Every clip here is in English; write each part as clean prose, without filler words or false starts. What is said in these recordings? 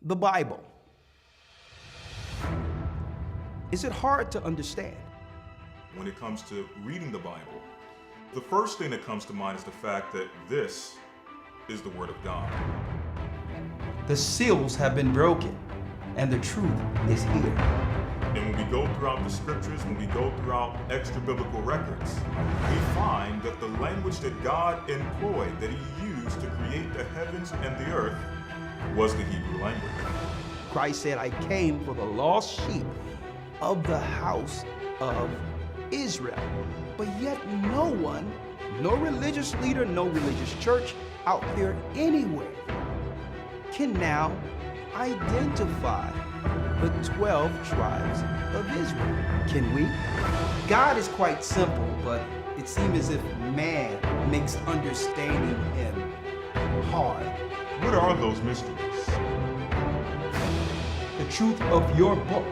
the Bible. Is it hard to understand? When it comes to reading the Bible, the first thing that comes to mind is the fact that this is the Word of God. The seals have been broken, and the truth is here. And when we go throughout the scriptures, when we go throughout extra biblical records, we find that the language that God employed, that He used to create the heavens and the earth, was the Hebrew language. Christ said, I came for the lost sheep of the house of Israel. But yet no one, no religious leader, no religious church out there anywhere can now identify the 12 tribes of Israel. Can we? God is quite simple, but it seems as if man makes understanding Him hard. What are those mysteries? The truth of your book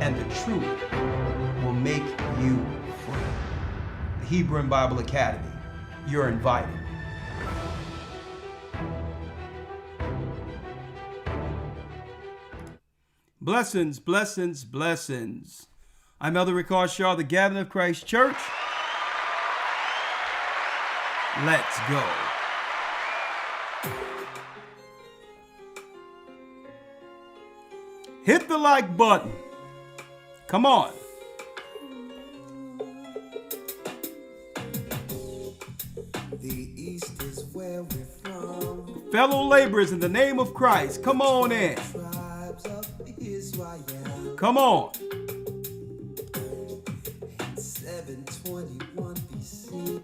and the truth will make you free. The Hebrew and Bible Academy, you're invited. Blessings, blessings, blessings. I'm Elder Rawchaa, the Gathering of Christ Church. Let's go. Hit the like button. Come on. The East is where we're from. Fellow laborers in the name of Christ, come on in. Tribes of Israel. Come on. 721 BC.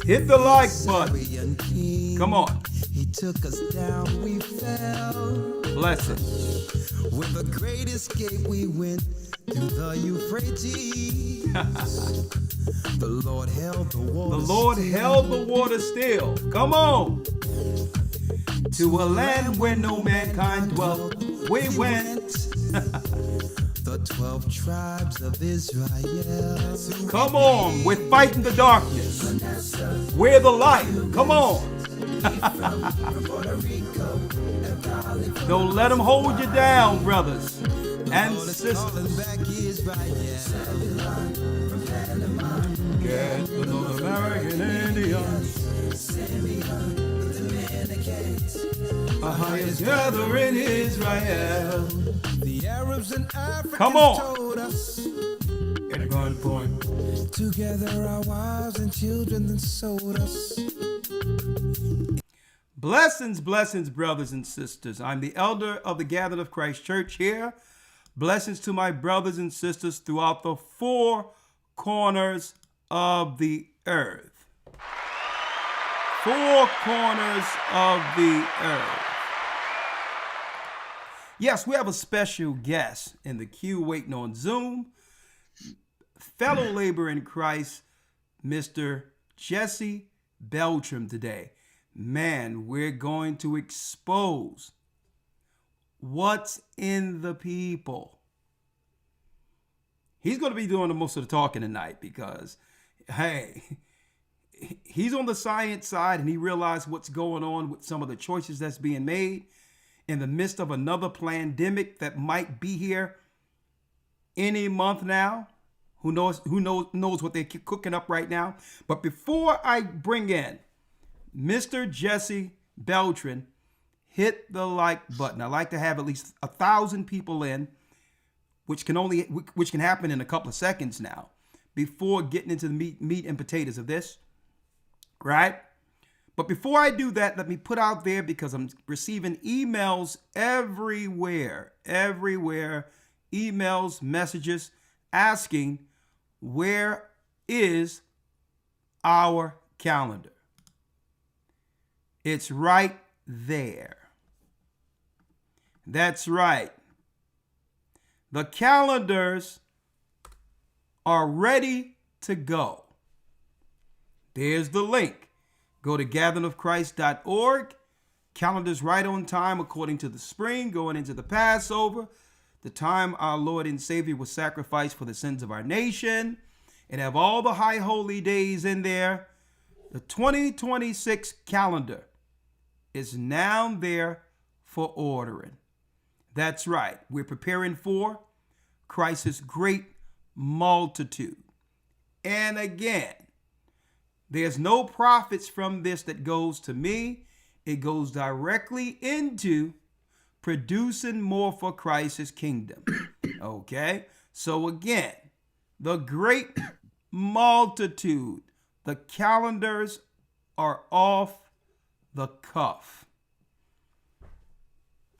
Hit the like button. Syrian king. Come on. He took us down, we fell. Blessings. With a great escape, we went through the Euphrates. The Lord held the water. The Lord held the water still. Come on. To a land where no mankind dwelt, we went. The 12 tribes of Israel. Come on. We're fighting the darkness. We're the light. Come on. Don't let them hold you down, brothers and sisters. Get the North American Indians. The highest gather in Israel. The Arabs and Africans Come on. told us. At gunpoint. Together our wives and children then sold us. Blessings, blessings, brothers and sisters. I'm the elder of the Gathering of Christ Church here. Blessings to my brothers and sisters throughout the four corners of the earth. Four corners of the earth. Yes, we have a special guest in the queue waiting on Zoom. Fellow laborer in Christ, Mr. Jesse Beltran today. Man, we're going to expose what's in the people. He's going to be doing the most of the talking tonight because, hey, he's on the science side and he realized what's going on with some of the choices that's being made in the midst of another pandemic that might be here any month now. Who knows what they're cooking up right now. But before I bring in Mr. Jesse Beltran, hit the like button. I like to have at least 1,000 people in, which can happen in a couple of seconds now, before getting into the meat and potatoes of this, right? But before I do that, let me put out there, because I'm receiving emails everywhere, emails, messages asking, where is our calendar? It's right there. That's right. The calendars are ready to go. There's the link. Go to gatheringofchrist.org. Calendar's right on time according to the spring, going into the Passover, the time our Lord and Savior was sacrificed for the sins of our nation, and have all the high holy days in there The 2026 calendar is now there for ordering. That's right. We're preparing for Christ's great multitude. And again, there's no profits from this that goes to me. It goes directly into producing more for Christ's kingdom. Okay? So again, the great multitude. The calendars are off the cuff.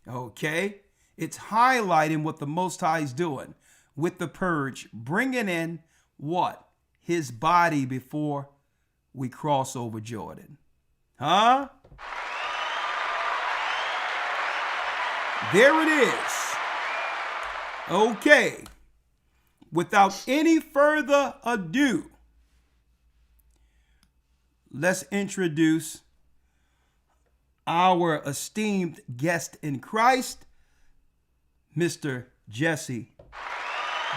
Okay? It's highlighting what the Most High is doing with the purge, bringing in what? His body before we cross over Jordan. Huh? There it is. Okay. Without any further ado, let's introduce our esteemed guest in Christ, Mr. Jesse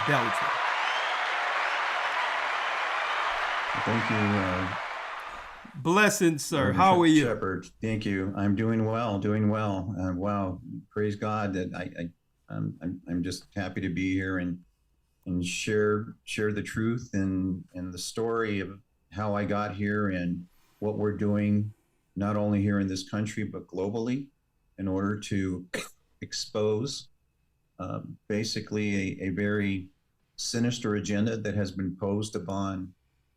Beltran. Thank you. Blessings, sir. How are you? Shepherd. Thank you. I'm doing well. Wow. Praise God that I'm just happy to be here and share the truth and the story of how I got here and what we're doing, not only here in this country, but globally, in order to expose basically a very sinister agenda that has been posed upon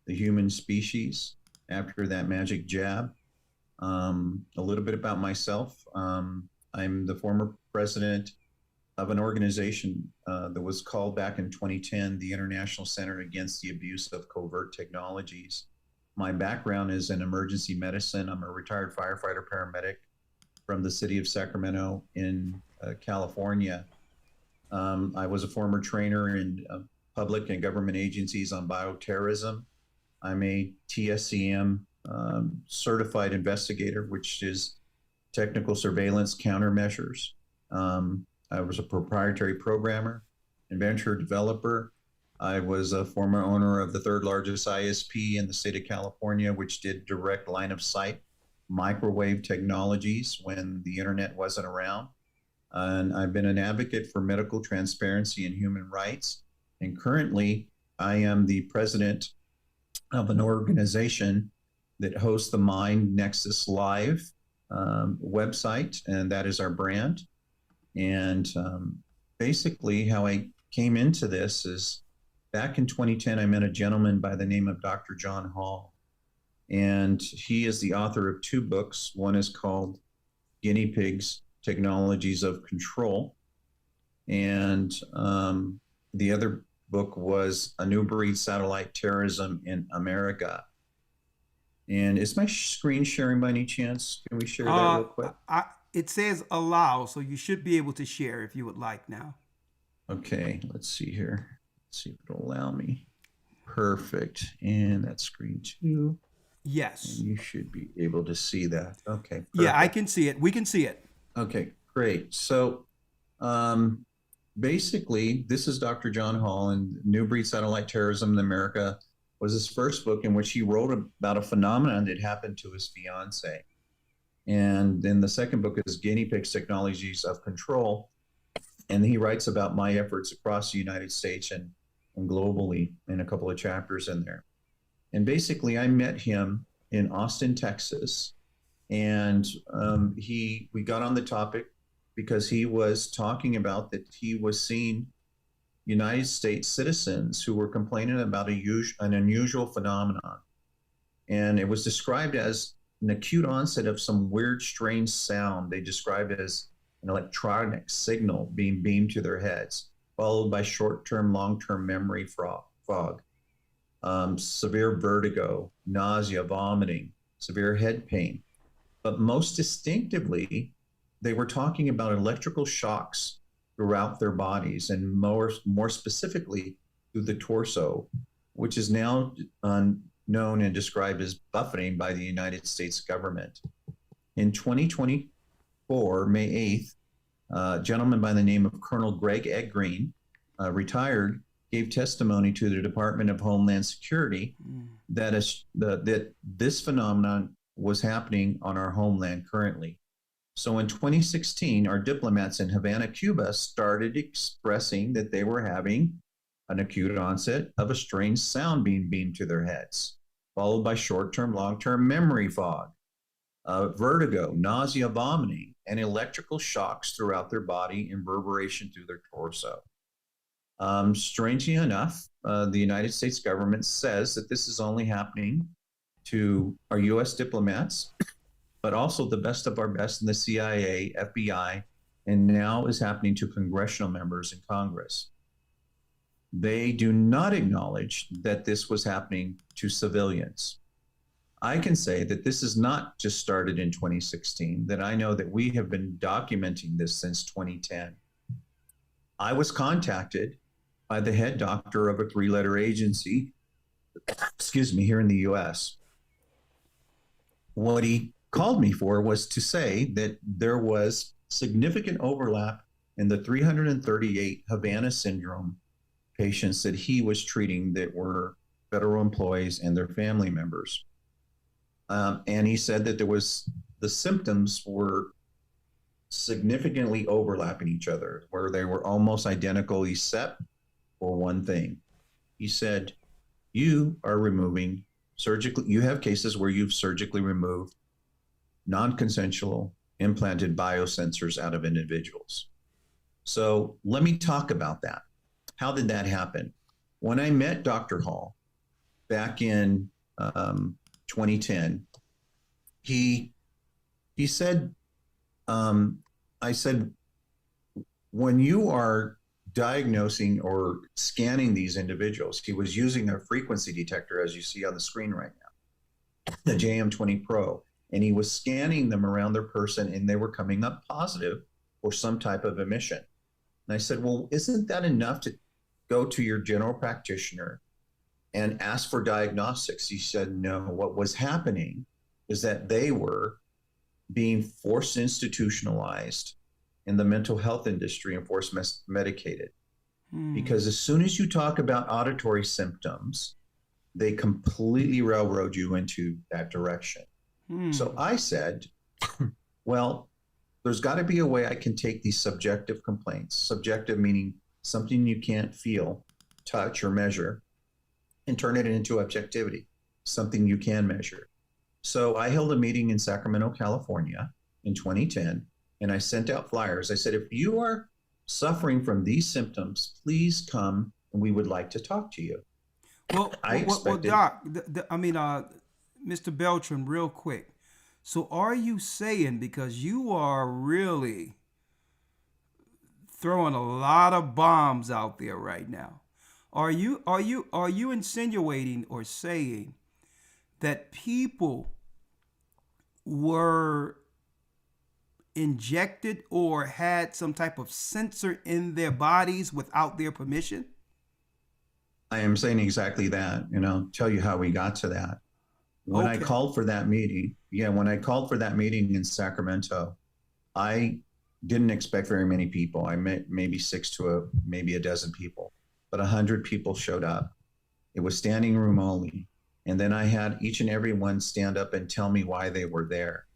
the human species after that magic jab. A little bit about myself. I'm the former president of an organization that was called back in 2010, the International Center Against the Abuse of Covert Technologies. My background is in emergency medicine. I'm a retired firefighter paramedic from the city of Sacramento in California. I was a former trainer in public and government agencies on bioterrorism. I'm a TSCM certified investigator, which is technical surveillance countermeasures. I was a proprietary programmer, inventor, developer. I was a former owner of the third largest ISP in the state of California, which did direct line of sight microwave technologies when the internet wasn't around. And I've been an advocate for medical transparency and human rights. And currently, I am the president of an organization that hosts the Mind Nexus Live website, and that is our brand. And basically how I came into this is back in 2010, I met a gentleman by the name of Dr. John Hall. And he is the author of two books. One is called Guinea Pigs, Technologies of Control. And the other book was A New Breed Satellite Terrorism in America. And is my screen sharing by any chance? Can we share that real quick? It says allow, so you should be able to share if you would like now. Okay, let's see here. Let's see if it'll allow me. Perfect. And that's screen 2. Yes. And you should be able to see that. Okay. Perfect. Yeah, I can see it. We can see it. Okay, great. So basically, this is Dr. John Hall, and New Breed Satellite Terrorism in America was his first book, in which he wrote about a phenomenon that happened to his fiance. And then the second book is Guinea Pigs, Technologies of Control. And he writes about my efforts across the United States and globally in a couple of chapters in there. And basically, I met him in Austin, Texas. And we got on the topic because he was talking about that he was seeing United States citizens who were complaining about an unusual phenomenon. And it was described as an acute onset of some weird, strange sound. They described it as an electronic signal being beamed to their heads, followed by short-term, long-term memory fog, severe vertigo, nausea, vomiting, severe head pain. But most distinctively, they were talking about electrical shocks throughout their bodies, and more specifically through the torso, which is now known and described as buffeting by the United States government. In 2024, May 8th, a gentleman by the name of Colonel Greg Ed Green, retired, gave testimony to the Department of Homeland Security that this phenomenon was happening on our homeland currently. So in 2016, our diplomats in Havana, Cuba, started expressing that they were having an acute onset of a strange sound being beamed to their heads, followed by short-term, long-term memory fog, vertigo, nausea, vomiting, and electrical shocks throughout their body and reverberation through their torso. Strangely enough, the United States government says that this is only happening to our U.S. diplomats, but also the best of our best in the CIA, FBI, and now is happening to congressional members in Congress. They do not acknowledge that this was happening to civilians. I can say that this is not just started in 2016, that I know that we have been documenting this since 2010. I was contacted by the head doctor of a 3-letter agency, here in the US. What he called me for was to say that there was significant overlap in the 338 Havana syndrome patients that he was treating that were federal employees and their family members. And he said that the symptoms were significantly overlapping each other, where they were almost identical except for one thing. He said, you have cases where you've surgically removed non-consensual implanted biosensors out of individuals. So let me talk about that. How did that happen? When I met Dr. Hall back in 2010, he said, I said, when you are diagnosing or scanning these individuals, he was using a frequency detector, as you see on the screen right now, the JM20 Pro, and he was scanning them around their person, and they were coming up positive for some type of emission. And I said, well, isn't that enough to go to your general practitioner and ask for diagnostics? He said, no, what was happening is that they were being forced institutionalized in the mental health industry and forced medicated. Because as soon as you talk about auditory symptoms, they completely railroad you into that direction. So I said, well, there's got to be a way I can take these subjective complaints, subjective meaning something you can't feel, touch, or measure, and turn it into objectivity, something you can measure. So I held a meeting in Sacramento, California in 2010, and I sent out flyers. I said, if you are suffering from these symptoms, please come and we would like to talk to you. Well, Doc, Mr. Beltran, real quick. So are you saying, because you are really throwing a lot of bombs out there right now, are you insinuating or saying that people were injected or had some type of sensor in their bodies without their permission? I am saying exactly that, and I'll tell you how we got to that. When I called for that meeting, in Sacramento, I didn't expect very many people. I met maybe 6 to maybe a dozen people, but 100 people showed up. It was standing room only. And then I had each and every one stand up and tell me why they were there.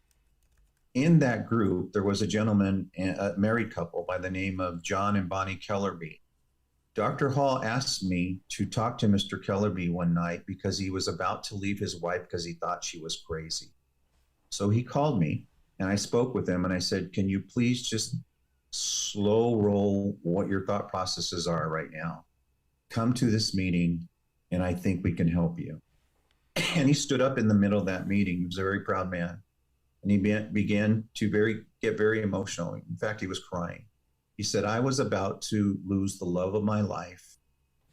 In that group, there was a gentleman, a married couple by the name of John and Bonnie Kellerby. Dr. Hall asked me to talk to Mr. Kellerby one night because he was about to leave his wife because he thought she was crazy. So he called me and I spoke with him and I said, can you please just slow roll what your thought processes are right now? Come to this meeting and I think we can help you. And he stood up in the middle of that meeting. He was a very proud man. And he began to get very emotional. In fact, he was crying. He said, I was about to lose the love of my life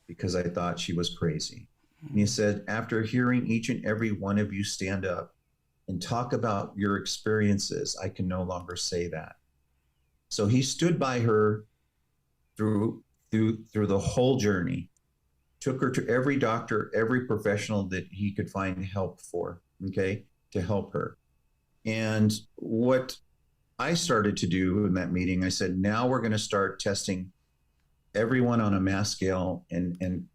because I thought she was crazy. And he said, after hearing each and every one of you stand up and talk about your experiences, I can no longer say that. So he stood by her through the whole journey, took her to every doctor, every professional that he could find help for, to help her. And what I started to do in that meeting, I said, now we're going to start testing everyone on a mass scale and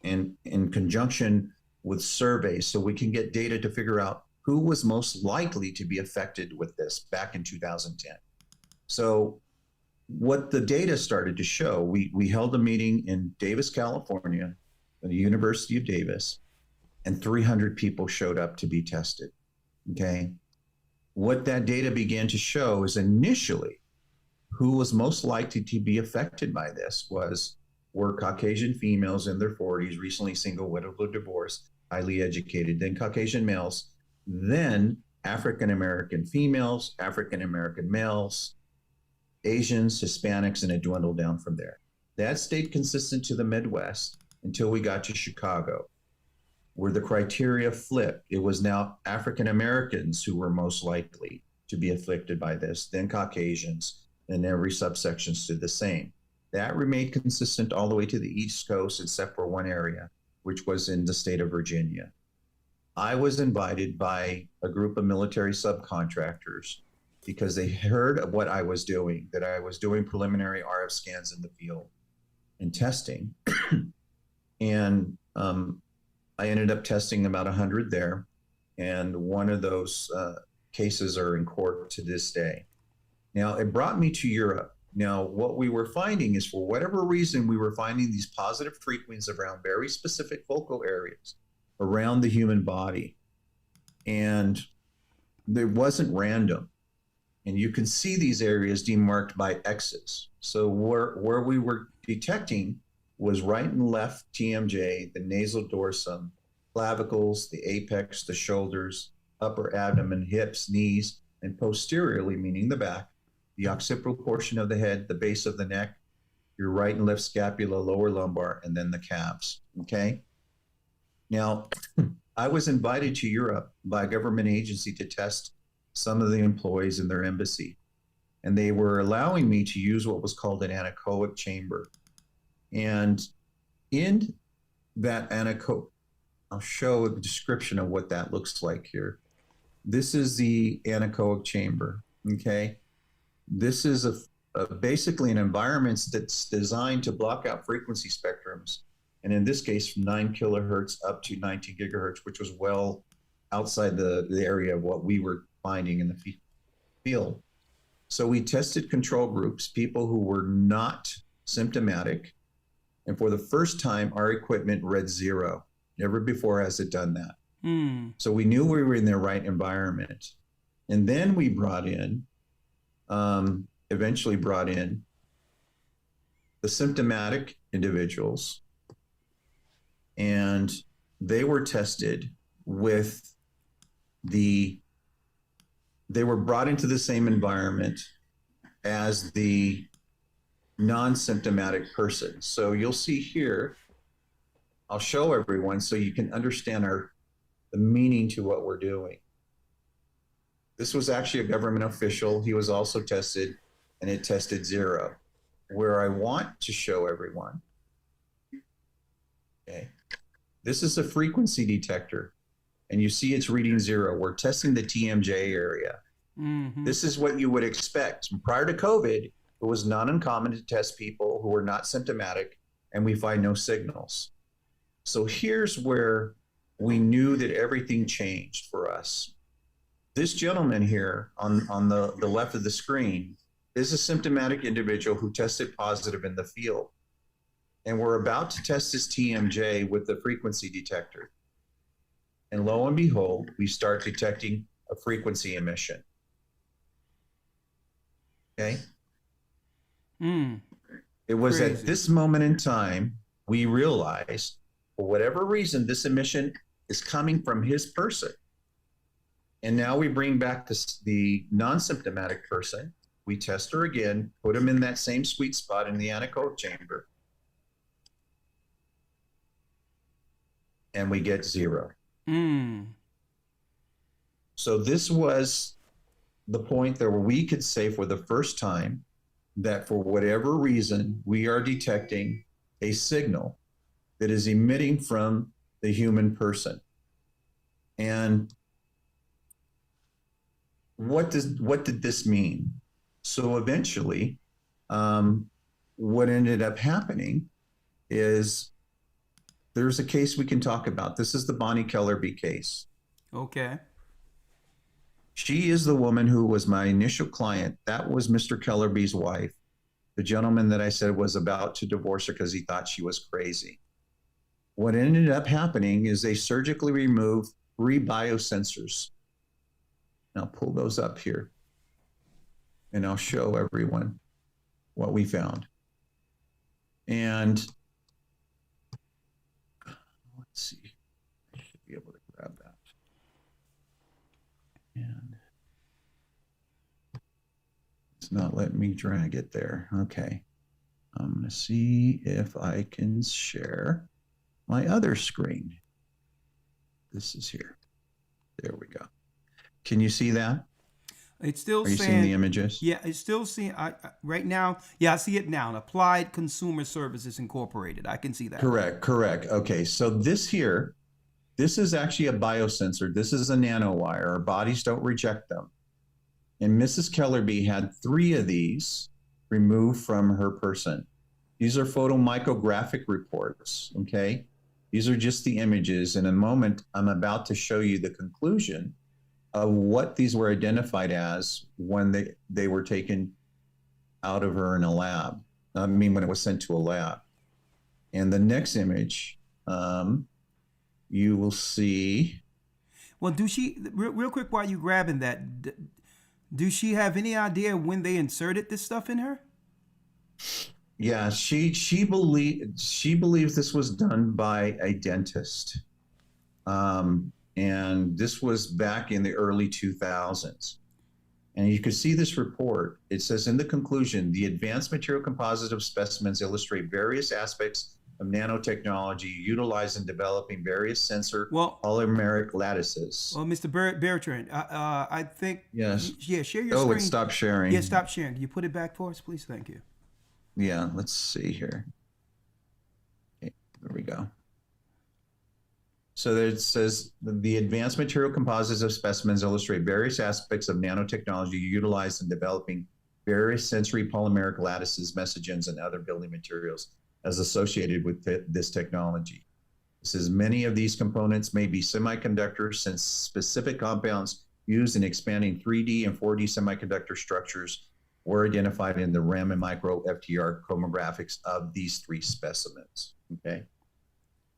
in conjunction with surveys so we can get data to figure out who was most likely to be affected with this back in 2010. So what the data started to show, we held a meeting in Davis, California, at the University of Davis, and 300 people showed up to be tested, okay? What that data began to show is initially who was most likely to be affected by this were Caucasian females in their 40s, recently single, widowed, or divorced, highly educated, then Caucasian males, then African-American females, African-American males, Asians, Hispanics, and it dwindled down from there. That stayed consistent to the Midwest until we got to Chicago, where the criteria flipped. It was now African-Americans who were most likely to be afflicted by this, then Caucasians, and every subsection stood the same. That remained consistent all the way to the East Coast, except for one area, which was in the state of Virginia. I was invited by a group of military subcontractors because they heard of what I was doing, that I was doing preliminary RF scans in the field and testing. And I ended up testing about 100 there. And one of those cases are in court to this day. Now, it brought me to Europe. Now, what we were finding is, for whatever reason, we were finding these positive frequencies around very specific focal areas around the human body. And it wasn't random. And you can see these areas demarked by X's. So where we were detecting was right and left TMJ, the nasal dorsum, clavicles, the apex, the shoulders, upper abdomen, hips, knees, and posteriorly, meaning the back, the occipital portion of the head, the base of the neck, your right and left scapula, lower lumbar, and then the calves, okay? Now, I was invited to Europe by a government agency to test some of the employees in their embassy, and they were allowing me to use what was called an anechoic chamber. And in that anechoic, I'll show a description of what that looks like here. This is the anechoic chamber, okay? This is basically an environment that's designed to block out frequency spectrums. And in this case, from 9 kilohertz up to 19 gigahertz, which was well outside the area of what we were finding in the field. So we tested control groups, people who were not symptomatic. And for the first time, our equipment read 0. Never before has it done that. So we knew we were in the right environment. And then we eventually brought in the symptomatic individuals, and they were tested with they were brought into the same environment as the non-symptomatic person. So you'll see here, I'll show everyone so you can understand the meaning to what we're doing. This was actually a government official. He was also tested, and it tested 0. Where I want to show everyone, okay, this is a frequency detector, and you see it's reading 0. We're testing the TMJ area. This is what you would expect. Prior to COVID, it was not uncommon to test people who were not symptomatic, and we find no signals. So here's where we knew that everything changed for us. This gentleman here on the left of the screen is a symptomatic individual who tested positive in the field. And we're about to test this TMJ with the frequency detector. And lo and behold, we start detecting a frequency emission. Okay? It was Crazy. at this moment in time, we realized, for whatever reason, this emission is coming from his person. And now we bring back the non-symptomatic person. We test her again, put him in that same sweet spot in the anechoic chamber. And we get 0. So this was the point there where we could say for the first time that for whatever reason, we are detecting a signal that is emitting from the human person. And what did this mean? So eventually, what ended up happening is there's a case we can talk about. This is the Bonnie Kellerby case. Okay. She is the woman who was my initial client. That was Mr. Kellerby's wife, the gentleman that I said was about to divorce her because he thought she was crazy. What ended up happening is they surgically removed 3 biosensors. Now pull those up here, and I'll show everyone what we found. And let's see, I should be able to grab that. And it's not letting me drag it there. Okay. I'm going to see if I can share my other screen. This is here. There we go. Can you see that? It's still Are you saying seeing the images? Yeah, it's still seeing. Right now, yeah, I see it now. Applied Consumer Services Incorporated. I can see that. Correct. Okay, so this is actually a biosensor. This is a nanowire. Our bodies don't reject them. And Mrs. Kellerby had 3 of these removed from her person. These are photomicrographic reports, okay? These are just the images. In a moment, I'm about to show you the conclusion of what these were identified as when they were taken out of her in a lab. I mean, when it was sent to a lab. And the next image, you will see. Well, do she, real quick while you grabbing that, do she have any idea when they inserted this stuff in her? Yeah, she believes this was done by a dentist. And this was back in the early 2000s. And you can see this report. It says in the conclusion, the advanced material composite of specimens illustrate various aspects of nanotechnology utilized in developing various sensor polymeric lattices. Well, Mr. Beltran, I think. Yes. Yeah, share your screen. Oh, it stopped sharing. Yeah, stop sharing. Can you put it back for us, please? Thank you. Yeah, let's see here. Okay, there we go. So there it says the advanced material composites of specimens illustrate various aspects of nanotechnology utilized in developing various sensory polymeric lattices, messagens, and other building materials as associated with this technology. It says many of these components may be semiconductors since specific compounds used in expanding 3D and 4D semiconductor structures were identified in the REM and micro FTR chromographics of these 3 specimens, okay?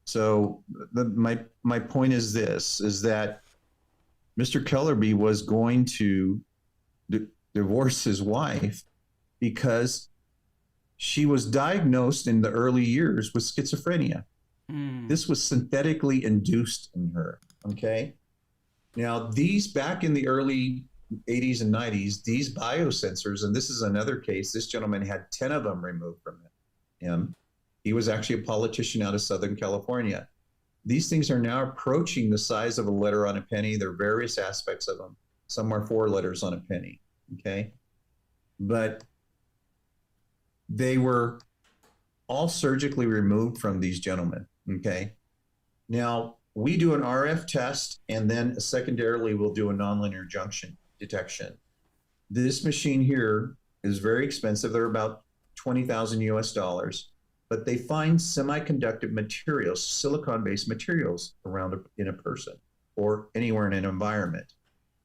So my point is this, is that Mr. Kellerby was going to divorce his wife because she was diagnosed in the early years with schizophrenia. This was synthetically induced in her, okay? Now, these back in the early 80s and 90s, these biosensors, and this is another case, this gentleman had 10 of them removed from him. He was actually a politician out of Southern California. These things are now approaching the size of a letter on a penny. There are various aspects of them. Some are 4 letters on a penny, okay? But they were all surgically removed from these gentlemen, okay? Now, we do an RF test, and then secondarily, we'll do a nonlinear junction detection. This machine here is very expensive. They're about $20,000 US, but they find semiconductor materials, silicon-based materials around in a person or anywhere in an environment.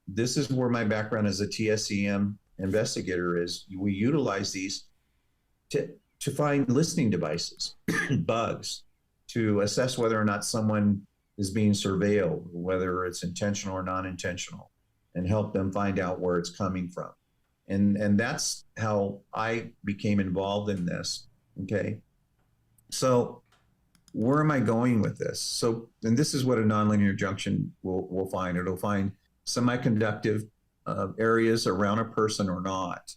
This is where my background as a TSEM investigator is. We utilize these to find listening devices, bugs, to assess whether or not someone is being surveilled, whether it's intentional or non-intentional, and help them find out where it's coming from. And that's how I became involved in this, okay? So where am I going with this? So, and this is what a nonlinear junction will find. It'll find semiconductive areas around a person or not.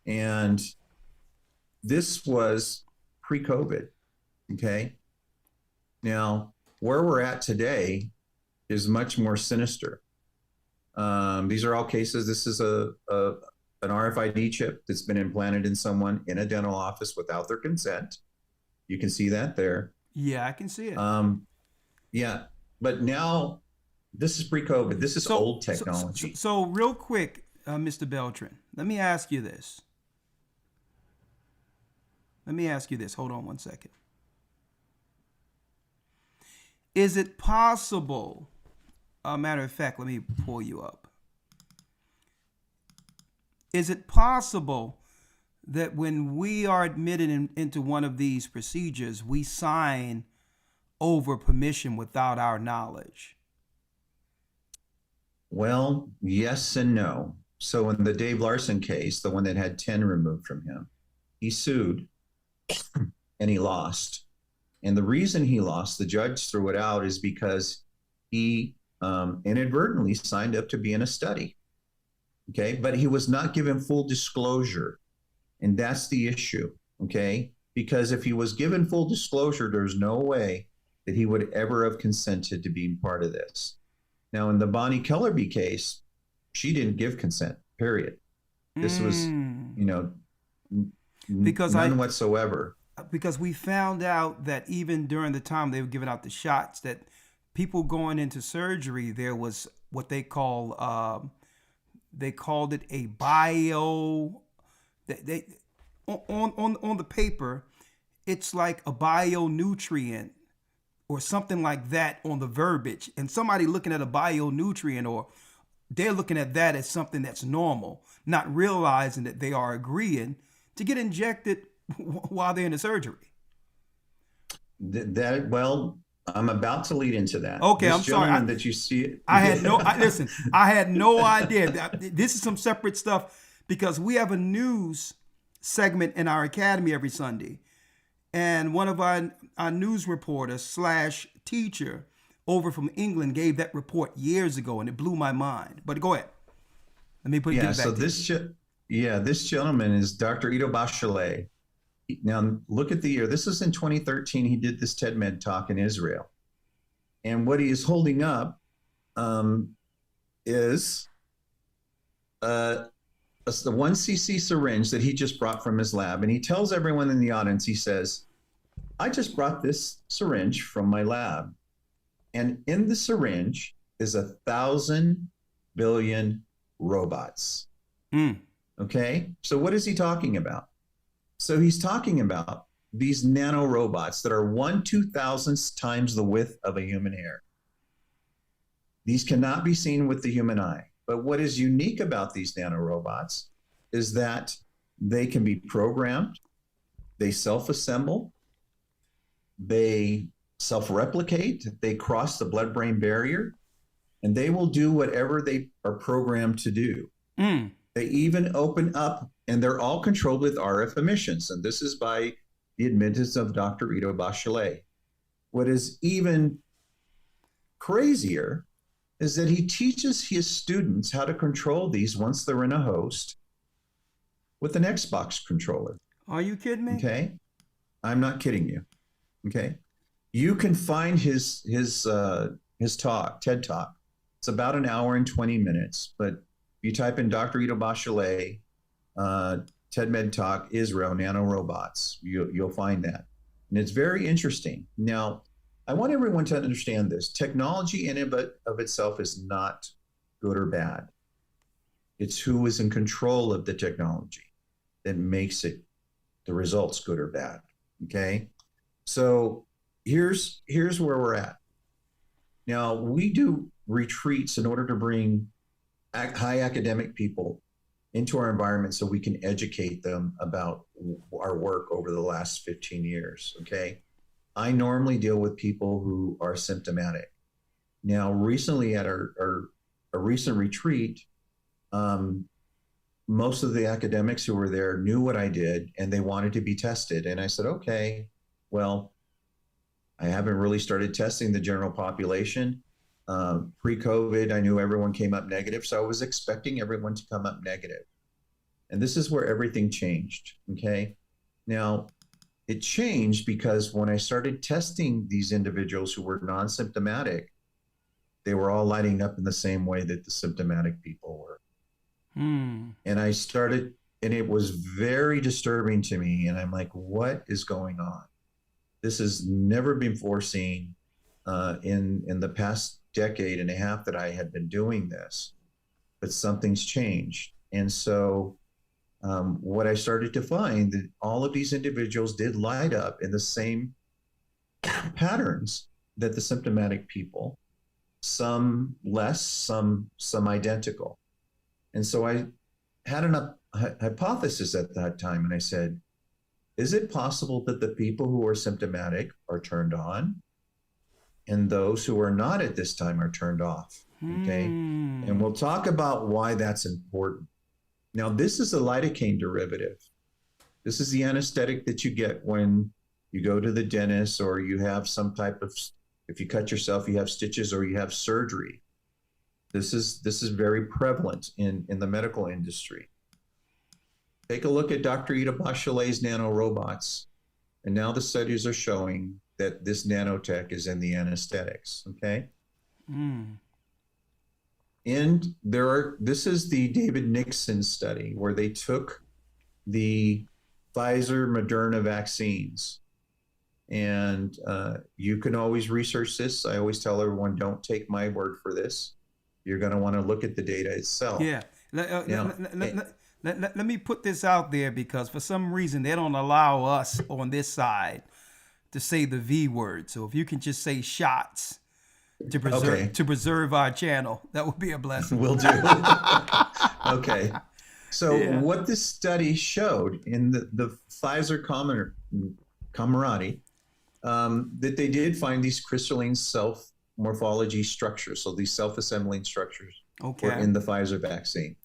And this was pre-COVID, okay? Now, where we're at today is much more sinister. These are all cases. This is an RFID chip that's been implanted in someone in a dental office without their consent. You can see that there. Yeah, I can see it. Yeah, but now this is pre-COVID. This is old technology. So real quick, Mr. Beltran, let me ask you this. Hold on one second. Is it possible? Matter of fact, let me pull you up. Is it possible that when we are admitted into one of these procedures, we sign over permission without our knowledge? Well, yes and no. So in the Dave Larson case, the one that had 10 removed from him, he sued and he lost. And the reason he lost, the judge threw it out, is because he inadvertently signed up to be in a study. Okay, but he was not given full disclosure. And that's the issue. Okay, because if he was given full disclosure, there's no way that he would ever have consented to being part of this. Now, in the Bonnie Kellerby case, she didn't give consent, period. This was, because none whatsoever. Because we found out that even during the time they were giving out the shots, that people going into surgery, there was what they called it a bio. They on the paper, it's like a bionutrient or something like that on the verbiage. And somebody looking at a bionutrient, or they're looking at that as something that's normal, not realizing that they are agreeing to get injected while they're in the surgery. Well, I'm about to lead into that. Okay, I'm sorry. That you see. I had no idea. This is some separate stuff, because we have a news segment in our academy every Sunday. And one of our news reporters / teacher over from England gave that report years ago, and it blew my mind. But go ahead. Let me put it back. So this gentleman is Dr. Ido Bachelet. Now look at the year. This is in 2013. He did this TED-Med talk in Israel. And what he is holding up is the 1 cc syringe that he just brought from his lab. And he tells everyone in the audience, he says, I just brought this syringe from my lab. And in the syringe is 1,000 billion robots. Okay, so what is he talking about? So he's talking about these nano robots that are 1/2000th times the width of a human hair. These cannot be seen with the human eye. But what is unique about these nano robots is that they can be programmed, they self-assemble, they self-replicate, they cross the blood-brain barrier, and they will do whatever they are programmed to do. They even open up, and they're all controlled with RF emissions. And this is by the admittance of Dr. Ido Bachelet. What is even crazier is that he teaches his students how to control these once they're in a host with an Xbox controller. Are you kidding me? Okay. I'm not kidding you. Okay. You can find his talk, TED Talk. It's about an hour and 20 minutes, but you type in Dr. Ido Bachelet, TED-Med Talk, Israel, nanorobots, you'll find that. And it's very interesting. Now, I want everyone to understand this. Technology in and of itself is not good or bad. It's who is in control of the technology that makes it, the results, good or bad. Okay? So here's where we're at. Now, we do retreats in order to bring high academic people into our environment so we can educate them about our work over the last 15 years, okay? I normally deal with people who are symptomatic. Now, recently at our recent retreat, most of the academics who were there knew what I did and they wanted to be tested. And I said, okay, well, I haven't really started testing the general population. Pre-COVID, I knew everyone came up negative, so I was expecting everyone to come up negative. And this is where everything changed, okay? Now, it changed because when I started testing these individuals who were non-symptomatic, they were all lighting up in the same way that the symptomatic people were. And I started, and it was very disturbing to me. And I'm like, what is going on? This has never been foreseen in the past decade and a half that I had been doing this, but something's changed. And so what I started to find that all of these individuals did light up in the same patterns that the symptomatic people, some less, some identical. And so I had a hypothesis at that time, and I said, is it possible that the people who are symptomatic are turned on and those who are not at this time are turned off? Okay. And we'll talk about why that's important. Now, this is a lidocaine derivative. This is the anesthetic that you get when you go to the dentist, or you have some type of, if you cut yourself, you have stitches, or you have surgery. This is very prevalent in the medical industry. Take a look at Dr. Ita Bachelet's nanorobots. And now the studies are showing that this nanotech is in the anesthetics, okay? And this is the David Nixon study, where they took the Pfizer, Moderna vaccines. And you can always research this. I always tell everyone, don't take my word for this. You're going to want to look at the data itself. Yeah. Let me put this out there, because for some reason they don't allow us on this side to say the V word. So if you can just say shots to preserve our channel, that would be a blessing. Will do. Okay. So what this study showed in the Pfizer Comirnaty, that they did find these crystalline self-morphology structures. So these self-assembling structures were in the Pfizer vaccine.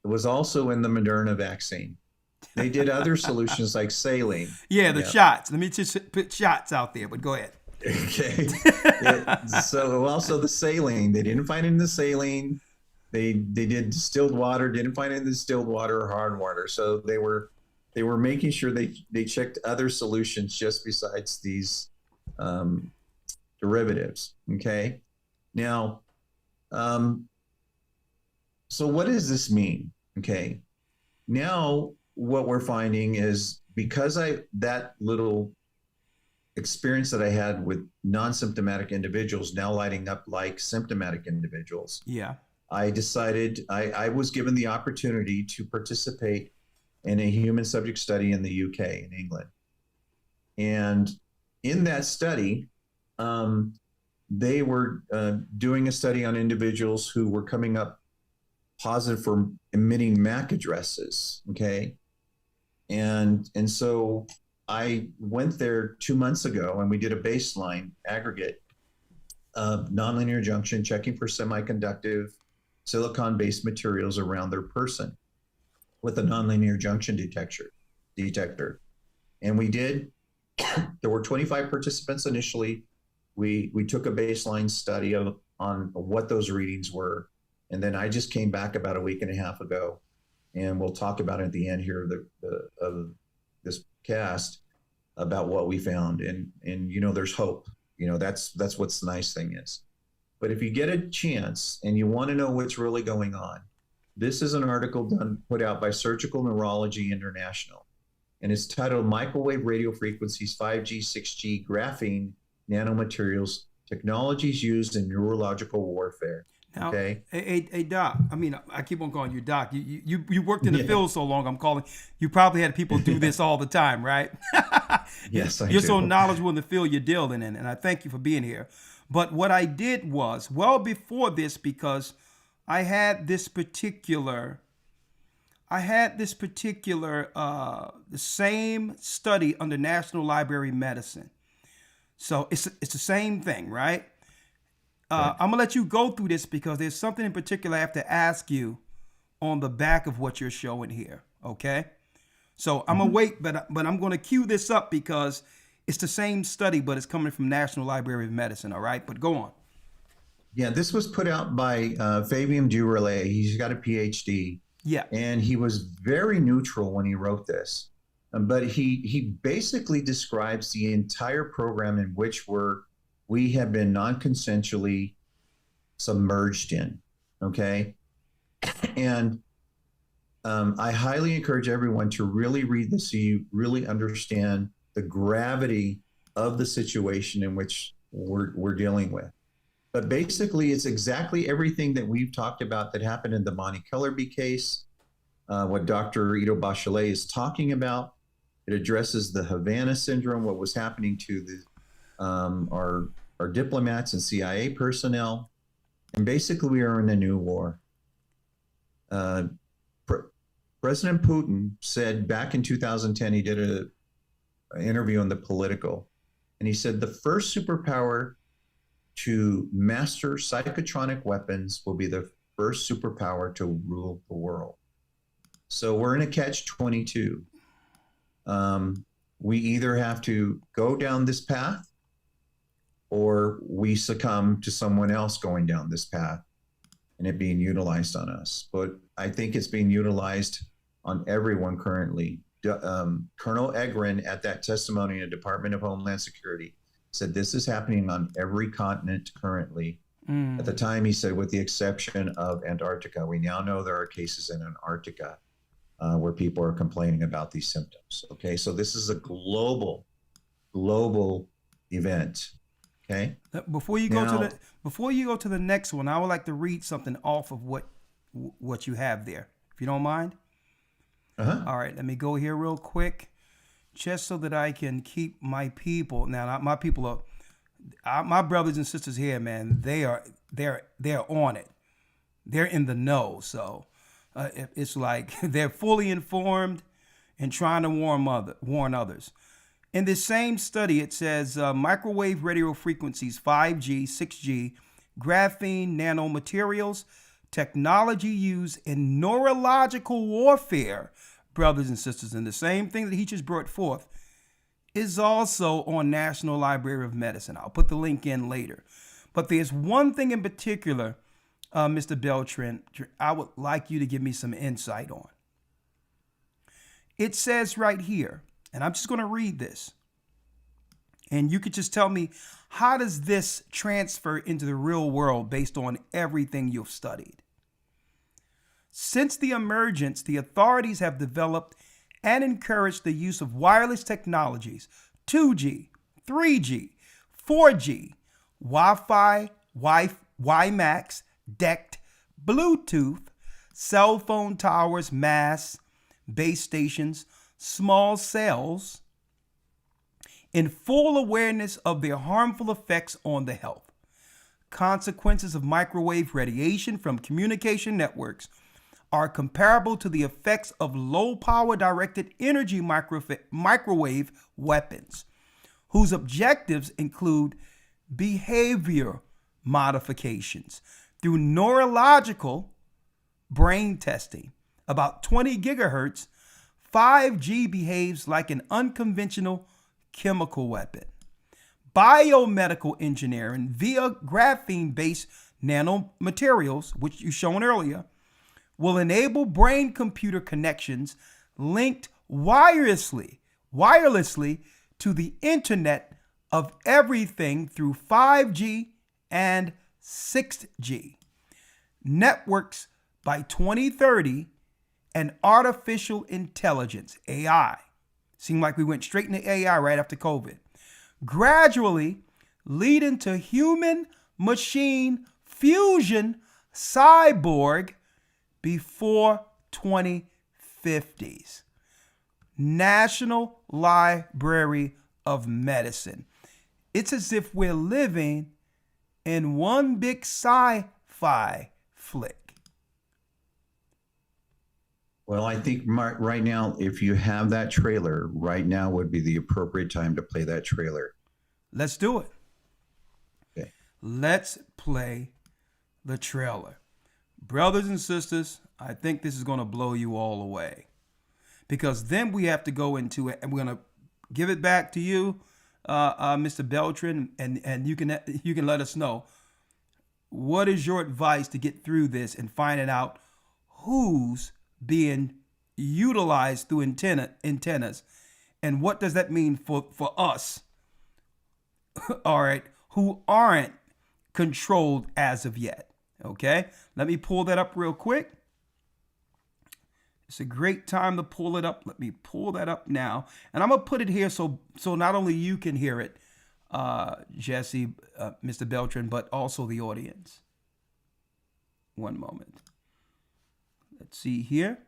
It was also in the Moderna vaccine. They did other solutions like saline. Yeah, the shots. Let me just put shots out there, but go ahead. Okay. So also the saline. They didn't find it in the saline. They did distilled water. Didn't find it in the distilled water or hard water. So they were making sure they checked other solutions just besides these derivatives. Okay. Now, so what does this mean? Okay. Now what we're finding is, because that little experience that I had with non-symptomatic individuals now lighting up like symptomatic individuals. Yeah. I decided I was given the opportunity to participate in a human subject study in the UK, in England. And in that study, they were doing a study on individuals who were coming up positive for emitting MAC addresses. Okay. And so I went there 2 months ago, and we did a baseline aggregate of nonlinear junction, checking for semiconductive silicon-based materials around their person with a nonlinear junction detector. And we did, there were 25 participants initially. We took a baseline study on what those readings were. And then I just came back about a week and a half ago, and we'll talk about it at the end here of this cast about what we found. And there's hope. That's what's the nice thing is. But if you get a chance and you want to know what's really going on, this is an article put out by Surgical Neurology International, and it's titled "Microwave Radio Frequencies, 5G, 6G, Graphene Nanomaterials, Technologies Used in Neurological Warfare." Now, okay. Hey, Doc. I mean, I keep on calling you Doc. You worked in the field so long. I'm calling. You probably had people do this all the time, right? Yes, You're so knowledgeable in the field you're dealing in, and I thank you for being here. But what I did was, well before this, because I had this particular, the same study under National Library of Medicine. So it's the same thing, right? I'm going to let you go through this, because there's something in particular I have to ask you on the back of what you're showing here, okay? So I'm going to wait, but I'm going to cue this up, because it's the same study, but it's coming from National Library of Medicine, all right? But go on. Yeah, this was put out by Fabien Durelay. He's got a PhD. Yeah. And he was very neutral when he wrote this. But he basically describes the entire program in which we have been non-consensually submerged in, okay? And I highly encourage everyone to really read this so you really understand the gravity of the situation in which we're dealing with. But basically, it's exactly everything that we've talked about that happened in the Monty Kellerby case, what Dr. Ita Bachelet is talking about. It addresses the Havana syndrome, what was happening to our are diplomats and CIA personnel. And basically, we are in a new war. President Putin said back in 2010, he did an interview on The Political, and he said the first superpower to master psychotronic weapons will be the first superpower to rule the world. So we're in a catch-22. We either have to go down this path or we succumb to someone else going down this path and it being utilized on us. But I think it's being utilized on everyone currently. Colonel Egren at that testimony in the Department of Homeland Security said this is happening on every continent currently. At the time, he said, with the exception of Antarctica. We now know there are cases in Antarctica where people are complaining about these symptoms. Okay, so this is a global event. Okay. Before you go to the next one, I would like to read something off of what you have there, if you don't mind. All right, let me go here real quick, just so that I can keep my people. Now, my people are, my brothers and sisters here, man. They're on it. They're in the know. So it's like they're fully informed and trying to warn others. In this same study, it says microwave radio frequencies, 5G, 6G, graphene nanomaterials, technology used in neurological warfare, brothers and sisters. And the same thing that he just brought forth is also on National Library of Medicine. I'll put the link in later. But there's one thing in particular, Mr. Beltran, I would like you to give me some insight on. It says right here, and I'm just going to read this, and you could just tell me, how does this transfer into the real world based on everything you've studied? Since the emergence, the authorities have developed and encouraged the use of wireless technologies, 2G, 3G, 4G, Wi-Fi, WiMAX, DECT, Bluetooth, cell phone towers, masts, base stations, small cells, in full awareness of their harmful effects on the health. Consequences of microwave radiation from communication networks are comparable to the effects of low-power directed energy microwave weapons, whose objectives include behavior modifications through neurological brain testing. About 20 gigahertz, 5G behaves like an unconventional chemical weapon. Biomedical engineering via graphene-based nanomaterials, which you shown earlier, will enable brain-computer connections linked wirelessly to the Internet of Everything through 5G and 6G. Networks by 2030 and artificial intelligence, AI. Seemed like we went straight into AI right after COVID. Gradually leading to human-machine fusion cyborg before 2050s. National Library of Medicine. It's as if we're living in one big sci-fi flick. Well, I think right now, if you have that trailer, right now would be the appropriate time to play that trailer. Let's do it. Okay. Let's play the trailer. Brothers and sisters, I think this is going to blow you all away. Because then we have to go into it, and we're going to give it back to you, Mr. Beltran, and you can let us know, what is your advice to get through this and finding out who's being utilized through antennas, and what does that mean for us, all right, who aren't controlled as of yet. Okay, let me pull that up real quick. It's a great time to pull it up. Let me pull that up now, and I'm gonna put it here so not only you can hear it, Jesse, Mr. Beltran, but also the audience. One moment. Let's see here.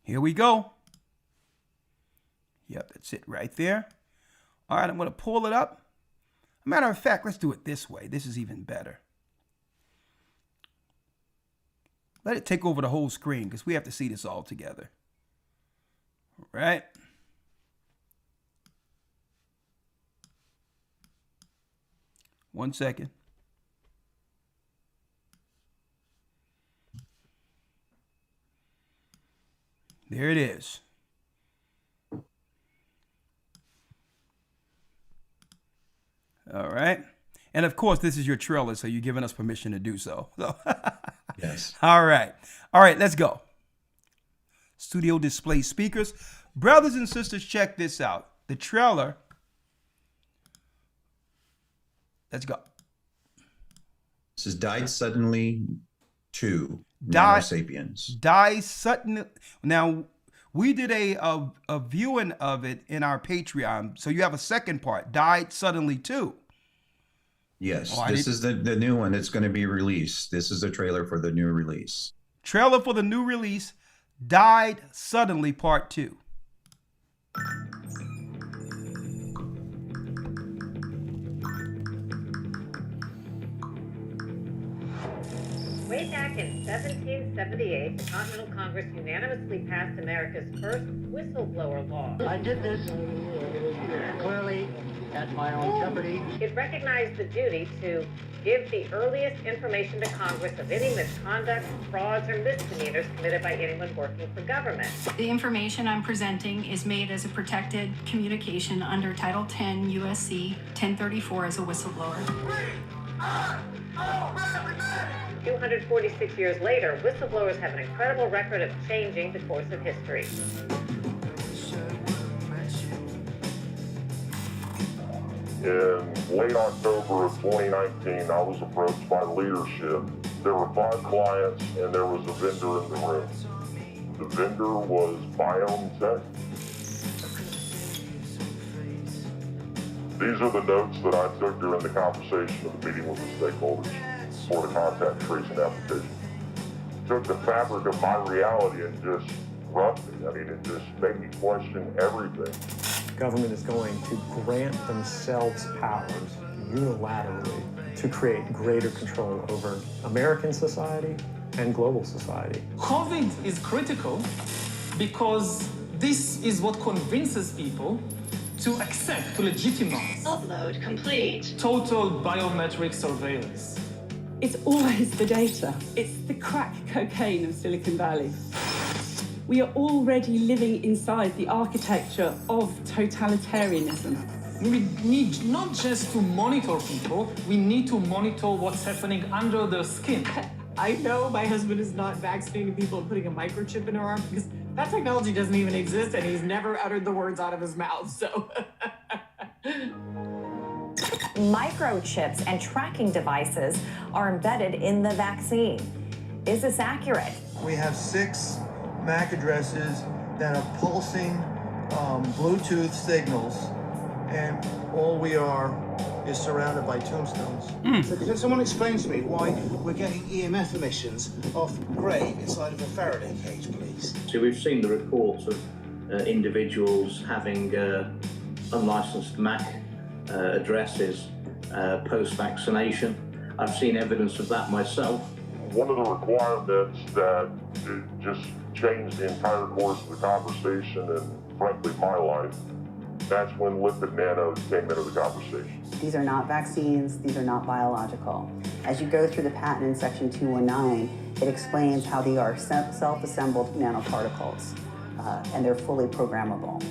Here we go. Yep, that's it right there. All right, I'm going to pull it up. Matter of fact, let's do it this way. This is even better. Let it take over the whole screen because we have to see this all together. All right. One second. There it is. All right. And of course, this is your trailer, so you're giving us permission to do so. Yes. All right. All right, let's go. Studio display speakers. Brothers and sisters, check this out. The trailer. Let's go. This is Died Suddenly 2, Nano Sapiens. Die suddenly. Now, we did a viewing of it in our Patreon. So you have a second part, Died Suddenly 2. Yes, this is the new one that's going to be released. This is the trailer for the new release. Trailer for the new release, Died Suddenly Part 2. Way back in 1778, the Continental Congress unanimously passed America's first whistleblower law. I did this clearly at my own jeopardy. It recognized the duty to give the earliest information to Congress of any misconduct, frauds, or misdemeanors committed by anyone working for government. The information I'm presenting is made as a protected communication under Title 10 USC 1034 as a whistleblower. 246 years later, whistleblowers have an incredible record of changing the course of history. In late October of 2019, I was approached by leadership. There were 5 clients and there was a vendor in the room. The vendor was BioNTech. These are the notes that I took during the conversation of the meeting with the stakeholders for the contact tracing application. Took the fabric of my reality and just roughed it. I mean, it just made me question everything. Government is going to grant themselves powers unilaterally to create greater control over American society and global society. COVID is critical because this is what convinces people to accept, to legitimize upload complete total biometric surveillance. It's always the data. It's the crack cocaine of Silicon Valley. We are already living inside the architecture of totalitarianism. We need not just to monitor people, we need to monitor what's happening under their skin. I know my husband is not vaccinating people and putting a microchip in their arm because that technology doesn't even exist and he's never uttered the words out of his mouth, so. Microchips and tracking devices are embedded in the vaccine. Is this accurate? We have 6 MAC addresses that are pulsing Bluetooth signals, and all we are is surrounded by tombstones. So can someone explain to me why we're getting EMF emissions off a grave inside of a Faraday cage, please? So we've seen the reports of individuals having unlicensed MAC addresses post-vaccination. I've seen evidence of that myself. One of the requirements that it just changed the entire course of the conversation and frankly my life, that's when lipid nanos came into the conversation. These are not vaccines, these are not biological. As you go through the patent in section 219, it explains how they are self-assembled nanoparticles, and they're fully programmable.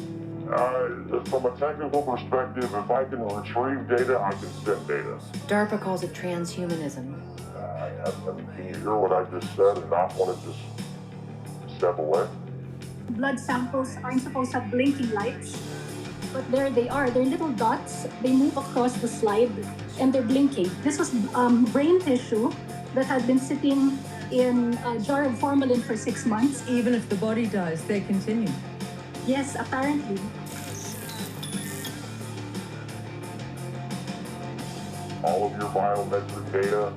From a technical perspective, if I can retrieve data, I can send data. DARPA calls it transhumanism. Can you hear what I just said and not want to just step away? Blood samples aren't supposed to have blinking lights, but there they are. They're little dots. They move across the slide and they're blinking. This was brain tissue that had been sitting in a jar of formalin for 6 months. Even if the body dies, they continue. Yes, apparently. All of your biometric data,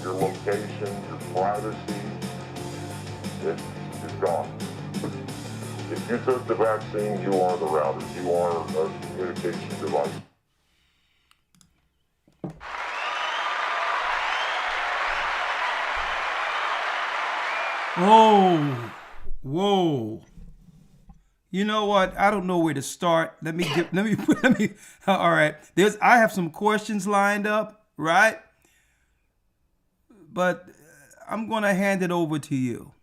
your location, your privacy, it's gone. If you took the vaccine, you are the router. You are a communication device. Oh, whoa. You know what? I don't know where to start. Let me, all right. I have some questions lined up, right? But I'm going to hand it over to you.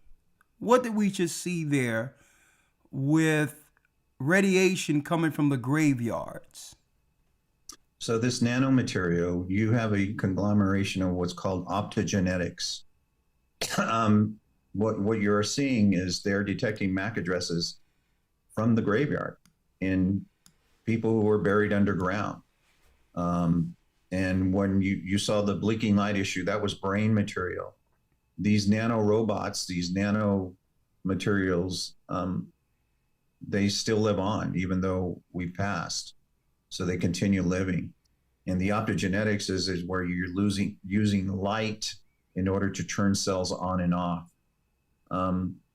What did we just see there with radiation coming from the graveyards? So this nanomaterial, you have a conglomeration of what's called optogenetics. What you're seeing is they're detecting MAC addresses from the graveyard in people who were buried underground. And when you saw the blinking light issue, that was brain material. These nano robots, these nano materials, they still live on, even though we passed. So they continue living. And the optogenetics is where you're using light in order to turn cells on and off.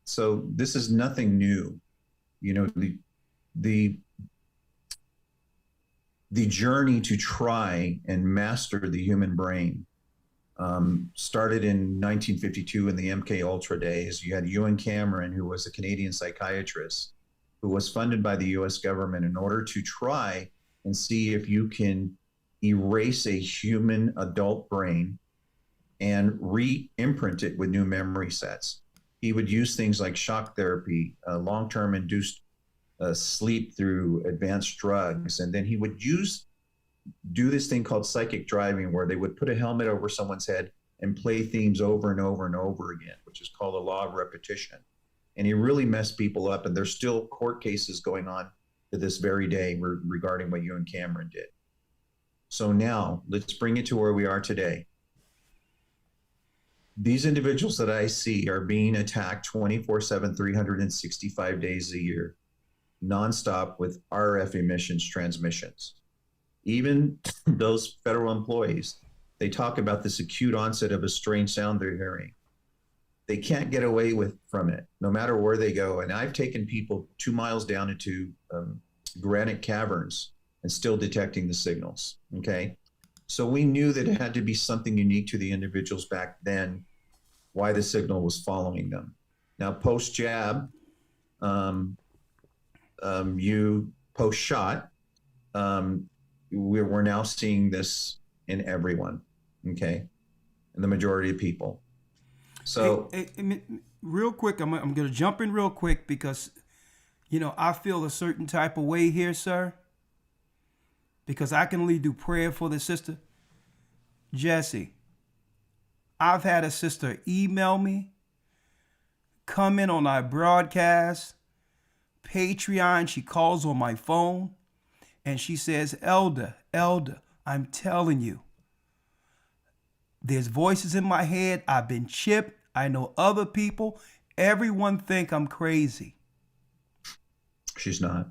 So this is nothing new. You know, the journey to try and master the human brain started in 1952 in the MK Ultra days. You had Ewan Cameron, who was a Canadian psychiatrist, who was funded by the US government in order to try and see if you can erase a human adult brain and re-imprint it with new memory sets. He would use things like shock therapy, long-term induced sleep through advanced drugs. And then he would do this thing called psychic driving, where they would put a helmet over someone's head and play themes over and over and over again, which is called the law of repetition. And he really messed people up. And there's still court cases going on to this very day regarding what Ewan Cameron did. So now let's bring it to where we are today. These individuals that I see are being attacked 24/7, 365 days a year, nonstop with RF emissions transmissions. Even those federal employees, they talk about this acute onset of a strange sound they're hearing. They can't get away from it, no matter where they go. And I've taken people 2 miles down into granite caverns and still detecting the signals, okay? So we knew that it had to be something unique to the individuals back then, why the signal was following them. Now, post-jab, you post-shot, we're now seeing this in everyone, okay? And the majority of people. So real quick, I'm going to jump in real quick because, you know, I feel a certain type of way here, sir, because I can only do prayer for the sister. Jesse, I've had a sister email me, come in on our broadcast, Patreon. She calls on my phone and she says, Elder, I'm telling you, there's voices in my head. I've been chipped. I know other people. Everyone think I'm crazy. She's not.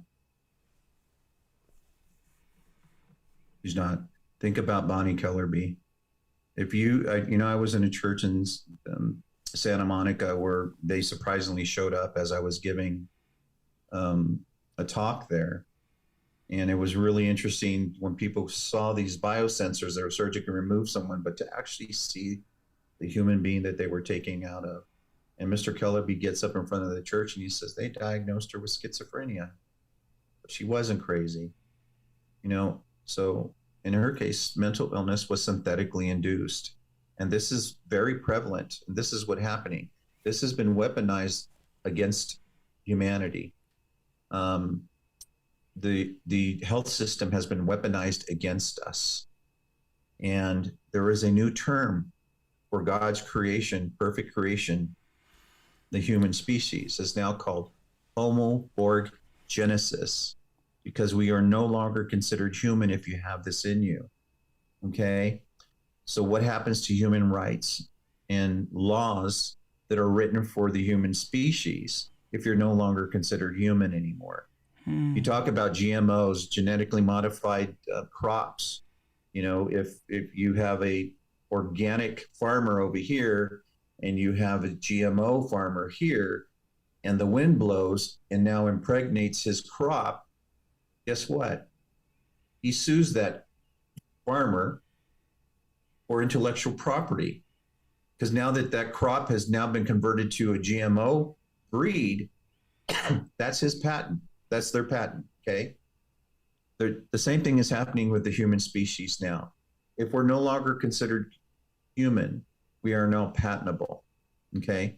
She's not. Think about Bonnie Kellerby. If you, I was in a church in Santa Monica where they surprisingly showed up as I was giving a talk there. And it was really interesting when people saw these biosensors that were surgically remove someone, but to actually see the human being that they were taking out of. And Mr. Kellerby gets up in front of the church and he says, they diagnosed her with schizophrenia, but she wasn't crazy, So in her case, mental illness was synthetically induced. And this is very prevalent. And this is what's happening. This has been weaponized against humanity. The health system has been weaponized against us. And there is a new term for God's creation, perfect creation, the human species, is now called Homo Borg Genesis, because we are no longer considered human if you have this in you, okay? So what happens to human rights and laws that are written for the human species if you're no longer considered human anymore? You talk about GMOs, genetically modified crops. If you have a organic farmer over here and you have a GMO farmer here, and the wind blows and now impregnates his crop, guess what? He sues that farmer for intellectual property, because now that crop has now been converted to a GMO breed, that's his patent. That's their patent, okay? The same thing is happening with the human species now. If we're no longer considered human, we are now patentable, okay?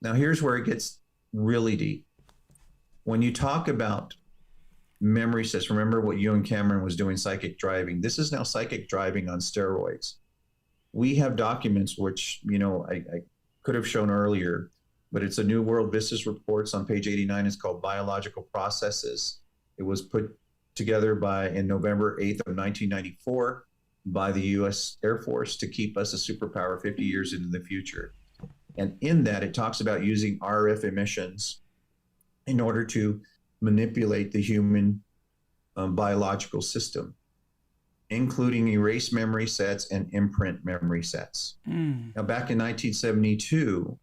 Now here's where it gets really deep. When you talk about memory sets, remember what you and Cameron was doing, psychic driving. This is now psychic driving on steroids. We have documents which, you know, I could have shown earlier, but it's a New World Vistas reports on page 89. It's called Biological Processes. It was put together in November 8th of 1994 by the U.S. Air Force to keep us a superpower 50 years into the future. And in that, it talks about using RF emissions in order to manipulate the human biological system, including erase memory sets and imprint memory sets. Now, back in 1972,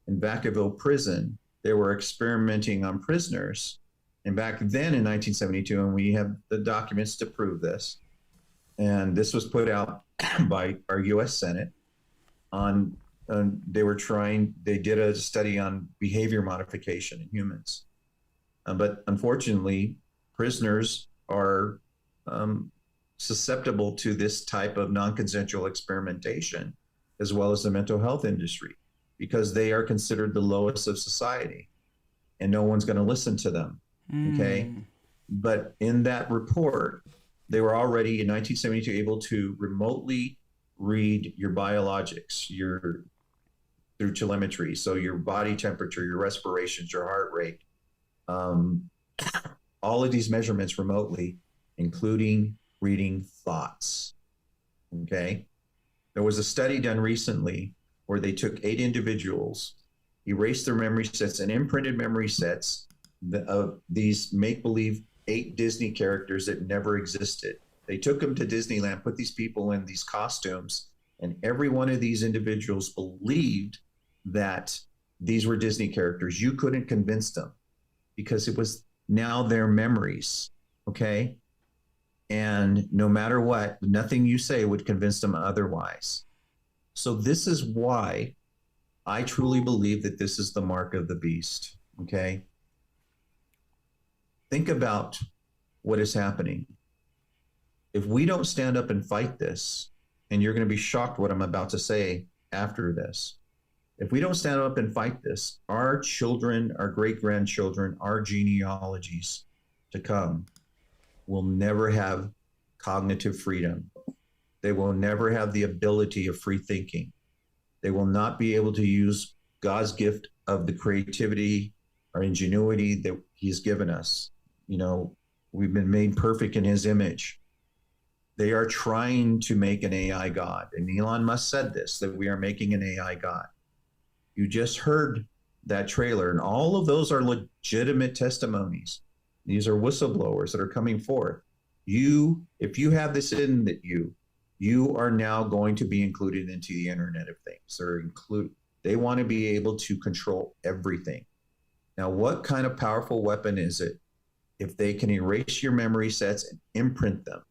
in Vacaville prison, they were experimenting on prisoners. And back then in 1972, and we have the documents to prove this, and this was put out by our U.S. Senate they did a study on behavior modification in humans. But unfortunately, prisoners are susceptible to this type of non-consensual experimentation, as well as the mental health industry, because they are considered the lowest of society and no one's going to listen to them. Okay. But in that report, they were already in 1972 able to remotely read your biologics, through telemetry. So your body temperature, your respirations, your heart rate, all of these measurements remotely, including reading thoughts. Okay. There was a study done recently where they took 8 individuals, erased their memory sets and imprinted memory sets of these make-believe 8 Disney characters that never existed. They took them to Disneyland, put these people in these costumes, and every one of these individuals believed that these were Disney characters. You couldn't convince them because it was now their memories, okay? And no matter what, nothing you say would convince them otherwise. So this is why I truly believe that this is the mark of the beast, okay? Think about what is happening. If we don't stand up and fight this, and you're going to be shocked what I'm about to say after this, if we don't stand up and fight this, our children, our great-grandchildren, our genealogies to come will never have cognitive freedom. They will never have the ability of free thinking. They will not be able to use God's gift of the creativity or ingenuity that he's given us. You know, we've been made perfect in his image. They are trying to make an AI God. And Elon Musk said this, that we are making an AI God. You just heard that trailer, and all of those are legitimate testimonies. These are whistleblowers that are coming forth. If you have this in that you are now going to be included into the Internet of Things. They want to be able to control everything. Now, what kind of powerful weapon is it if they can erase your memory sets and imprint them?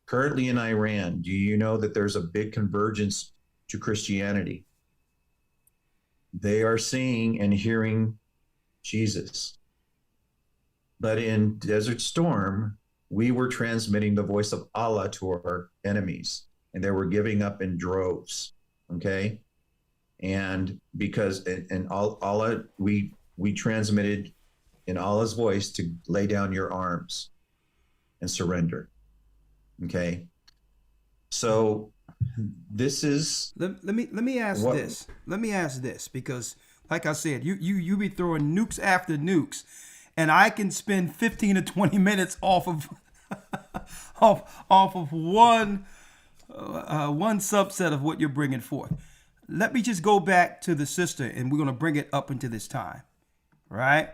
Currently in Iran, do you know that there's a big convergence to Christianity? They are seeing and hearing Jesus. But in Desert Storm, we were transmitting the voice of Allah to our enemies, and they were giving up in droves, okay? And because Allah, we transmitted in Allah's voice to lay down your arms and surrender, okay? So this is let me ask this. Let me ask this, because like I said, you be throwing nukes after nukes, and I can spend 15 to 20 minutes off of one subset of what you're bringing forth. Let me just go back to the sister, and we're going to bring it up into this time, right?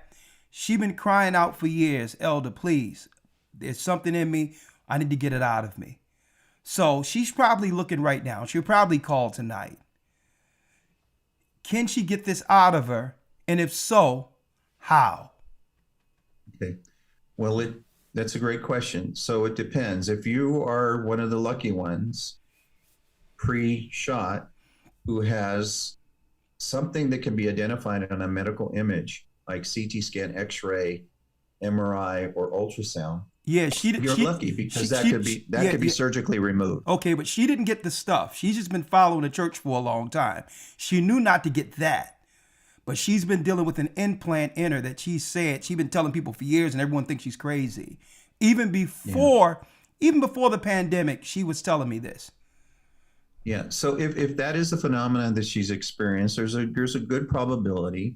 She been crying out for years, Elder, please, there's something in me. I need to get it out of me. So she's probably looking right now. She'll probably call tonight. Can she get this out of her And if so, how? Okay. Well, that's a great question. So it depends. If you are one of the lucky ones pre-shot who has something that can be identified on a medical image, like CT scan, X-ray, MRI, or ultrasound, Yeah, you're lucky because that could be surgically removed. Okay, but she didn't get the stuff. She's just been following the church for a long time. She knew not to get that. But she's been dealing with an implant in her that she's been telling people for years, and everyone thinks she's crazy. Even before the pandemic, she was telling me this. Yeah. So if that is the phenomenon that she's experienced, there's a good probability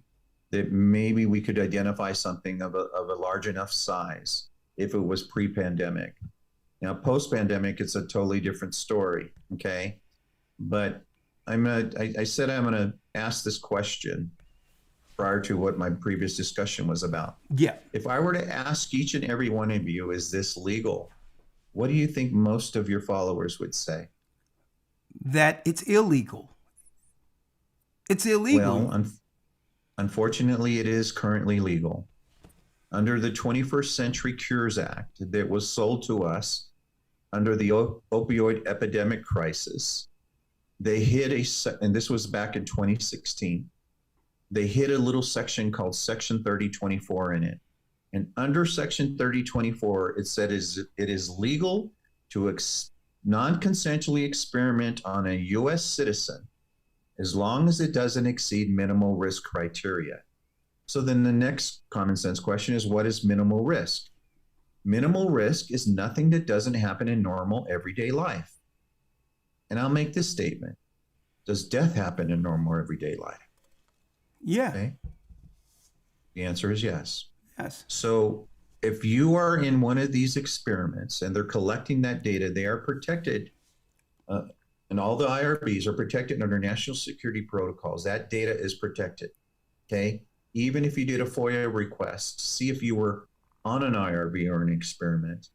that maybe we could identify something of a large enough size if it was pre-pandemic. Now, post-pandemic, it's a totally different story. Okay. But I said I'm gonna ask this question prior to what my previous discussion was about. Yeah. If I were to ask each and every one of you, is this legal? What do you think most of your followers would say? That it's illegal. It's illegal. Well, unfortunately, it is currently legal. Under the 21st Century Cures Act that was sold to us under the opioid epidemic crisis, they hit and this was back in 2016, they hit a little section called Section 3024 in it. And under Section 3024, it said it is legal to non-consensually experiment on a U.S. citizen as long as it doesn't exceed minimal risk criteria. So then the next common sense question is, what is minimal risk? Minimal risk is nothing that doesn't happen in normal everyday life. And I'll make this statement. Does death happen in normal everyday life? Yeah. Okay. The answer is yes. Yes. So if you are in one of these experiments and they're collecting that data, they are protected, and all the IRBs are protected under national security protocols. That data is protected. Okay. Even if you did a FOIA request, see if you were on an IRB or an experiment,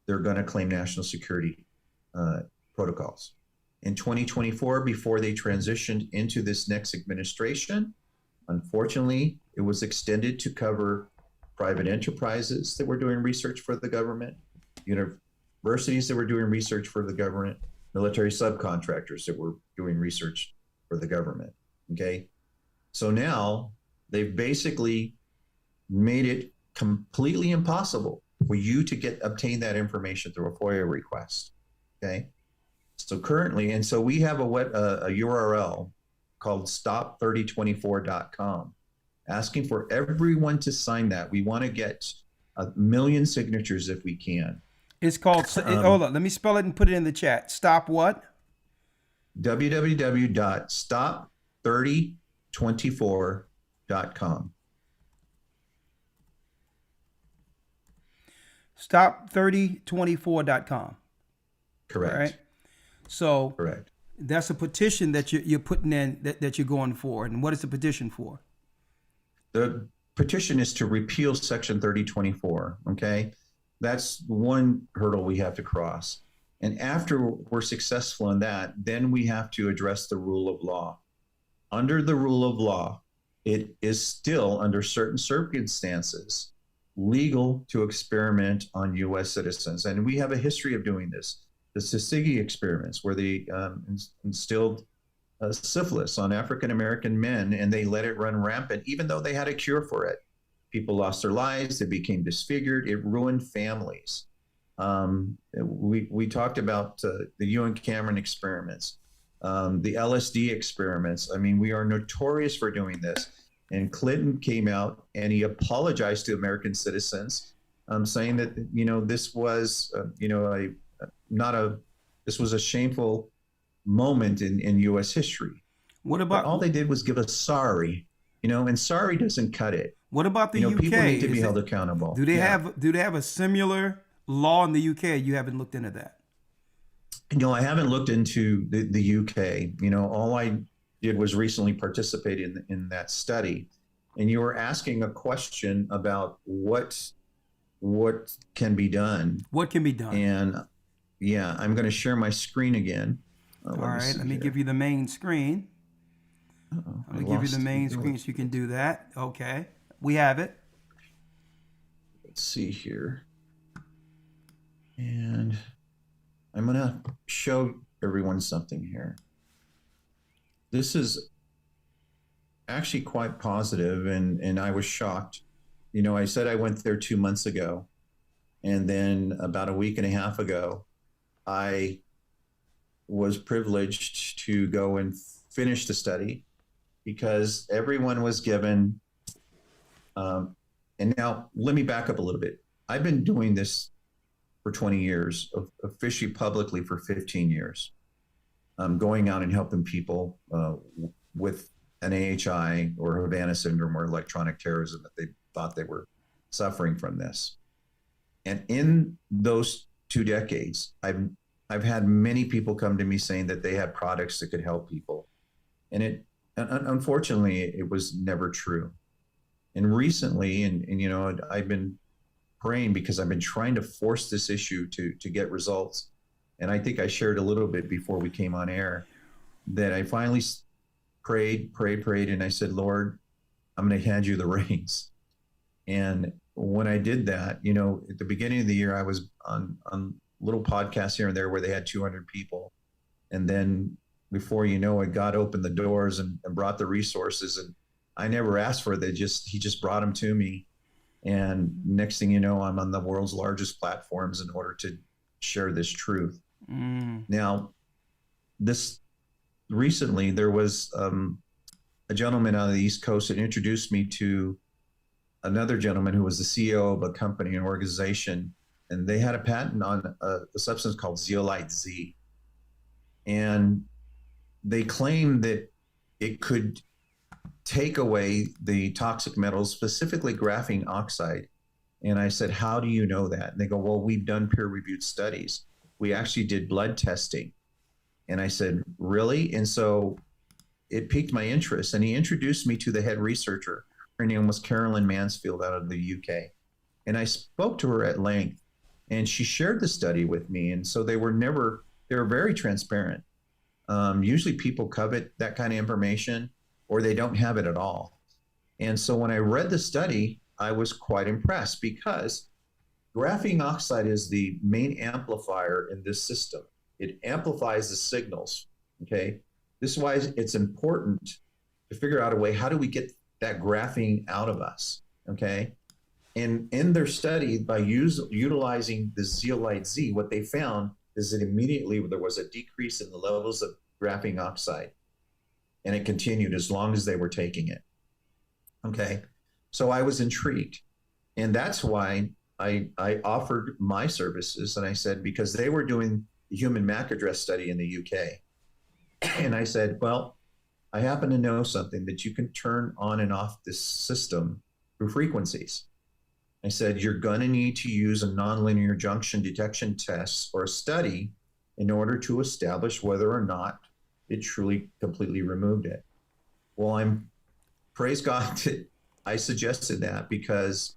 they're going to claim national security protocols. In 2024, before they transitioned into this next administration, unfortunately, it was extended to cover private enterprises that were doing research for the government, universities that were doing research for the government, military subcontractors that were doing research for the government. Okay. So now they've basically made it completely impossible for you to obtain that information through a FOIA request. Okay. So currently, and so we have a URL called stop3024.com asking for everyone to sign that. We want to get 1 million signatures if we can. It's called, hold on, let me spell it and put it in the chat. Stop what? www.stop3024.com. Stop3024.com. Correct. All right. So correct. That's a petition that you're putting in that you're going for. And what is the petition for? The petition is to repeal Section 3024. Okay. That's one hurdle we have to cross. And after we're successful in that, then we have to address the rule of law. Under the rule of law, it is still, under certain circumstances, legal to experiment on U.S. citizens. And we have a history of doing this. The Tuskegee experiments, where they instilled syphilis on African-American men, and they let it run rampant, even though they had a cure for it. People lost their lives. They became disfigured. It ruined families. We talked about the Ewan Cameron experiments, the LSD experiments. I mean, we are notorious for doing this. And Clinton came out and he apologized to American citizens, saying that, this was, this was a shameful moment in U.S. history. What about, but all they did was give us sorry, and sorry doesn't cut it. What about the UK? People need to be held accountable. Do they have a similar law in the UK? You haven't looked into that? No, I haven't looked into the UK. All I did was recently participate in that study. And you were asking a question about what can be done. What can be done? And I'm going to share my screen again. All right, let me give you the main screen. I'm going to give you the main screen so you can do that. Okay. We have it. Let's see here. And I'm going to show everyone something here. This is actually quite positive, and I was shocked. You know, I said I went there 2 months ago, and then about a week and a half ago, I was privileged to go and finish the study because everyone was given, and now let me back up a little bit. I've been doing this for 20 years, officially publicly for 15 years, going out and helping people with an AHI or Havana syndrome or electronic terrorism that they thought they were suffering from this. And in those 2 decades, I've had many people come to me saying that they have products that could help people. And unfortunately, it was never true. And recently, and you know, I've been praying because I've been trying to force this issue to get results. And I think I shared a little bit before we came on air that I finally prayed, and I said, Lord, I'm going to hand you the reins. And when I did that, you know, at the beginning of the year, I was on little podcasts here and there where they had 200 people. And then before you know it, God opened the doors and brought the resources. And I never asked for it. He just brought them to me. And next thing you know, I'm on the world's largest platforms in order to share this truth. Now, recently there was a gentleman out of the East Coast that introduced me to another gentleman who was the CEO of a company, an organization, and they had a patent on a substance called zeolite Z. And they claimed that it could take away the toxic metals, specifically graphene oxide. And I said, how do you know that? And they go, well, we've done peer-reviewed studies. We actually did blood testing. And I said, really? And so it piqued my interest. And he introduced me to the head researcher. Her name was Carolyn Mansfield out of the UK. And I spoke to her at length, and she shared the study with me. And so they were very transparent. Usually people covet that kind of information, or they don't have it at all. And so when I read the study, I was quite impressed because graphene oxide is the main amplifier in this system. It amplifies the signals, okay? This is why it's important to figure out a way, how do we get that graphene out of us, okay? And in their study, by utilizing the zeolite Z, what they found is that immediately there was a decrease in the levels of graphene oxide. And it continued as long as they were taking it, okay? So I was intrigued. And that's why I offered my services. And I said, because they were doing the human MAC address study in the UK. And I said, well, I happen to know something that you can turn on and off this system through frequencies. I said, you're going to need to use a nonlinear junction detection test or a study in order to establish whether or not it truly completely removed it. Well, praise God that I suggested that, because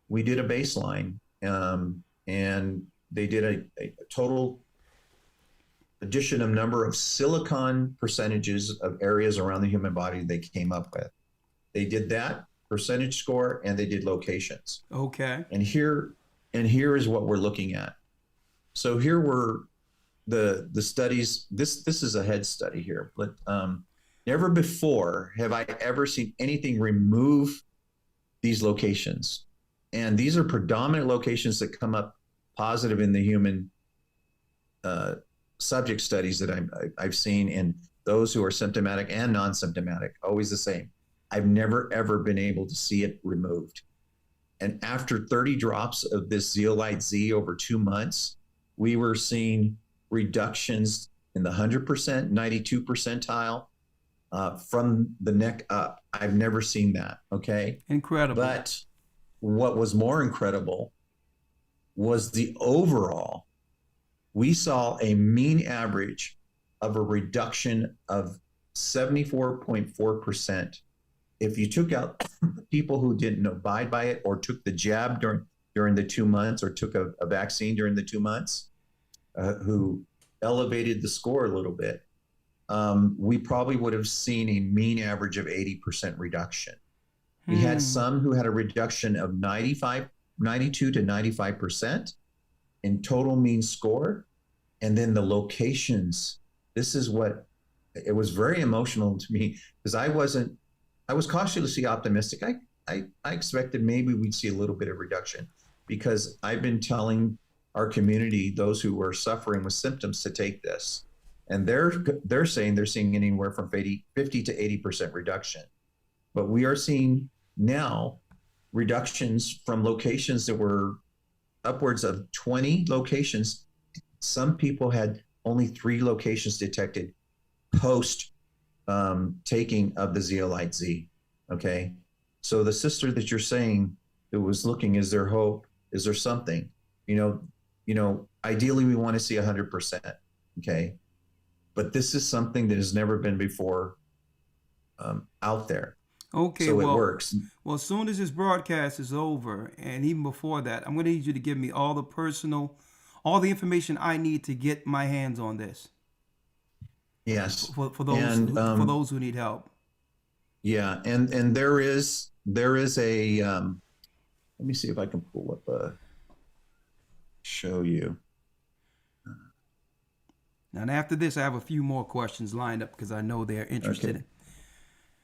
we did a baseline and they did a total addition of number of silicon percentages of areas around the human body they came up with. They did that percentage score and they did locations. Okay. And here is what we're looking at. So here were the studies. This is a head study here, but never before have I ever seen anything remove these locations. And these are predominant locations that come up positive in the human subject studies that I've seen in those who are symptomatic and non-symptomatic, always the same. I've never, ever been able to see it removed. And after 30 drops of this zeolite Z over 2 months, we were seeing reductions in the 100%, 92 percentile from the neck up. I've never seen that, okay? Incredible. But what was more incredible was the overall. We saw a mean average of a reduction of 74.4%. If you took out people who didn't abide by it or took the jab during the 2 months or took a vaccine during the 2 months, who elevated the score a little bit, we probably would have seen a mean average of 80% reduction. We had some who had a reduction of 92 to 95% in total mean score. And then the locations, this is what, it was very emotional to me because I was cautiously optimistic. I expected maybe we'd see a little bit of reduction because I've been telling our community, those who were suffering with symptoms, to take this. And they're saying they're seeing anywhere from 50 to 80% reduction. But we are seeing now reductions from locations that were upwards of 20 locations. Some people had only 3 locations detected post taking of the Zeolite Z. Okay. So the sister that you're saying that was looking, is there hope? Is there something? You know, ideally we want to see 100%. Okay. But this is something that has never been before out there. Okay, so well, it works. Well, as soon as this broadcast is over, and even before that, I'm going to need you to give me all the information I need to get my hands on this. Yes. For those who need help. Yeah, and there is a let me see if I can pull up show you. Now, and after this, I have a few more questions lined up because I know they're interested in.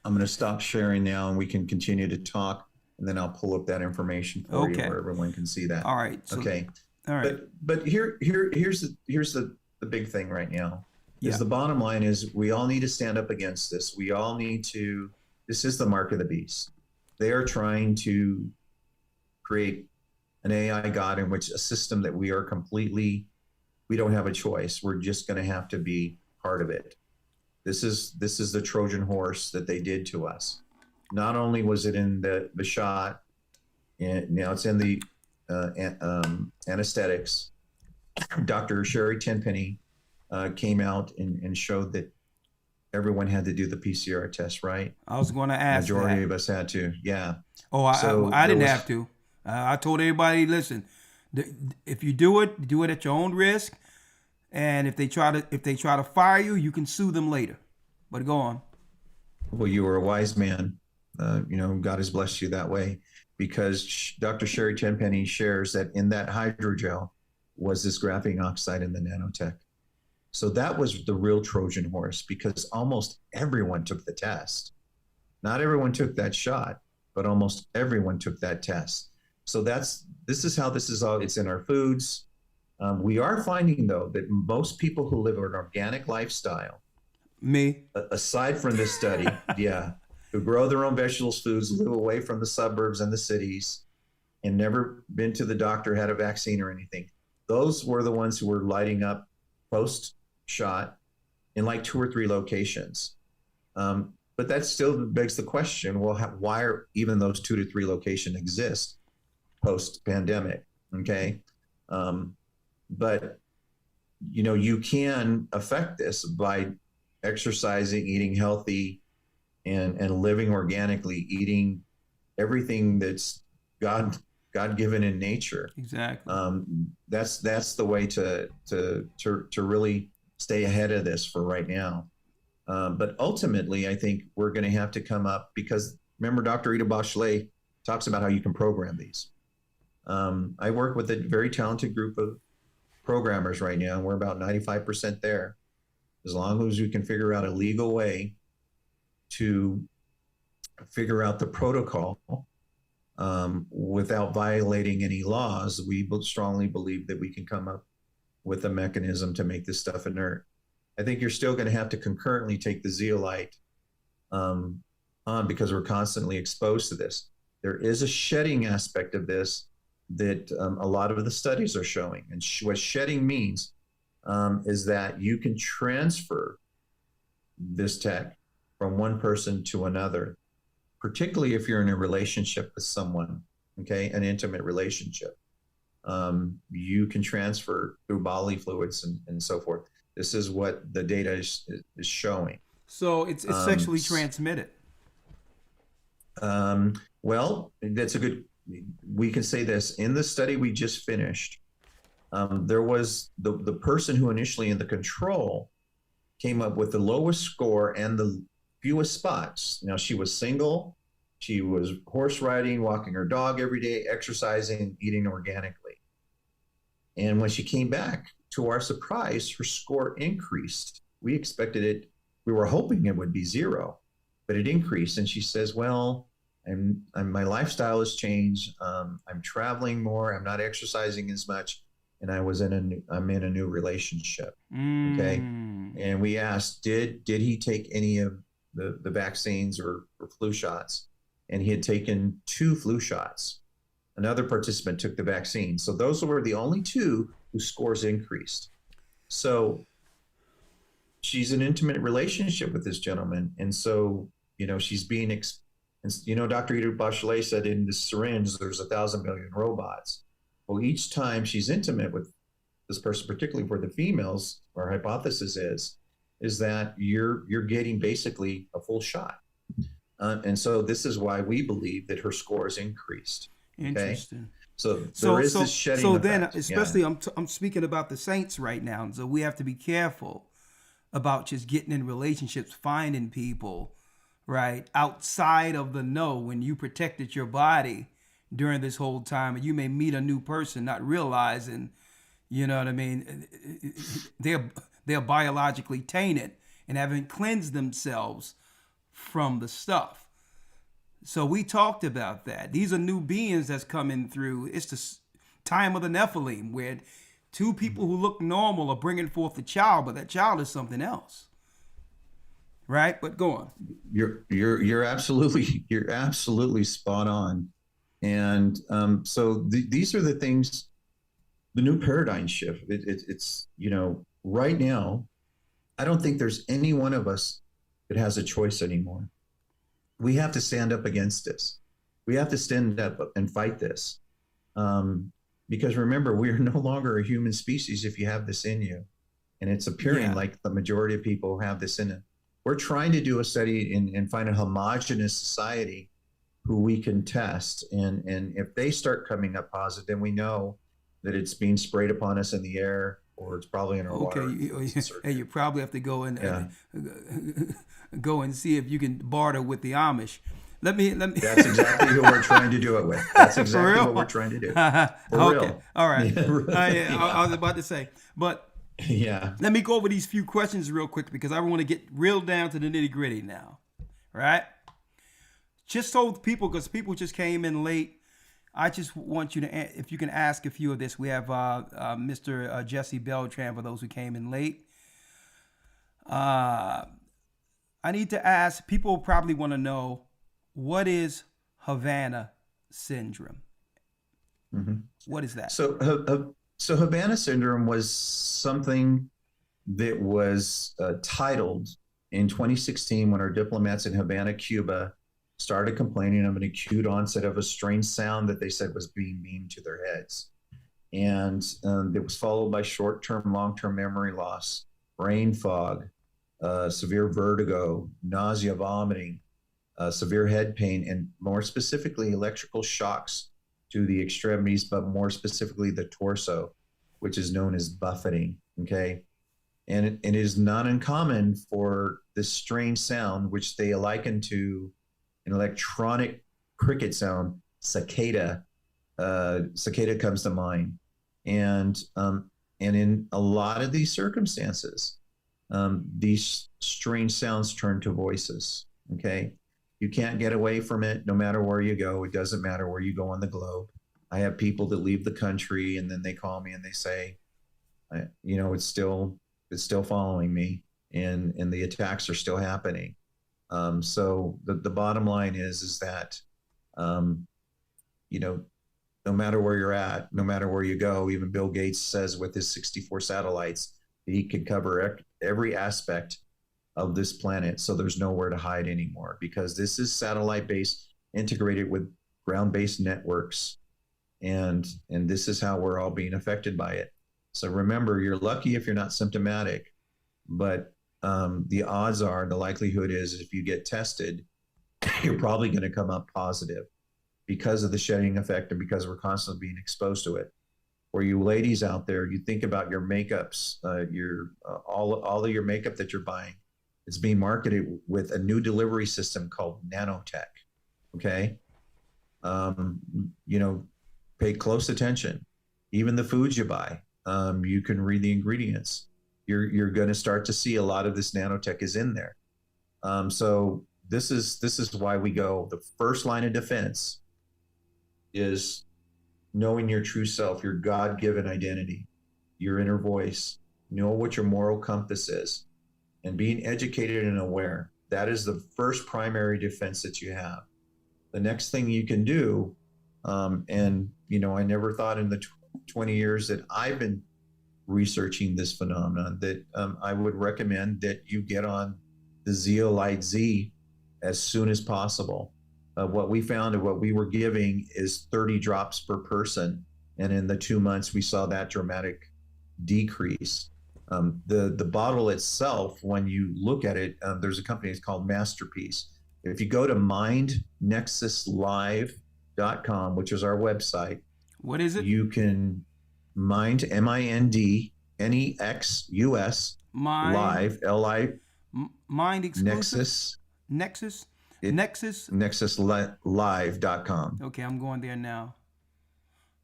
I'm going to stop sharing now, and we can continue to talk, and then I'll pull up that information for you where everyone can see that. All right. So, okay. All right. But here's the big thing right now. Is the bottom line is we all need to stand up against this. We all need to. This is the mark of the beast. They are trying to create an AI God in which a system that we don't have a choice. We're just going to have to be part of it. This is the Trojan horse that they did to us. Not only was it in the shot, and now it's in the anesthetics. Dr. Sherry Tenpenny came out and showed that everyone had to do the PCR test, right? I was going to ask. Majority of us had to, yeah. Oh, I didn't have to. I told everybody, listen, if you do it at your own risk. And if they try to fire you, you can sue them later. But go on. Well, you were a wise man. God has blessed you that way, because Dr. Sherry Tenpenny shares that in that hydrogel was this graphene oxide in the nanotech. So that was the real Trojan horse, because almost everyone took the test. Not everyone took that shot, but almost everyone took that test. So this is how this is all. It's in our foods. We are finding, though, that most people who live an organic lifestyle, aside from this study, who grow their own vegetables, foods, live away from the suburbs and the cities, and never been to the doctor, had a vaccine or anything, those were the ones who were lighting up post-shot in like 2 or 3 locations. But that still begs the question, well, why are even those 2 to 3 locations exist post-pandemic? Okay. But, you can affect this by exercising, eating healthy, and living organically, eating everything that's God-given in nature. Exactly. That's the way to really stay ahead of this for right now. But ultimately, I think we're going to have to come up, because remember, Dr. Ida Bachelet talks about how you can program these. I work with a very talented group of programmers right now, and we're about 95% there. As long as we can figure out a legal way to figure out the protocol without violating any laws, we strongly believe that we can come up with a mechanism to make this stuff inert. I think you're still going to have to concurrently take the zeolite on, because we're constantly exposed to this. There is a shedding aspect of this that a lot of the studies are showing. And what shedding means is that you can transfer this tech from one person to another, particularly if you're in a relationship with someone, okay, an intimate relationship. You can transfer through bodily fluids and so forth. This is what the data is showing. So it's sexually transmitted. Well, that's a good, we can say this. In the study we just finished, there was the person who initially in the control came up with the lowest score and the fewest spots. Now, she was single. She was horse riding, walking her dog every day, exercising, eating organically. And when she came back, to our surprise, her score increased. We expected it, we were hoping it would be 0, but it increased. And she says, well, my lifestyle has changed. I'm traveling more. I'm not exercising as much. And I'm in a new relationship. Okay. And we asked, did he take any of the vaccines or flu shots? And he had taken 2 flu shots. Another participant took the vaccine. So those were the only 2 whose scores increased. So she's in an intimate relationship with this gentleman. And so, she's being, Dr. Edith Bachelet said in the syringe, there's 1,000 billion robots. Well, each time she's intimate with this person, particularly for the females, our hypothesis is that you're getting basically a full shot. And so this is why we believe that her score is increased. Okay? Interesting. So there is this shedding So effect. then, especially I'm speaking about the saints right now. So we have to be careful about just getting in relationships, finding people, right, outside of the know when you protected your body during this whole time. And you may meet a new person not realizing, you know what I mean, they're biologically tainted and haven't cleansed themselves from the stuff. So we talked about that. These are new beings that's coming through. It's the time of the Nephilim, where 2 people who look normal are bringing forth a child, but that child is something else, right? But go on. You're absolutely spot on. And so these are the things, the new paradigm shift. It's right now, I don't think there's any one of us that has a choice anymore. We have to stand up against this. We have to stand up and fight this. Because remember, we are no longer a human species if you have this in you. And it's appearing like the majority of people have this in it. We're trying to do a study and find a homogenous society who we can test. And if they start coming up positive, then we know that it's being sprayed upon us in the air, or it's probably in our water. Hey, you probably have to go and go and see if you can barter with the Amish. Let me. That's exactly who we're trying to do it with. That's exactly what we're trying to do. For real. All right. I was about to say, but let me go over these few questions real quick because I want to get real down to the nitty gritty now. Right? Just so because people just came in late, I just want you to, if you can ask a few of this. We have Mr. Jesse Beltran for those who came in late. I need to ask, people probably want to know, what is Havana syndrome? Mm-hmm. What is that? So Havana syndrome was something that was titled in 2016 when our diplomats in Havana, Cuba, started complaining of an acute onset of a strange sound that they said was being beamed to their heads. And it was followed by short-term, long-term memory loss, brain fog, severe vertigo, nausea, vomiting, severe head pain, and more specifically, electrical shocks to the extremities, but more specifically the torso, which is known as buffeting, okay? And it is not uncommon for this strange sound, which they liken to an electronic cricket sound, cicada. Cicada comes to mind. And in a lot of these circumstances, these strange sounds turn to voices, okay? You can't get away from it no matter where you go. It doesn't matter where you go on the globe. I have people that leave the country and then they call me and they say, it's still following me and the attacks are still happening. So the bottom line is that, no matter where you're at, no matter where you go, even Bill Gates says with his 64 satellites, he can cover every aspect of this planet. So there's nowhere to hide anymore because this is satellite-based, integrated with ground-based networks. And this is how we're all being affected by it. So remember, you're lucky if you're not symptomatic, but the odds are, the likelihood is if you get tested, you're probably going to come up positive because of the shedding effect and because we're constantly being exposed to it. for you ladies out there, you think about your makeups, all of your makeup that you're buying. It's being marketed with a new delivery system called nanotech. Okay. You know, pay close attention. Even the foods you buy, you can read the ingredients. You're going to start to see a lot of this nanotech is in there. So this is why we go. The first line of defense is knowing your true self, your God-given identity, your inner voice. Know what your moral compass is, and being educated and aware. That is the first primary defense that you have. The next thing you can do, and you know, I never thought in the 20 years that I've been researching this phenomenon that I would recommend that you get on the Zeolite Z as soon as possible. What we found and what we were giving is 30 drops per person. And in the 2 months, we saw that dramatic decrease. The bottle itself, when you look at it, there's a company that's called MasterPeace. If you go to mindnexuslive.com, which is our website. What is it? You can Mind, MINDNEXUS, live, LI. Mind exclusive? Nexus. Nexus? NexusLive.com. Okay, I'm going there now.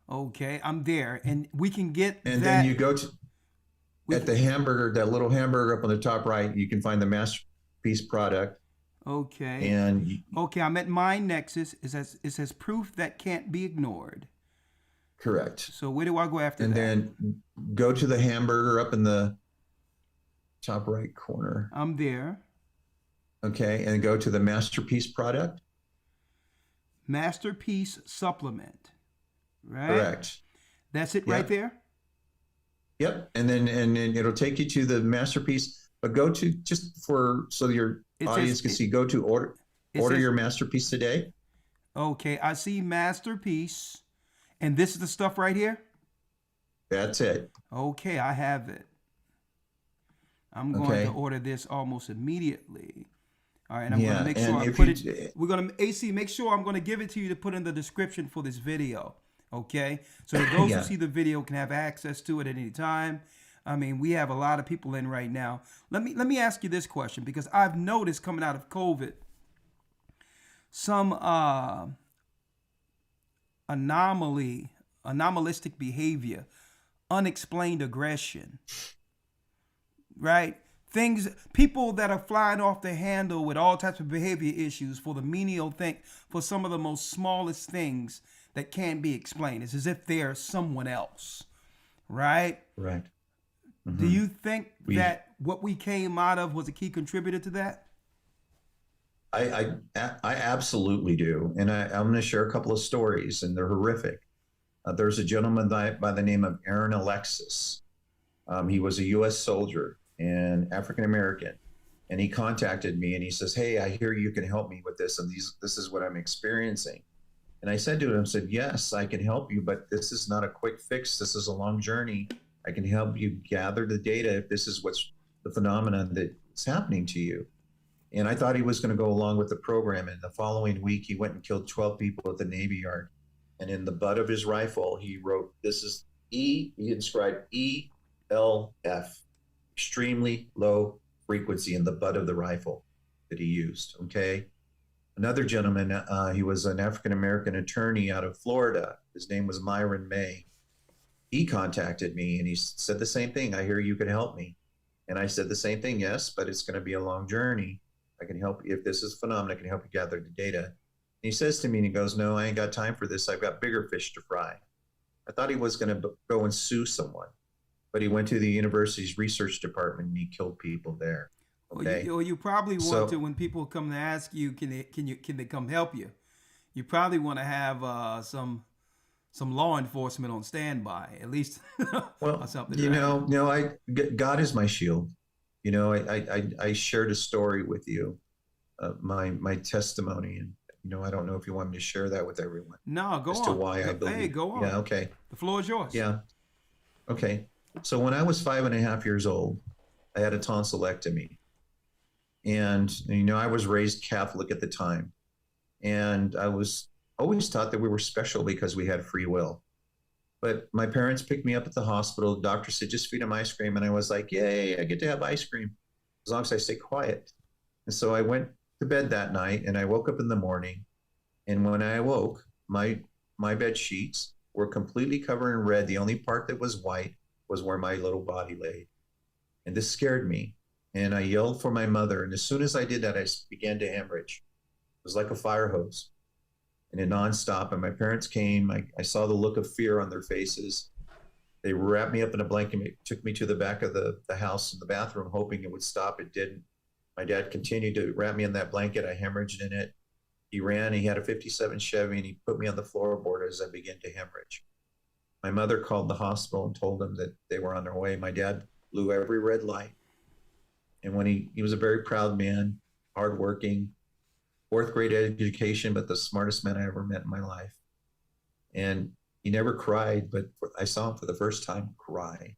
Okay, I'm there. And we can get and then you go to at the hamburger, that little hamburger up on the top right, you can find the MasterPeace product. Okay. And okay, I'm at Mind Nexus. It says proof that can't be ignored. Correct. So where do I go after and that? And then go to the hamburger up in the top right corner. I'm there. Okay, and go to the MasterPeace product. MasterPeace supplement, right? Correct. That's it right there? Yep, and then it'll take you to the MasterPeace, but go to, just for, so your audience can see, go to order your MasterPeace today. Okay, I see MasterPeace. And this is the stuff right here? That's it. Okay, I have it. I'm going to order this almost immediately. All right, and I'm going to make sure I put it. We're going to, AC, make sure I'm going to give it to you to put in the description for this video. Okay? So that those who see the video can have access to it at any time. I mean, we have a lot of people in right now. Let me ask you this question, because I've noticed coming out of COVID, some anomalistic behavior, unexplained aggression, right? People that are flying off the handle with all types of behavior issues for the menial thing, for some of the most smallest things that can't be explained. It's as if they're someone else, right? Right. Mm-hmm. Do you think that what we came out of was a key contributor to that? I absolutely do. And I'm going to share a couple of stories, and they're horrific. There's a gentleman by the name of Aaron Alexis. He was a U.S. soldier and African-American. And he contacted me and he says, hey, I hear you can help me with this. And this is what I'm experiencing. And I said to him, yes, I can help you, but this is not a quick fix. This is a long journey. I can help you gather the data if this is what's the phenomenon that's happening to you. And I thought he was going to go along with the program. And the following week, he went and killed 12 people at the Navy Yard. And in the butt of his rifle, he wrote, this is he inscribed ELF, extremely low frequency, in the butt of the rifle that he used. Okay. Another gentleman, he was an African-American attorney out of Florida. His name was Myron May. He contacted me and he said the same thing. I hear you can help me. And I said the same thing. Yes, but it's going to be a long journey. I can help you. If this is a phenomenon, I can help you gather the data. And he says to me, and he goes, no, I ain't got time for this. I've got bigger fish to fry. I thought he was going to go and sue someone, but he went to the university's research department and he killed people there. Okay. Or you probably want to, when people come to ask you, can they come help you? You probably want to have some law enforcement on standby, at least. Well, something. God is my shield. You know, I shared a story with you, my testimony, and I don't know if you want me to share that with everyone. No, go on. As to why I believe. Hey, go on. Yeah, okay. The floor is yours. Yeah. Okay. So when I was 5.5 years old, I had a tonsillectomy. And, I was raised Catholic at the time. And I was always taught that we were special because we had free will. But my parents picked me up at the hospital. The doctor said, just feed him ice cream. And I was like, yay, I get to have ice cream as long as I stay quiet. And so I went to bed that night, and I woke up in the morning. And when I awoke, my bed sheets were completely covered in red. The only part that was white was where my little body lay. And this scared me. And I yelled for my mother. And as soon as I did that, I began to hemorrhage. It was like a fire hose, and it nonstop. And my parents came. I saw the look of fear on their faces. They wrapped me up in a blanket, took me to the back of the house in the bathroom, hoping it would stop. It didn't. My dad continued to wrap me in that blanket. I hemorrhaged in it. He ran. He had a 57 Chevy, and he put me on the floorboard as I began to hemorrhage. My mother called the hospital and told them that they were on their way. My dad blew every red light. And when he was a very proud man, hardworking, 4th grade education, but the smartest man I ever met in my life. And he never cried, but I saw him for the first time cry,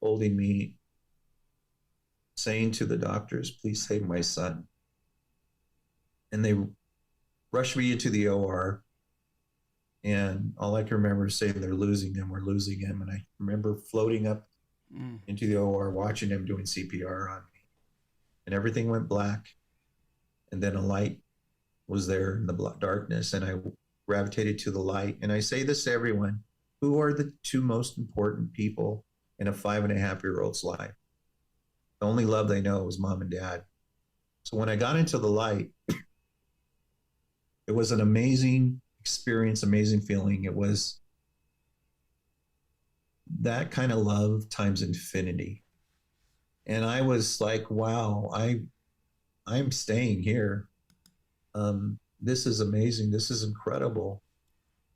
holding me, saying to the doctors, please save my son. And they rushed me into the OR. And all I can remember is saying, they're losing him, we're losing him. And I remember floating up into the OR, watching him doing CPR on me. And everything went black. And then a light was there in the darkness, and I gravitated to the light. And I say this to everyone: who are the 2 most important people in a 5.5-year-old's life? The only love they know is mom and dad. So when I got into the light, it was an amazing experience, amazing feeling. It was that kind of love times infinity. And I was like, wow, I'm staying here. This is amazing. This is incredible.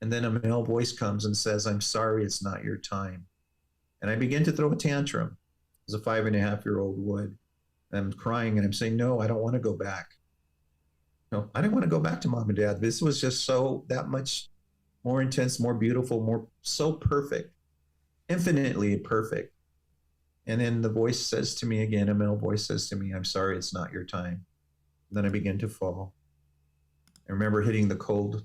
And then a male voice comes and says, I'm sorry, it's not your time. And I begin to throw a tantrum, as a 5.5-year-old would. And I'm crying, and I'm saying, no, I don't want to go back. No, I didn't want to go back to mom and dad. This was just that much more intense, more beautiful, so perfect, infinitely perfect. And then the voice says to me again, a male voice says to me, I'm sorry, it's not your time. And then I begin to fall. I remember hitting the cold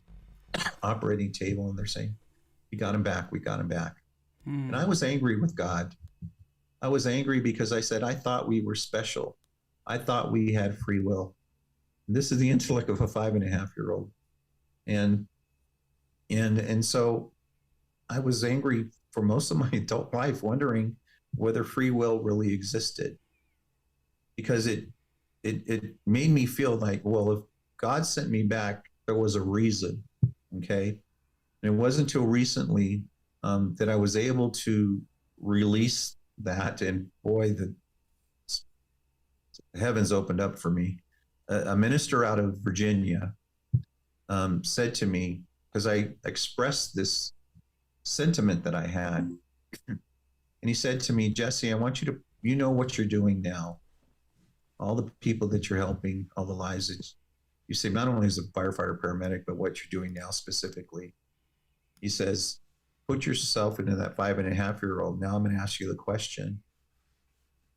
operating table, and they're saying, we got him back, we got him back. And I was angry with God. I was angry because I said, I thought we were special. I thought we had free will. And this is the intellect of a 5.5-year-old. And so I was angry for most of my adult life, wondering whether free will really existed, because it made me feel like, well, if God sent me back, there was a reason. Okay. And it wasn't until recently that I was able to release that. And boy, the heavens opened up for me. A minister out of Virginia said to me, because I expressed this sentiment that I had, and he said to me, Jesse, I want you know what you're doing now. All the people that you're helping, all the lives that you save, not only as a firefighter, paramedic, but what you're doing now specifically. He says, put yourself into that 5.5-year-old. Now I'm going to ask you the question.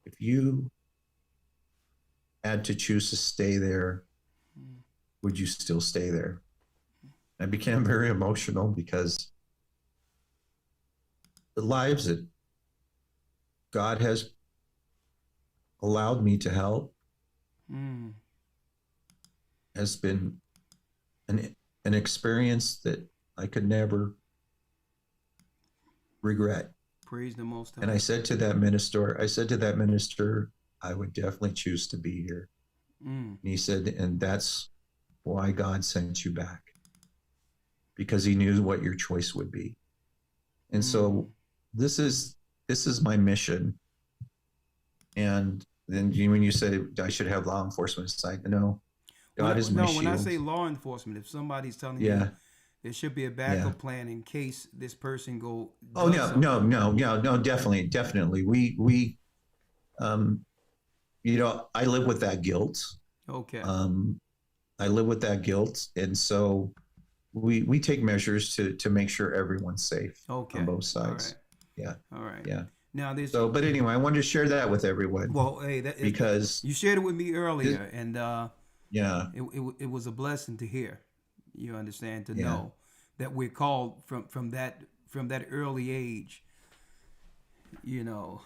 If you had to choose to stay there, would you still stay there? I became very emotional, because the lives that God has allowed me to help has been an experience that I could never regret. Praise the Most High. And I said to that minister, I would definitely choose to be here. And he said, and that's why God sent you back, because he knew what your choice would be. And so this is my mission. And then when you said I should have law enforcement side, no, God is my shield. When I say law enforcement, if somebody's telling you there should be a backup plan in case this person go. Oh no, definitely. We I live with that guilt. Okay. I live with that guilt, and so we take measures to make sure everyone's safe on both sides. All right. Yeah. Now this. So, but anyway, I wanted to share that with everyone. Well, hey, because you shared it with me earlier, and it was a blessing to hear. You understand, to know that we're called from that from that early age, you know,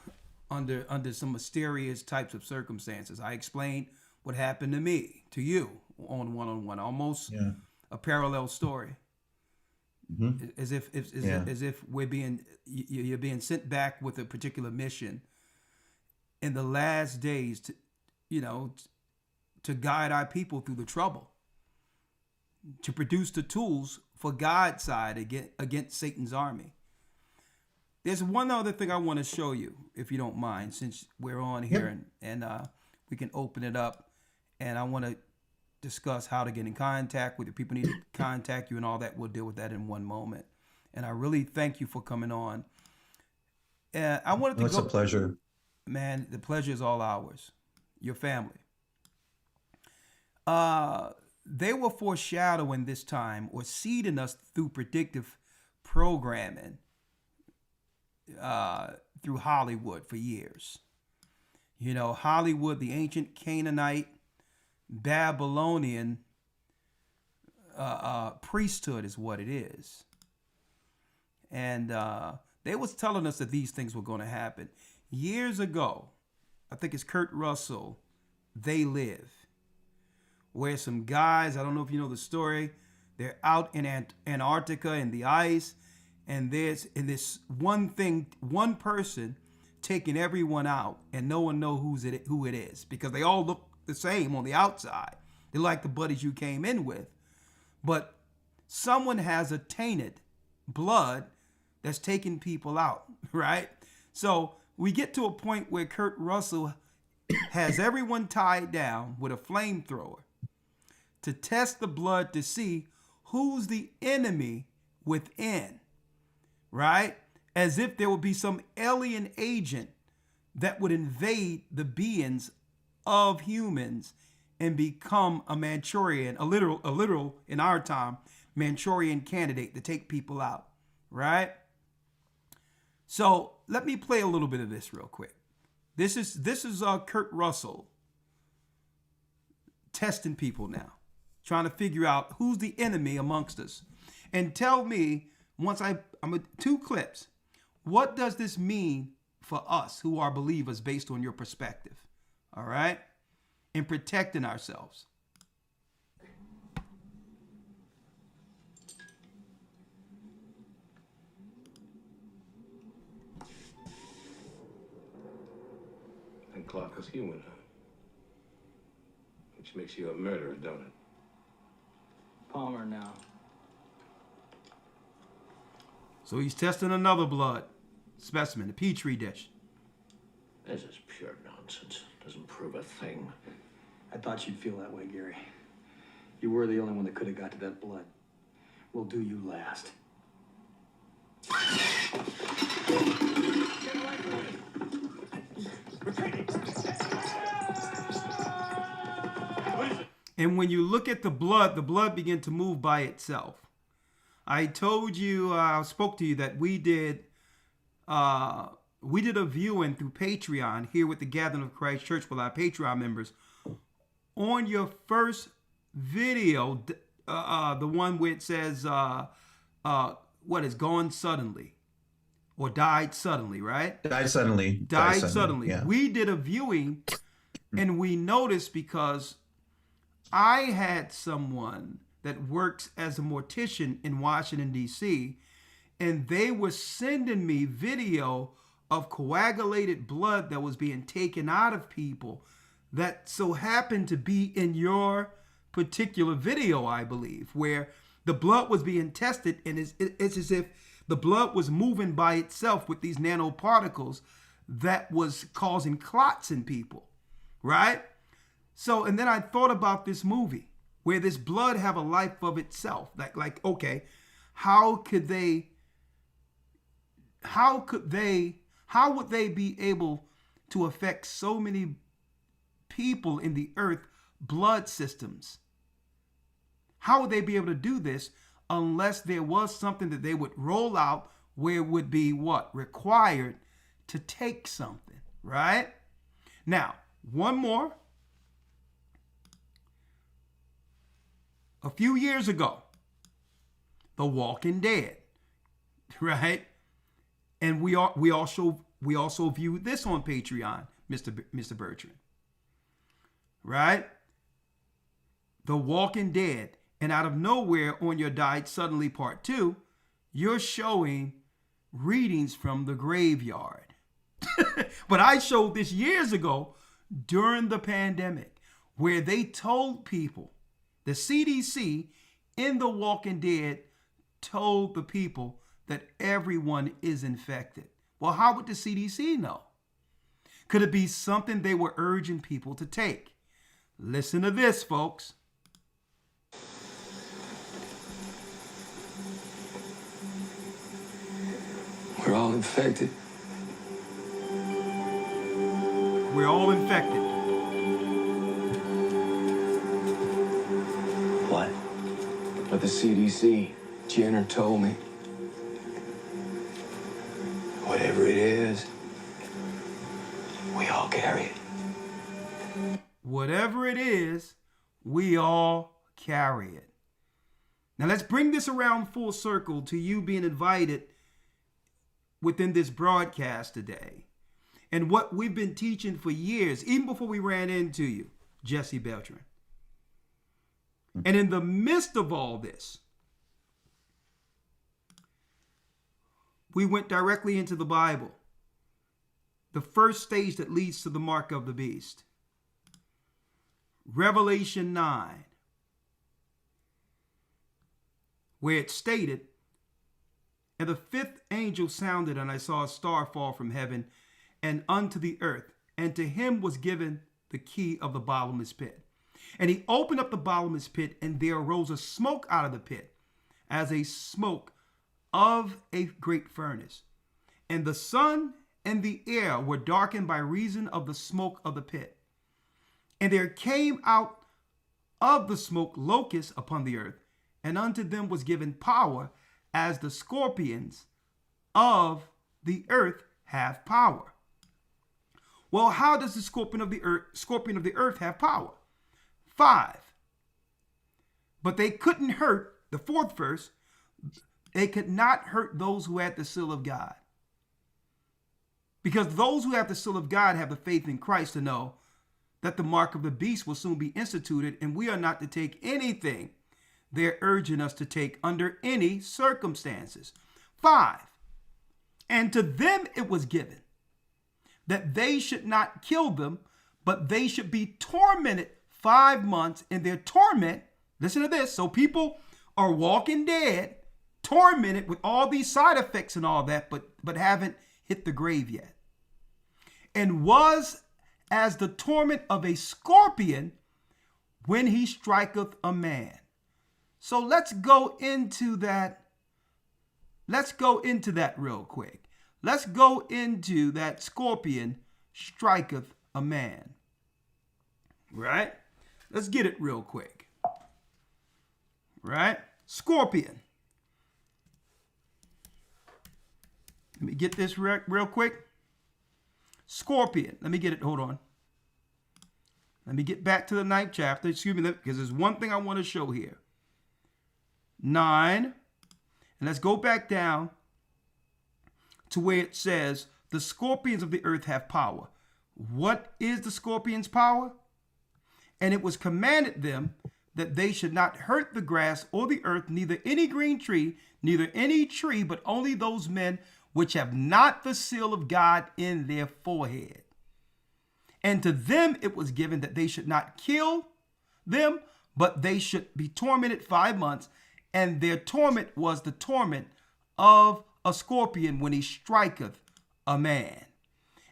under some mysterious types of circumstances. I explained what happened to me, to you, on one-on-one, almost a parallel story. Mm-hmm. As if you're being sent back with a particular mission in the last days to guide our people through the trouble, to produce the tools for God's side against Satan's army. There's one other thing I want to show you, if you don't mind, since we're on here and we can open it up, and I want to discuss how to get in contact with you. People need to contact you and all that. We'll deal with that in one moment. And I really thank you for coming on. I wanted to It's a pleasure. Man, the pleasure is all ours. Your family. They were foreshadowing this time or seeding us through predictive programming through Hollywood for years. You know, Hollywood, the ancient Canaanite, Babylonian priesthood is what it is. And they was telling us that these things were going to happen. Years ago, I think it's Kurt Russell, They Live, where some guys, I don't know if you know the story, they're out in Antarctica in the ice, and there's this one person taking everyone out, and no one knows who it is, because they all look the same on the outside. They're like the buddies you came in with. But someone has a tainted blood that's taking people out, right? So we get to a point where Kurt Russell has everyone tied down with a flamethrower to test the blood to see who's the enemy within, right? As if there would be some alien agent that would invade the beings of humans and become a Manchurian, a literal in our time, Manchurian candidate to take people out, right? So let me play a little bit of this real quick. This is Kurt Russell testing people now, trying to figure out who's the enemy amongst us. And tell me, once I'm two clips, what does this mean for us who are believers based on your perspective? All right? In protecting ourselves. And Clark is human, huh? Which makes you a murderer, don't it? Palmer now. So he's testing another blood specimen, a petri dish. This is pure nonsense. Doesn't prove a thing. I thought you'd feel that way, Gary. You were the only one that could have got to that blood. We'll do you last. And when you look at the blood began to move by itself. I told you, I spoke to you that we did a viewing through Patreon here with the Gathering of Christ Church with our Patreon members. On your first video, the one where it says, what is gone suddenly or died suddenly, right? Died suddenly. Yeah. We did a viewing and we noticed, because I had someone that works as a mortician in Washington, D.C., and they were sending me video of coagulated blood that was being taken out of people that so happened to be in your particular video, I believe, where the blood was being tested, and it's as if the blood was moving by itself with these nanoparticles that was causing clots in people, right? So, and then I thought about this movie where this blood have a life of itself. Like, okay, how would they be able to affect so many people in the earth blood systems? How would they be able to do this unless there was something that they would roll out where it would be what? Required to take something, right? Now, one more. A few years ago, The Walking Dead. right? And we also view this on Patreon, Mr. Beltran, right? The Walking Dead, and out of nowhere on your Died Suddenly Part 2, you're showing readings from the graveyard. But I showed this years ago during the pandemic, where they told people, the CDC in The Walking Dead told the people that everyone is infected. Well, how would the CDC know? Could it be something they were urging people to take? Listen to this, folks. We're all infected. We're all infected. What? But the CDC, Jenner told me. Whatever it is, we all carry it. Whatever it is, we all carry it. Now let's bring this around full circle to you being invited within this broadcast today. And what we've been teaching for years, even before we ran into you, Jesse Beltran. And in the midst of all this, we went directly into the Bible, the first stage that leads to the mark of the beast. Revelation 9, where it stated, "And the fifth angel sounded, and I saw a star fall from heaven and unto the earth, and to him was given the key of the bottomless pit. And he opened up the bottomless pit, and there arose a smoke out of the pit, as a smoke of a great furnace. And the sun and the air were darkened by reason of the smoke of the pit. And there came out of the smoke locusts upon the earth, and unto them was given power, as the scorpions of the earth have power." Well, how does the scorpion of the earth have power? 5. But they couldn't hurt, the fourth verse, they could not hurt those who had the seal of God. Because those who have the seal of God have the faith in Christ to know that the mark of the beast will soon be instituted, and we are not to take anything they're urging us to take under any circumstances. 5. And to them it was given that they should not kill them, but they should be tormented 5 months in their torment. Listen to this. So people are walking dead, tormented with all these side effects and all that, but haven't hit the grave yet. And was as the torment of a scorpion when he striketh a man. So let's go into that. Let's go into that real quick. Let's go into that scorpion striketh a man. Right? Let's get it real quick. Right? Scorpion. Let me get this real quick. Scorpion. Let me get it. Hold on. Let me get back to the 9th chapter. Excuse me, because there's one thing I want to show here. 9. And let's go back down to where it says, the scorpions of the earth have power. What is the scorpion's power? And it was commanded them that they should not hurt the grass or the earth, neither any green tree, neither any tree, but only those men which have not the seal of God in their forehead. And to them it was given that they should not kill them, but they should be tormented 5 months. And their torment was the torment of a scorpion when he striketh a man.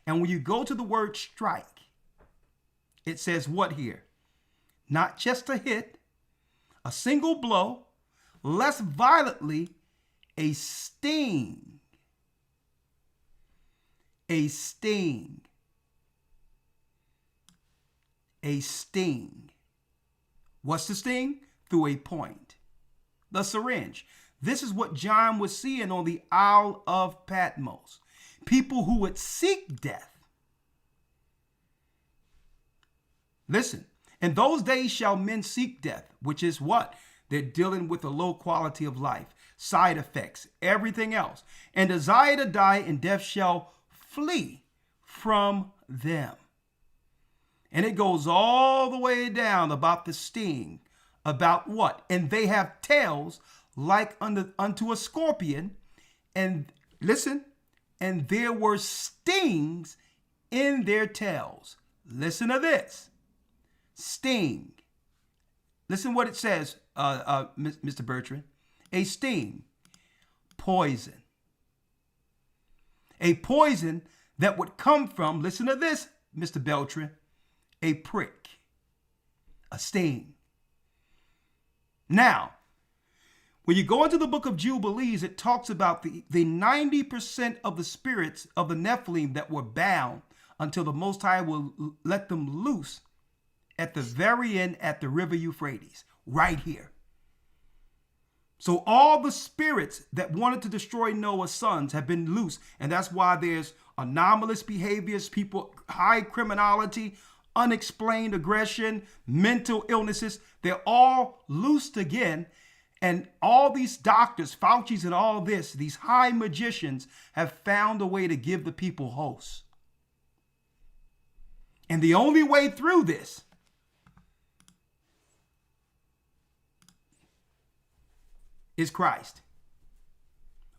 And when you go to the word strike, it says what here? Not just a hit, a single blow, less violently, a sting. A sting. A sting. What's the sting? Through a point. The syringe. This is what John was seeing on the Isle of Patmos. People who would seek death. Listen, in those days shall men seek death, which is what? They're dealing with a low quality of life. side effects, everything else, and desire to die, and death shall flee from them. And it goes all the way down about the sting, about what? And they have tails like unto a scorpion. And listen, and there were stings in their tails. Listen to this. Sting. Listen what it says, Mr. Beltran. A sting. Poison. A poison that would come from, listen to this, Mr. Beltran, a prick. A sting. Now, when you go into the book of Jubilees, it talks about the 90% of the spirits of the Nephilim that were bound until the Most High will let them loose at the very end at the river Euphrates, right here. So all the spirits that wanted to destroy Noah's sons have been loose. And that's why there's anomalous behaviors, people, high criminality, unexplained aggression, mental illnesses. They're all loosed again. And all these doctors, Fauci's and all this, these high magicians have found a way to give the people hosts. And the only way through this is Christ.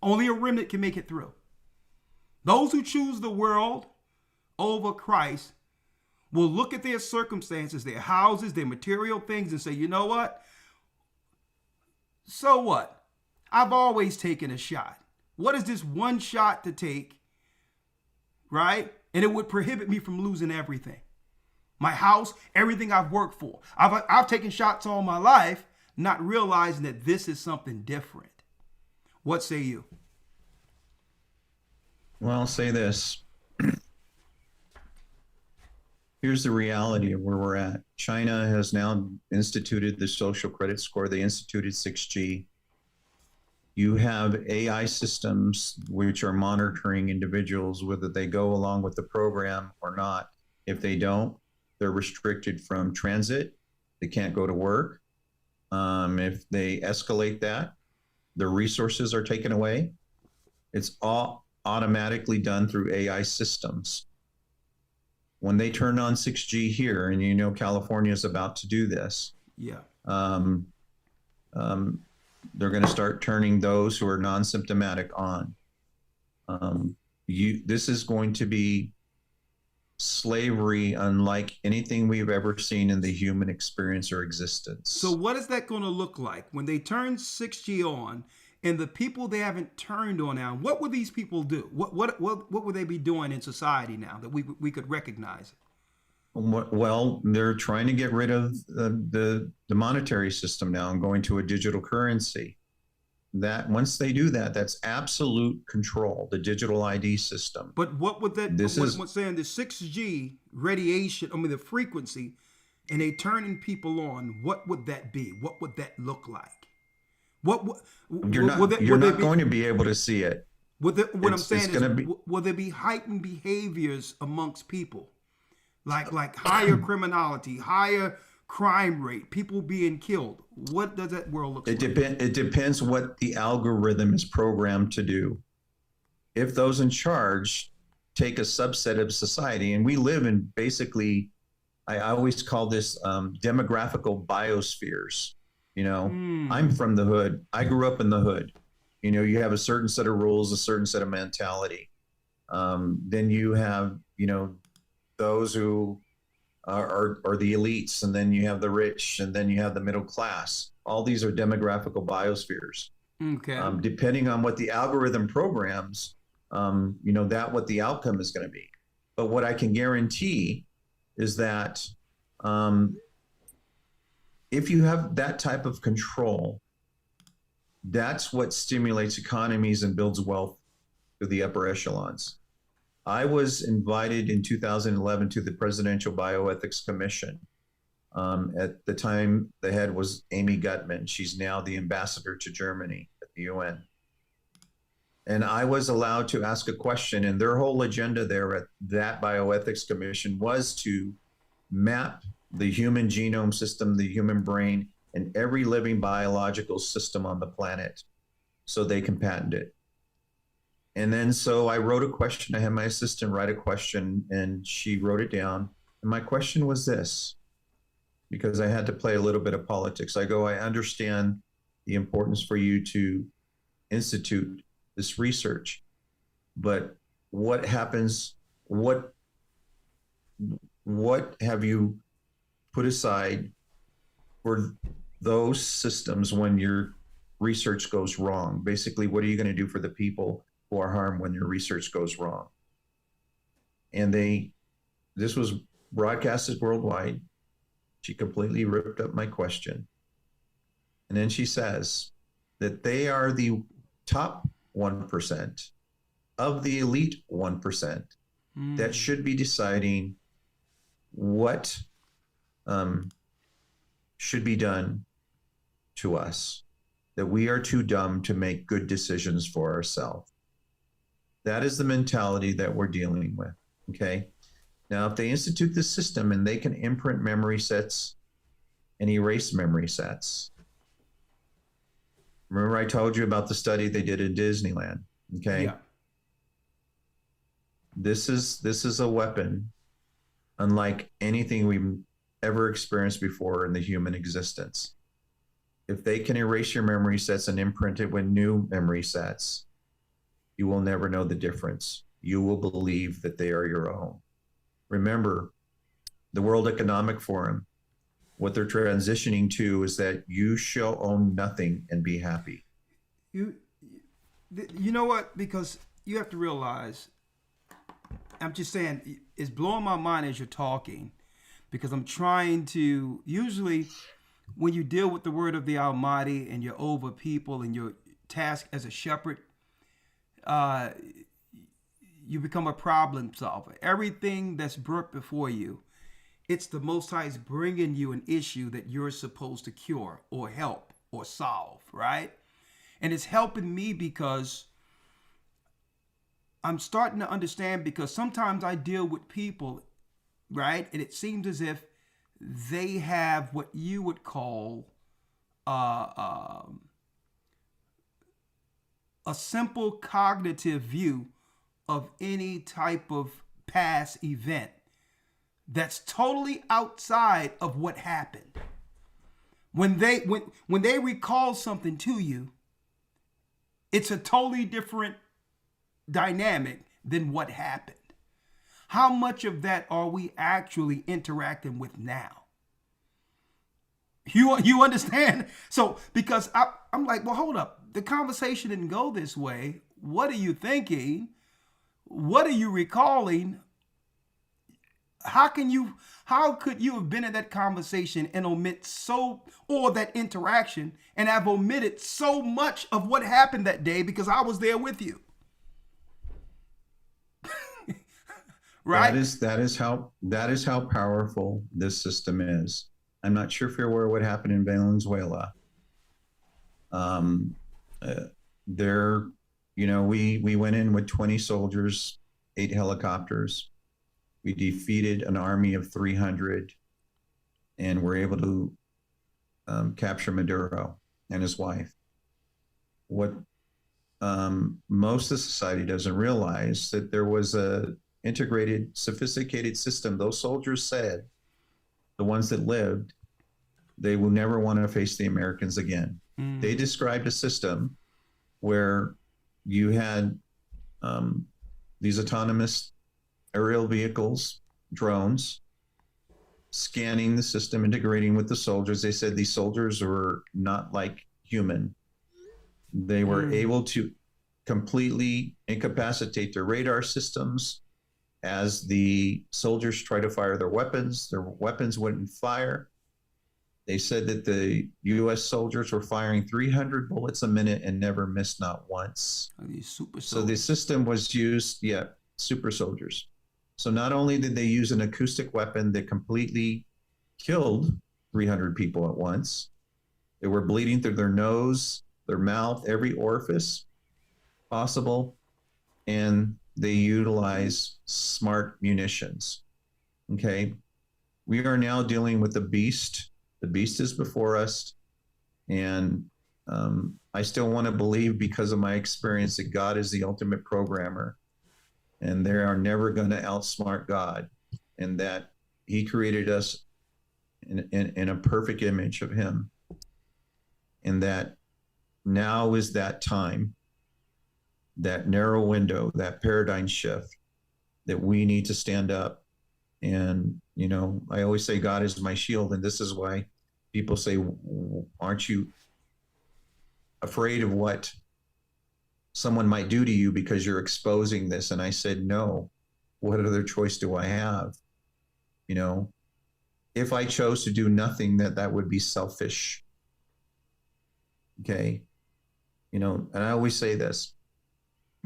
Only a remnant can make it through. Those who choose the world over Christ will look at their circumstances, their houses, their material things, and say, you know what? So what? I've always taken a shot. What is this one shot to take, right? And it would prohibit me from losing everything. My house, everything I've worked for. I've taken shots all my life, not realizing that this is something different. What say you? Well, I'll say this. Here's the reality of where we're at. China has now instituted the social credit score. They instituted 6G. You have AI systems which are monitoring individuals, whether they go along with the program or not. If they don't, they're restricted from transit. They can't go to work. If they escalate that, their resources are taken away. It's all automatically done through AI systems. When they turn on 6G here, and you know California is about to do this, yeah, they're going to start turning those who are non-symptomatic on. This is going to be slavery unlike anything we've ever seen in the human experience or existence. So what is that going to look like when they turn 6G on? And the people they haven't turned on now, what would these people do? What would they be doing in society now that we could recognize it? Well, they're trying to get rid of the monetary system now and going to a digital currency. That once they do that, that's absolute control, the digital ID system. But what would that, what's saying the 6G radiation, the frequency, and they turning people on, what would that be? What would that look like? You're not going to be able to see it. What I'm saying is, will there be heightened behaviors amongst people, like higher criminality, higher crime rate, people being killed? What does that world look like? It depends what the algorithm is programmed to do. If those in charge take a subset of society, and we live in basically, I always call this demographical biospheres. You know, I'm from the hood. I grew up in the hood. You know, you have a certain set of rules, a certain set of mentality. Then you have, you know, those who are the elites, and then you have the rich, and then you have the middle class. All these are demographical biospheres. Okay. Depending on what the algorithm programs, you know, what the outcome is going to be. But what I can guarantee is that if you have that type of control, that's what stimulates economies and builds wealth to the upper echelons. I was invited in 2011 to the Presidential Bioethics Commission. At the time, the head was Amy Gutmann. She's now the ambassador to Germany at the UN. And I was allowed to ask a question, and their whole agenda there at that Bioethics Commission was to map the human genome system, the human brain, and every living biological system on the planet, so they can patent it. And then so I wrote a question. I had my assistant write a question, and she wrote it down. And my question was this, because I had to play a little bit of politics. I go, I understand the importance for you to institute this research, but what happens, what have you put aside for those systems when your research goes wrong? Basically, what are you going to do for the people who are harmed when your research goes wrong? And this was broadcasted worldwide. She completely ripped up my question. And then she says that they are the top 1% of the elite 1% that should be deciding what should be done to us, that we are too dumb to make good decisions for ourselves. That is the mentality that we're dealing with, okay? Now, if they institute this system and they can imprint memory sets and erase memory sets. Remember I told you about the study they did in Disneyland, okay? Yeah. This is a weapon unlike anything we've ever experienced before in the human existence. If they can erase your memory sets and imprint it with new memory sets, you will never know the difference. You will believe that they are your own. Remember, the World Economic Forum, what they're transitioning to is that you shall own nothing and be happy. You know what? Because you have to realize, I'm just saying, it's blowing my mind as you're talking, because I'm trying to, usually when you deal with the word of the Almighty and you're over people and your task as a shepherd, you become a problem solver. Everything that's brought before you, it's the Most High's bringing you an issue that you're supposed to cure or help or solve, right? And it's helping me because I'm starting to understand, because sometimes I deal with people, right? And it seems as if they have what you would call a simple cognitive view of any type of past event that's totally outside of what happened. When they recall something to you, it's a totally different dynamic than what happened. How much of that are we actually interacting with now? You understand? So, because I'm like, well, hold up. The conversation didn't go this way. What are you thinking? What are you recalling? How could you have been in that conversation and omit or that interaction, and have omitted so much of what happened that day because I was there with you? Right? That is how powerful this system is. I'm not sure if you're aware of what happened in Venezuela. We went in with 20 soldiers, 8 helicopters. We defeated an army of 300, and were able to capture Maduro and his wife. What most of society doesn't realize, that there was a integrated, sophisticated system. Those soldiers said, the ones that lived, they will never want to face the Americans again. They described a system where you had these autonomous aerial vehicles, drones, scanning the system, integrating with the soldiers. They said these soldiers were not like human. They were able to completely incapacitate their radar systems. As the soldiers try to fire their weapons wouldn't fire. They said that the U.S. soldiers were firing 300 bullets a minute and never missed, not once. These super soldiers. So the system was used, super soldiers. So not only did they use an acoustic weapon that completely killed 300 people at once, they were bleeding through their nose, their mouth, every orifice possible, and they utilize smart munitions. Okay, we are now dealing with the beast. The beast is before us, and I still want to believe, because of my experience, that God is the ultimate programmer, and they are never going to outsmart God, and that he created us in a perfect image of him, and that now is that time, that narrow window, that paradigm shift, that we need to stand up. And, you know, I always say God is my shield, and this is why people say, aren't you afraid of what someone might do to you because you're exposing this? And I said, no. What other choice do I have? You know, if I chose to do nothing, that would be selfish. Okay. You know, and I always say this,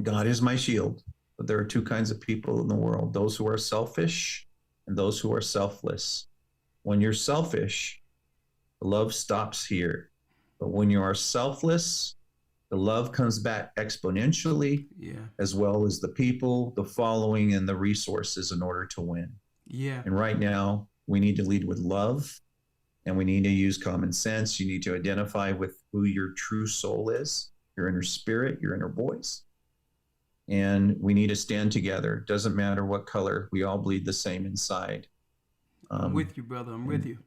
God is my shield, but there are two kinds of people in the world, those who are selfish and those who are selfless. When you're selfish, love stops here. But when you are selfless, the love comes back exponentially, as well as the people, the following, and the resources in order to win. Yeah. And right now, we need to lead with love, and we need to use common sense. You need to identify with who your true soul is, your inner spirit, your inner voice. And we need to stand together. Doesn't matter what color, we all bleed the same inside. I'm with you, brother. I'm with you.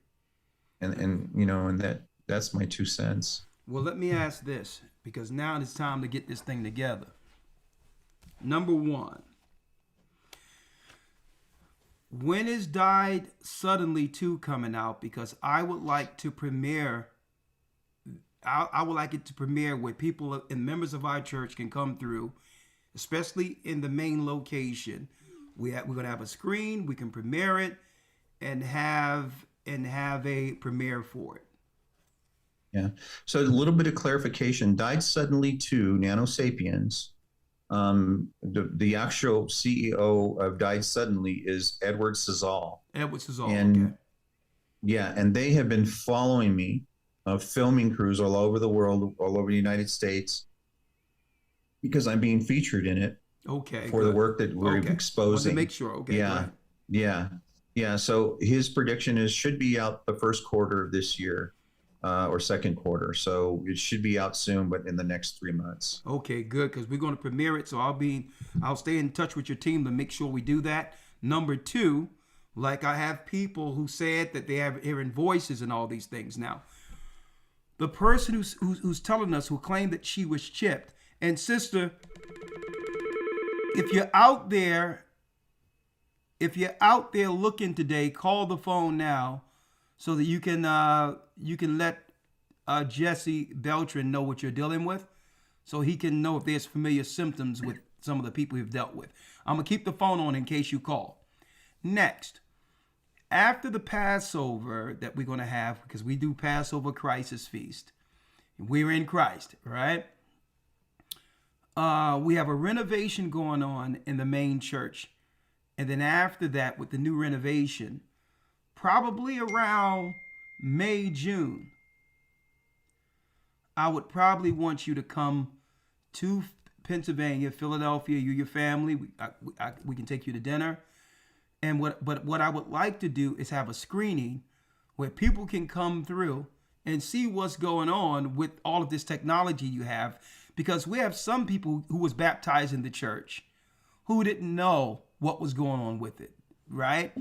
And you know, and that's my 2 cents. Well, let me ask this, because now it's time to get this thing together. Number one, when is Died Suddenly 2 coming out? Because I would like to premiere, I would like it to premiere where people and members of our church can come through, especially in the main location. We're going to have a screen, we can premiere it, and have a premiere for it. Yeah. So a little bit of clarification. Died Suddenly 2, Nano Sapiens. The actual CEO of Died Suddenly is Edward Szal. Edward Szal, and okay. Yeah, and they have been following me, filming crews all over the world, all over the United States, because I'm being featured in it. Okay. For good. the work that we're exposing. Want to make sure. Okay. Yeah. Yeah. Yeah. So his prediction is should be out the first quarter of this year, or second quarter. So it should be out soon, but in the next 3 months. Okay, good, because we're going to premiere it. So I'll stay in touch with your team to make sure we do that. Number two, like I have people who said that they have hearing voices and all these things. Now, the person who's telling us, who claimed that she was chipped, and sister, if you're out there looking today, call the phone now so that you can let Jesse Beltran know what you're dealing with, so he can know if there's familiar symptoms with some of the people you've dealt with. I'm going to keep the phone on in case you call. Next, after the Passover that we're going to have, because we do Passover Crisis Feast, we're in Christ, right? We have a renovation going on in the main church. And then after that, with the new renovation, probably around May, June, I would probably want you to come to Pennsylvania, Philadelphia, you, your family. We can take you to dinner. And what I would like to do is have a screening where people can come through and see what's going on with all of this technology you have. Because we have some people who was baptized in the church who didn't know what was going on with it, right?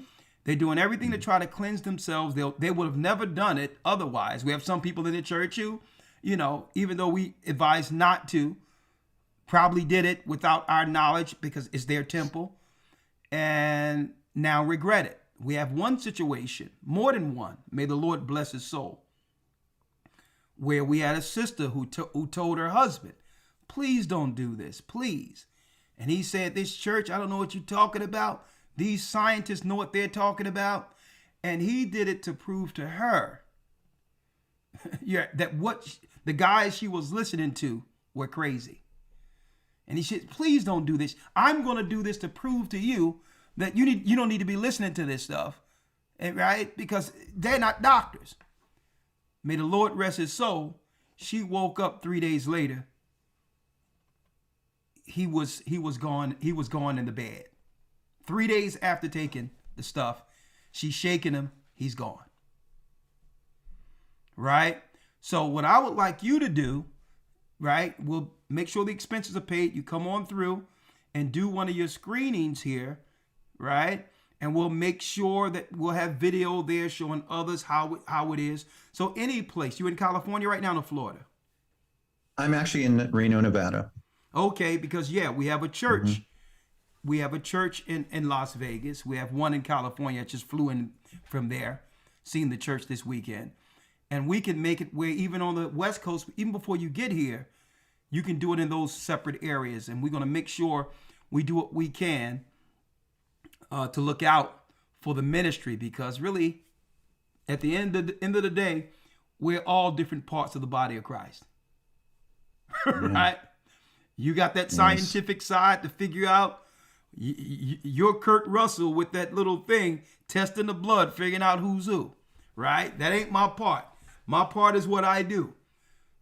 They're doing everything to try to cleanse themselves. They would have never done it otherwise. We have some people in the church who, you know, even though we advise not to, probably did it without our knowledge because it's their temple, and now regret it. We have one situation, more than one, may the Lord bless his soul, where we had a sister who told her husband, please don't do this, please. And he said, this church, I don't know what you're talking about. These scientists know what they're talking about. And he did it to prove to her that what the guys she was listening to were crazy. And he said, please don't do this. I'm going to do this to prove to you that you don't need to be listening to this stuff, right? Because they're not doctors. May the Lord rest his soul. She woke up 3 days later. He was gone. He was gone in the bed. 3 days after taking the stuff, she's shaking him. He's gone. Right? So what I would like you to do, right, we'll make sure the expenses are paid. You come on through and do one of your screenings here, right? And we'll make sure that we'll have video there showing others how it is. So any place, you in California right now or Florida? I'm actually in Reno, Nevada. Okay, because yeah, we have a church. We have a church in Las Vegas. We have one in California. I just flew in from there, seen the church this weekend. And we can make it where even on the West Coast, even before you get here, you can do it in those separate areas. And we're going to make sure we do what we can to look out for the ministry, because really, at the end of the day, we're all different parts of the body of Christ. Right? You got that scientific side to figure out. You're Kurt Russell with that little thing, testing the blood, figuring out who's who. Right? That ain't my part. My part is what I do.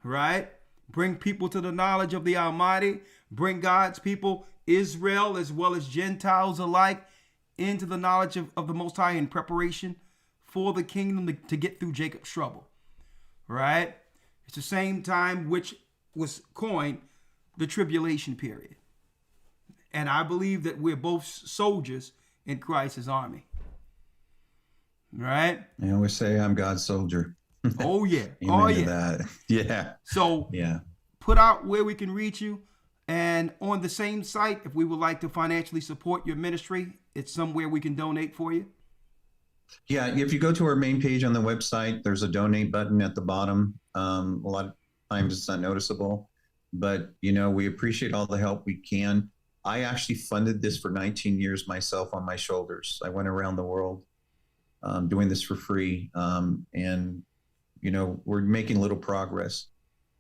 Right? Bring people to the knowledge of the Almighty. Bring God's people, Israel as well as Gentiles alike, into the knowledge of the Most High in preparation for the kingdom to get through Jacob's trouble. Right? It's the same time which was coined the tribulation period. And I believe that we're both soldiers in Christ's army. Right? I always say I'm God's soldier. Oh, yeah. Amen Oh, to yeah. that. Yeah. So yeah, put out where we can reach you. And on the same site, if we would like to financially support your ministry, it's somewhere we can donate for you. Yeah, if you go to our main page on the website, there's a donate button at the bottom. A lot of times it's not noticeable, but we appreciate all the help we can. I actually funded this for 19 years myself on my shoulders. I went around the world doing this for free, and we're making little progress.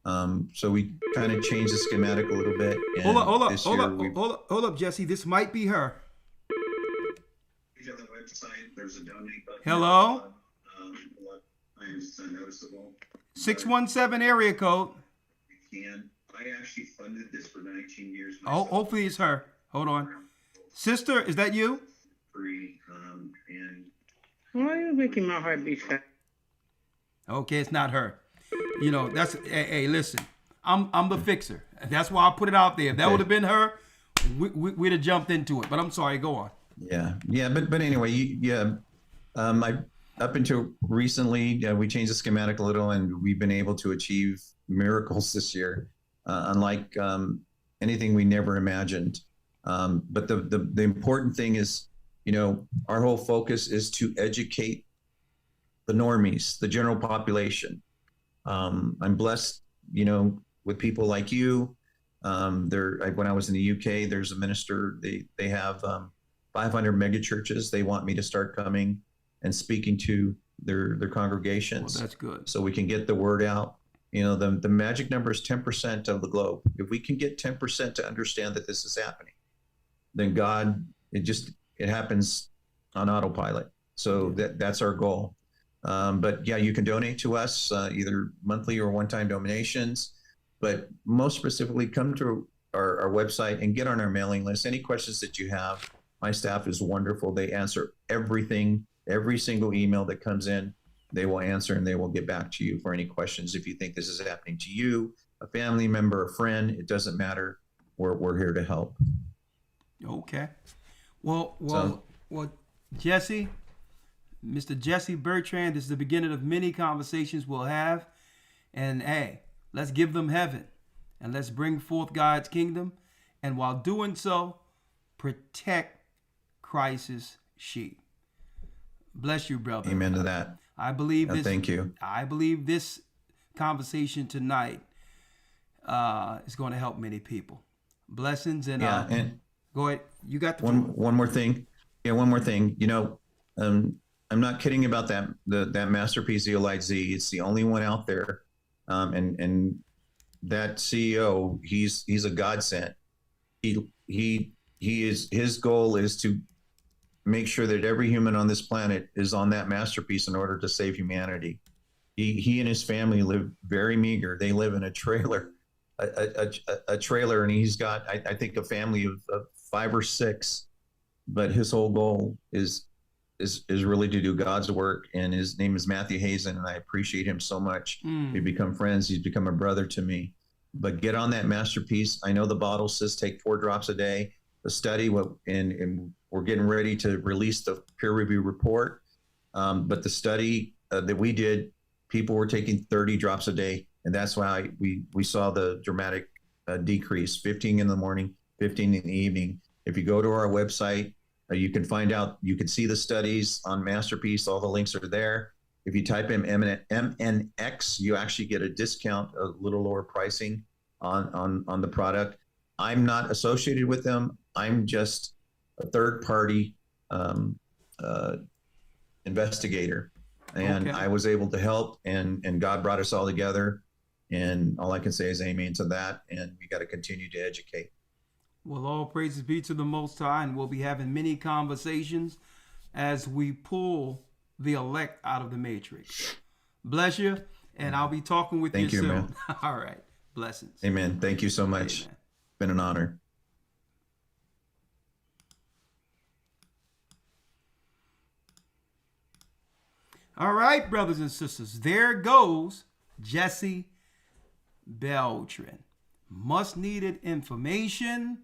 So we kind of changed the schematic a little bit. Hold up, Jesse. This might be her. On the website, there's a donate button. Hello? It's unnoticeable. 617 area code. I actually funded this for 19 years. Oh, hopefully it's her. Hold on. Sister, is that you? Free, and why are you making my heart beat fast? Okay, it's not her. That's hey, listen. I'm the fixer. That's why I put it out there. If that would have been her, we'd have jumped into it. But I'm sorry, go on. Yeah, but anyway, I up until recently, we changed the schematic a little, and we've been able to achieve miracles this year, unlike anything we never imagined. But the important thing is, our whole focus is to educate the normies, the general population. I'm blessed, with people like you. When I was in the UK, there's a minister. They have 500 mega churches. They want me to start coming and speaking to their congregations. Well, that's good. So we can get the word out. The magic number is 10% of the globe. If we can get 10% to understand that this is happening, then God, it happens on autopilot. So that's our goal. But yeah, you can donate to us either monthly or one-time donations. But most specifically, come to our website and get on our mailing list. Any questions that you have, my staff is wonderful. They answer everything, every single email that comes in. They will answer and they will get back to you for any questions. If you think this is happening to you, a family member, a friend, it doesn't matter. We're here to help. Okay. Well, Jesse, Mr. Jesse Beltran, this is the beginning of many conversations we'll have. And hey, let's give them heaven and let's bring forth God's kingdom. And while doing so, protect Christ's sheep. Bless you, brother. Amen to that. I believe this. Thank you. I believe this conversation tonight is going to help many people. Blessings and go ahead. You got the one more thing. Yeah, one more thing. I'm not kidding about that MasterPeace Zeolite Z. It's the only one out there, and that CEO, he's a godsend. His goal is to make sure that every human on this planet is on that MasterPeace in order to save humanity. He and his family live very meager. They live in a trailer, and he's got I think a family of 5 or 6. But his whole goal is is really to do God's work. And his name is Matthew Hazen, and I appreciate him so much. We've become friends. He's become a brother to me. But get on that MasterPeace. I know the bottle says take 4 drops a day. The study, and we're getting ready to release the peer review report. But the study that we did, people were taking 30 drops a day. And that's why we saw the dramatic decrease, 15 in the morning, 15 in the evening. If you go to our website, you can find out, you can see the studies on MasterPeace. All the links are there. If you type in MNX, you actually get a discount, a little lower pricing on the product. I'm not associated with them. I'm just a third-party investigator. And I was able to help, and God brought us all together. And all I can say is amen to that. And we got to continue to educate. Well, all praises be to the Most High, and we'll be having many conversations as we pull the elect out of the matrix. Bless you, and I'll be talking with you soon. Man. All right. Blessings. Amen. Thank you so much. Amen. It's been an honor. All right, brothers and sisters, there goes Jesse Beltran. Much needed information,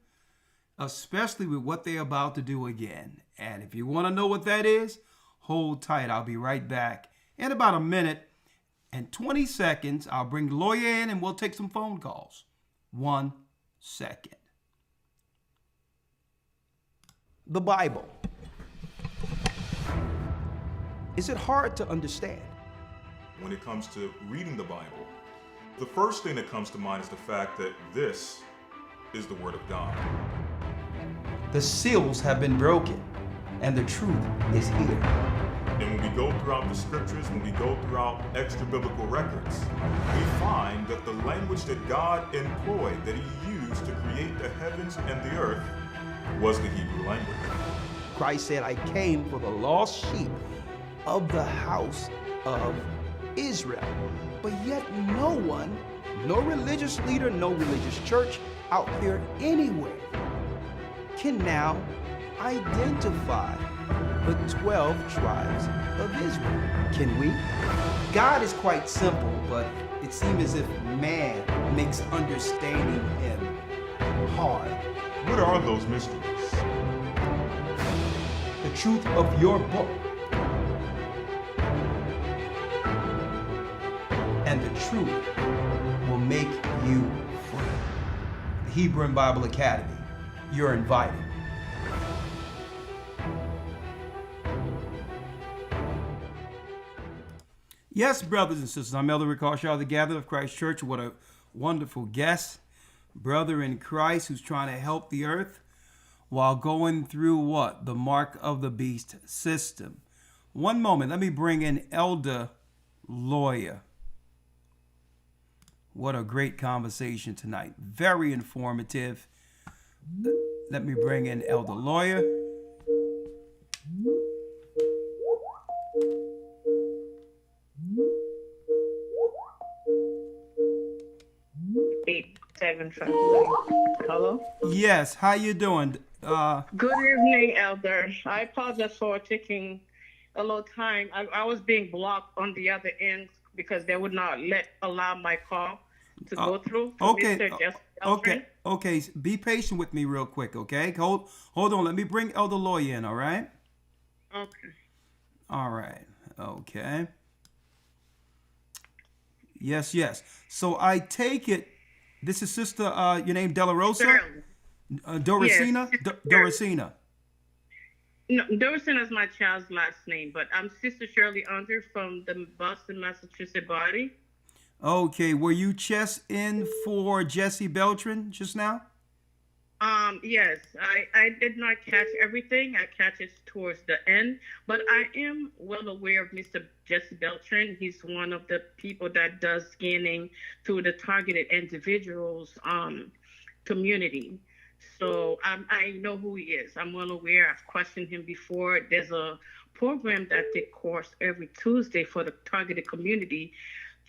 especially with what they're about to do again. And if you want to know what that is, hold tight. I'll be right back in about a minute and 20 seconds. I'll bring Lawya in and we'll take some phone calls. 1 second. The Bible. Is it hard to understand? When it comes to reading the Bible, the first thing that comes to mind is the fact that this is the Word of God. The seals have been broken, and the truth is here. And when we go throughout the scriptures, when we go throughout extra biblical records, we find that the language that God employed, that he used to create the heavens and the earth, was the Hebrew language. Christ said, I came for the lost sheep of the house of Israel. But yet no one, no religious leader, no religious church out there anywhere can now identify the 12 tribes of Israel. Can we? God is quite simple, but it seems as if man makes understanding him hard. What are those mysteries? The truth of your book. And the truth will make you free. The Hebrew and Bible Academy. You're invited. Yes, brothers and sisters, I'm Elder Rawchaa, the Gatherer of Christ Church. What a wonderful guest, brother in Christ who's trying to help the earth while going through what? The mark of the beast system. One moment, let me bring in Elder Lawya. What a great conversation tonight. Very informative. Let me bring in Elder Lawya. Hello? Yes, how you doing? Good evening, Elder. I apologize for taking a little time. I was being blocked on the other end because they would not allow my call to go through. Okay. Be patient with me real quick, okay? Hold on. Let me bring Elder Lawya in, all right? Okay. All right. Okay. Yes. So I take it, this is Sister, your name Della Rosa? Doracina? Yes, Doracina. No, Doracina is my child's last name, but I'm Sister Shirley Under from the Boston, Massachusetts body. Okay, were you chest in for Jesse Beltran just now? Yes, I did not catch everything. I catch it towards the end, but I am well aware of Mr. Jesse Beltran. He's one of the people that does scanning through the targeted individuals community. So I know who he is. I'm well aware. I've questioned him before. There's a program that they course every Tuesday for the targeted community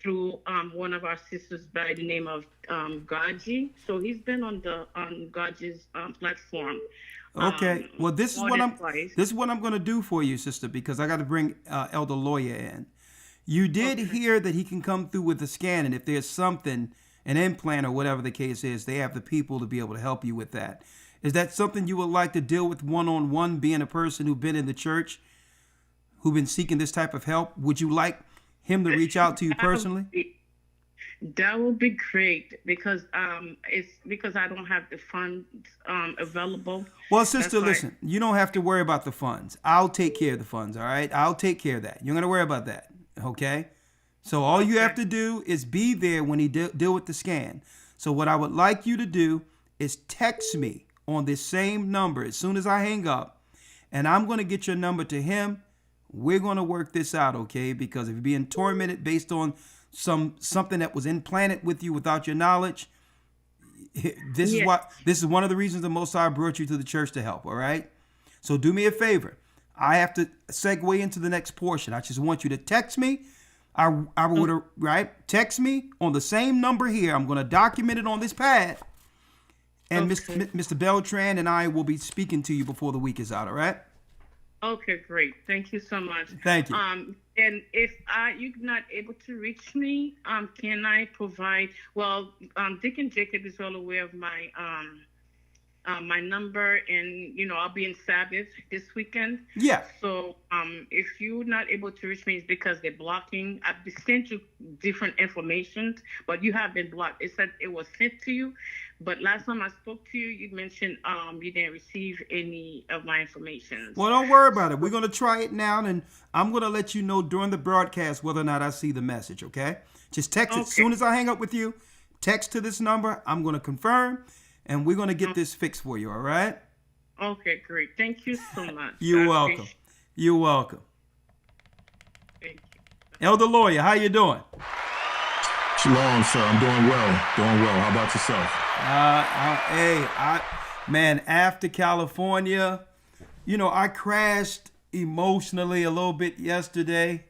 through one of our sisters by the name of GOCC. So he's been on GOCC's platform Okay. Well, this is more what than I'm. twice. This is what I'm going to do for you, sister, because I got to bring Elder Lawya in. You did hear that he can come through with the scan, and if there's something, an implant or whatever the case is, they have the people to be able to help you with that. Is that something you would like to deal with one-on-one, being a person who's been in the church, who's been seeking this type of help? Would you like him to reach out to you personally? That would be great because it's because I don't have the funds available. Well, sister, listen, you don't have to worry about the funds. I'll take care of the funds, all right? I'll take care of that. You're going to worry about that, okay? So all you have to do is be there when he deal with the scan. So what I would like you to do is text me on this same number as soon as I hang up, and I'm going to get your number to him. We're going to work this out, okay? Because if you're being tormented based on something that was implanted with you without your knowledge, this is one of the reasons the Most High brought you to the church to help, all right? So do me a favor. I have to segue into the next portion. I just want you to text me. I would, right? Text me on the same number here. I'm going to document it on this pad. And Mr. Beltran and I will be speaking to you before the week is out, all right? Okay, great. Thank you so much. Thank you. And if you're not able to reach me, can I provide? Well, Deacon Jacob is well aware of my my number, and I'll be in Sabbath this weekend. Yeah. So if you're not able to reach me, it's because they're blocking. I've sent you different information, but you have been blocked. It said it was sent to you, but last time I spoke to you, you mentioned you didn't receive any of my information. Well, don't worry about it. We're going to try it now, and I'm going to let you know during the broadcast whether or not I see the message, okay? Just text it as soon as I hang up with you. Text to this number. I'm going to confirm, and we're going to get this fixed for you, all right? Okay, great. Thank you so much. You're welcome. You're welcome. Thank you. Elder Lawya, how you doing? Shalom, sir. I'm doing well. Doing well. How about yourself? Man, after California, I crashed emotionally a little bit yesterday,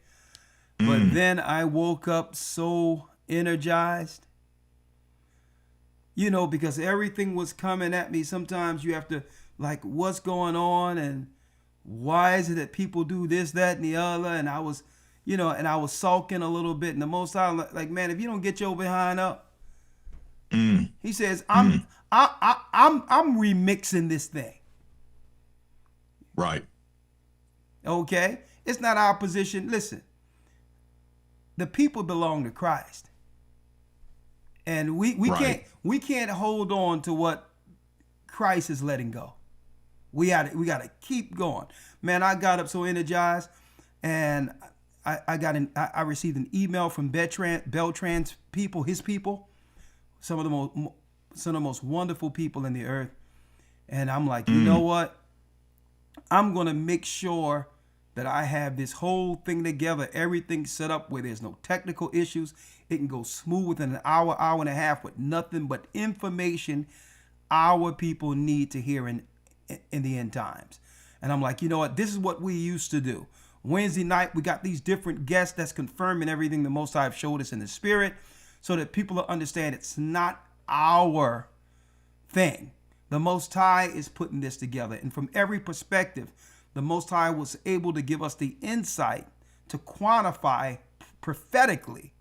but then I woke up so energized, because everything was coming at me. Sometimes you have to, like, what's going on and why is it that people do this, that, and the other? And I was, and I was sulking a little bit. And the Most High, like, man, if you don't get your behind up, he says, I'm remixing this thing. Right. Okay? It's not our position. Listen, the people belong to Christ. And we can't hold on to what Christ is letting go. We gotta keep going. Man, I got up so energized, and I received an email from Beltran's people, his people, some of the most wonderful people in the earth. And I'm like, you know what? I'm gonna make sure that I have this whole thing together, everything set up where there's no technical issues. It can go smooth within an hour, hour and a half with nothing but information our people need to hear in the end times. And I'm like, you know what? This is what we used to do. Wednesday night, we got these different guests that's confirming everything the Most High have showed us in the spirit, so that people will understand it's not our thing. The Most High is putting this together. And from every perspective, the Most High was able to give us the insight to quantify prophetically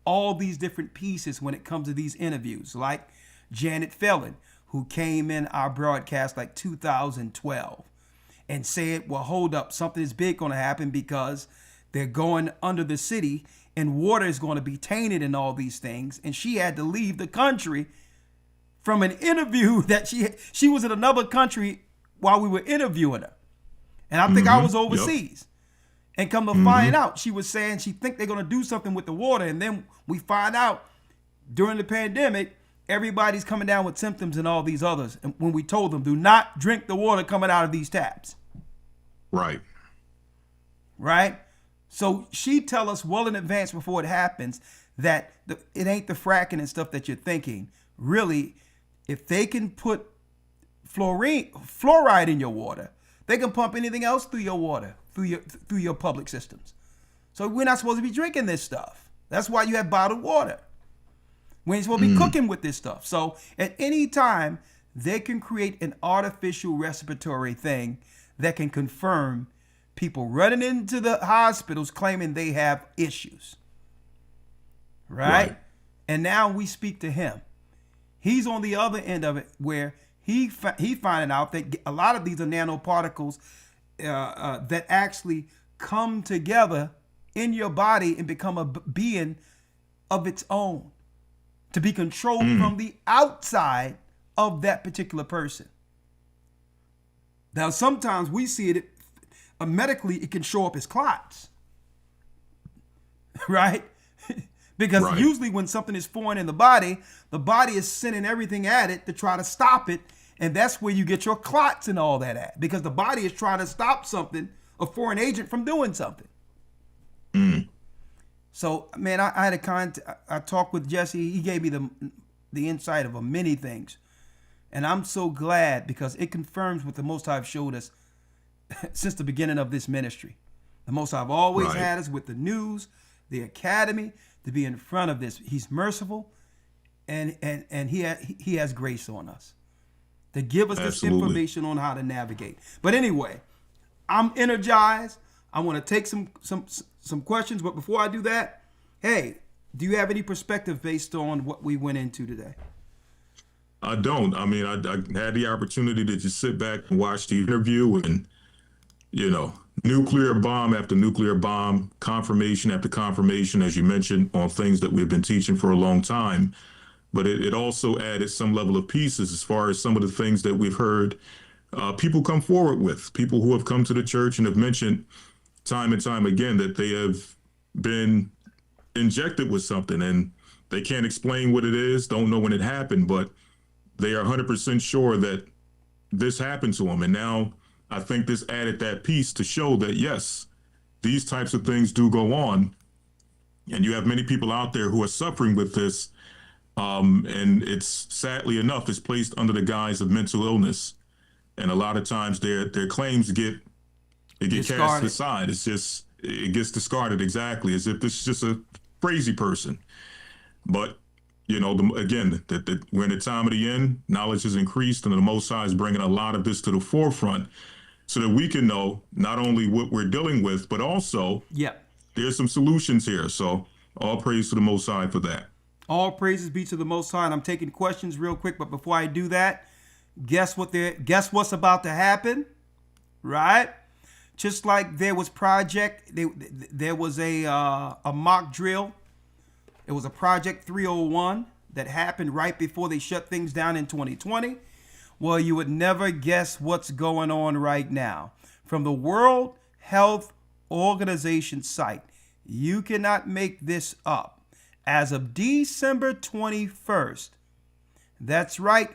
all these different pieces when it comes to these interviews, like Janet Felon, who came in our broadcast like 2012 and said, well, hold up, something is big going to happen because they're going under the city and water is going to be tainted and all these things. And she had to leave the country from an interview that she was in another country while we were interviewing her. And I think I was overseas. And come to find out, she was saying she think they're going to do something with the water. And then we find out during the pandemic, everybody's coming down with symptoms and all these others. And when we told them, do not drink the water coming out of these taps. Right. Right? So she tell us well in advance before it happens that it ain't the fracking and stuff that you're thinking. Really, if they can put fluoride in your water, they can pump anything else through your water, through your public systems. So we're not supposed to be drinking this stuff. That's why you have bottled water. We ain't supposed to be cooking with this stuff. So at any time they can create an artificial respiratory thing that can confirm people running into the hospitals claiming they have issues. Right? And now we speak to him. He's on the other end of it, where he finding out that a lot of these are nanoparticles that actually come together in your body and become a being of its own, to be controlled from the outside of that particular person. Now, sometimes we see it medically, it can show up as clots, right? Because usually when something is foreign in the body is sending everything at it to try to stop it. And that's where you get your clots and all that at, because the body is trying to stop something, a foreign agent, from doing something. So, man, I had I talked with Jesse. He gave me the insight of many things. And I'm so glad, because it confirms what the Most High showed us since the beginning of this ministry. The Most High always had us with the news, the academy, to be in front of this. He's merciful, and he has grace on us to give us this information on how to navigate. But anyway, I'm energized. I want to take some questions, but before I do that, hey, do you have any perspective based on what we went into today? I don't. I mean, I had the opportunity to just sit back and watch the interview, and, you know, nuclear bomb after nuclear bomb, confirmation after confirmation, as you mentioned, on things that we've been teaching for a long time. But it also added some level of pieces as far as some of the things that we've heard people come forward with, people who have come to the church and have mentioned time and time again that they have been injected with something and they can't explain what it is, don't know when it happened, but they are 100% sure that this happened to them. And now I think this added that piece to show that, yes, these types of things do go on. And you have many people out there who are suffering with this. And it's, sadly enough, it's placed under the guise of mental illness. And a lot of times their claims get cast aside. It gets discarded, exactly, as if this is just a crazy person. But, you know, again, we're in the time of the end, knowledge has increased, and the Most High is bringing a lot of this to the forefront so that we can know not only what we're dealing with, but also there's some solutions here. So all praise to the Most High for that. All praises be to the Most High. And I'm taking questions real quick, but before I do that, guess what's about to happen, right? Just like there was there was a mock drill. It was a Project 301 that happened right before they shut things down in 2020. Well, you would never guess what's going on right now. From the World Health Organization site, you cannot make this up. As of December 21st, that's right,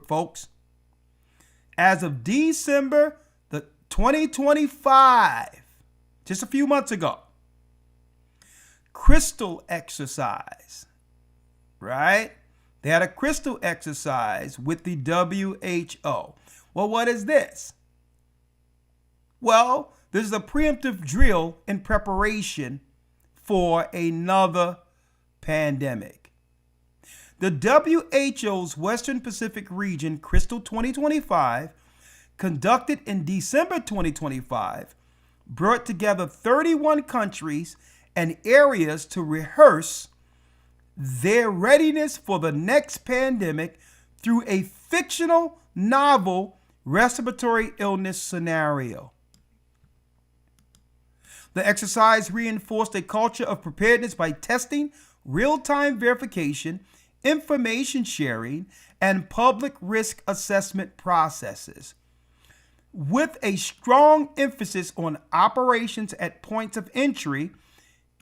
folks. As of December 2025, just a few months ago, crystal exercise, right? They had a crystal exercise with the WHO. Well, what is this? Well, this is a preemptive drill in preparation for another pandemic. The WHO's Western Pacific Region Crystal 2025, conducted in December 2025, brought together 31 countries and areas to rehearse their readiness for the next pandemic through a fictional novel respiratory illness scenario. The exercise reinforced a culture of preparedness by testing, real-time verification, information sharing, and public risk assessment processes. With a strong emphasis on operations at points of entry,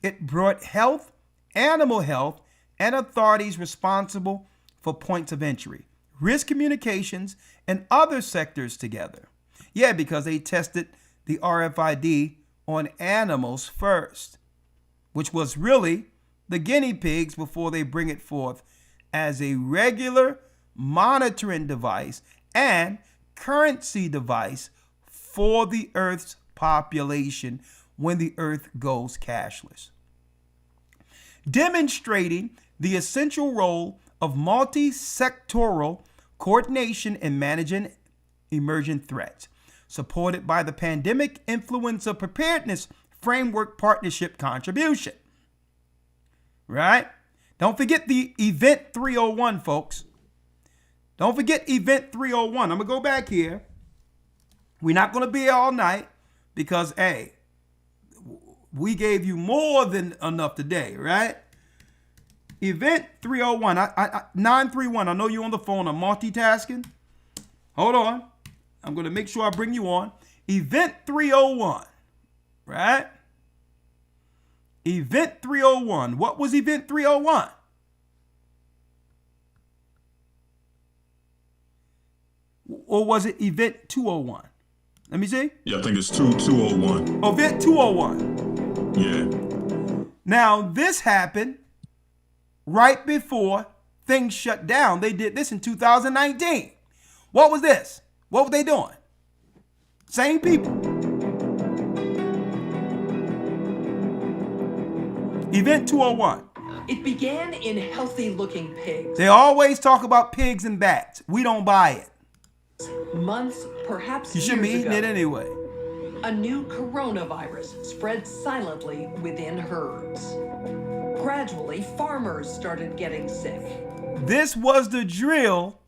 it brought health, animal health, and authorities responsible for points of entry, risk communications, and other sectors together. Yeah, because they tested the RFID on animals first, which was really the guinea pigs before they bring it forth as a regular monitoring device and currency device for the Earth's population when the Earth goes cashless. Demonstrating the essential role of multi-sectoral coordination in managing emerging threats, supported by the Pandemic Influenza Preparedness Framework Partnership Contribution. Right? Don't forget the Event 301, folks. Don't forget Event 301. I'm going to go back here. We're not going to be here all night because, hey, we gave you more than enough today, right? Event 301, 931. I know you're on the phone. I'm multitasking. Hold on. I'm going to make sure I bring you on. Event 301, right? Event 301. What was Event 301? Or was it Event 201? Let me see. Yeah, I think it's 201. Event 201. Yeah. Now, this happened right before things shut down. They did this in 2019. What was this? What were they doing? Same people. Event 201. It began in healthy-looking pigs. They always talk about pigs and bats. We don't buy it. Months, perhaps You shouldn't be years eating ago, it anyway. a new coronavirus spread silently within herds. Gradually, farmers started getting sick. This was the drill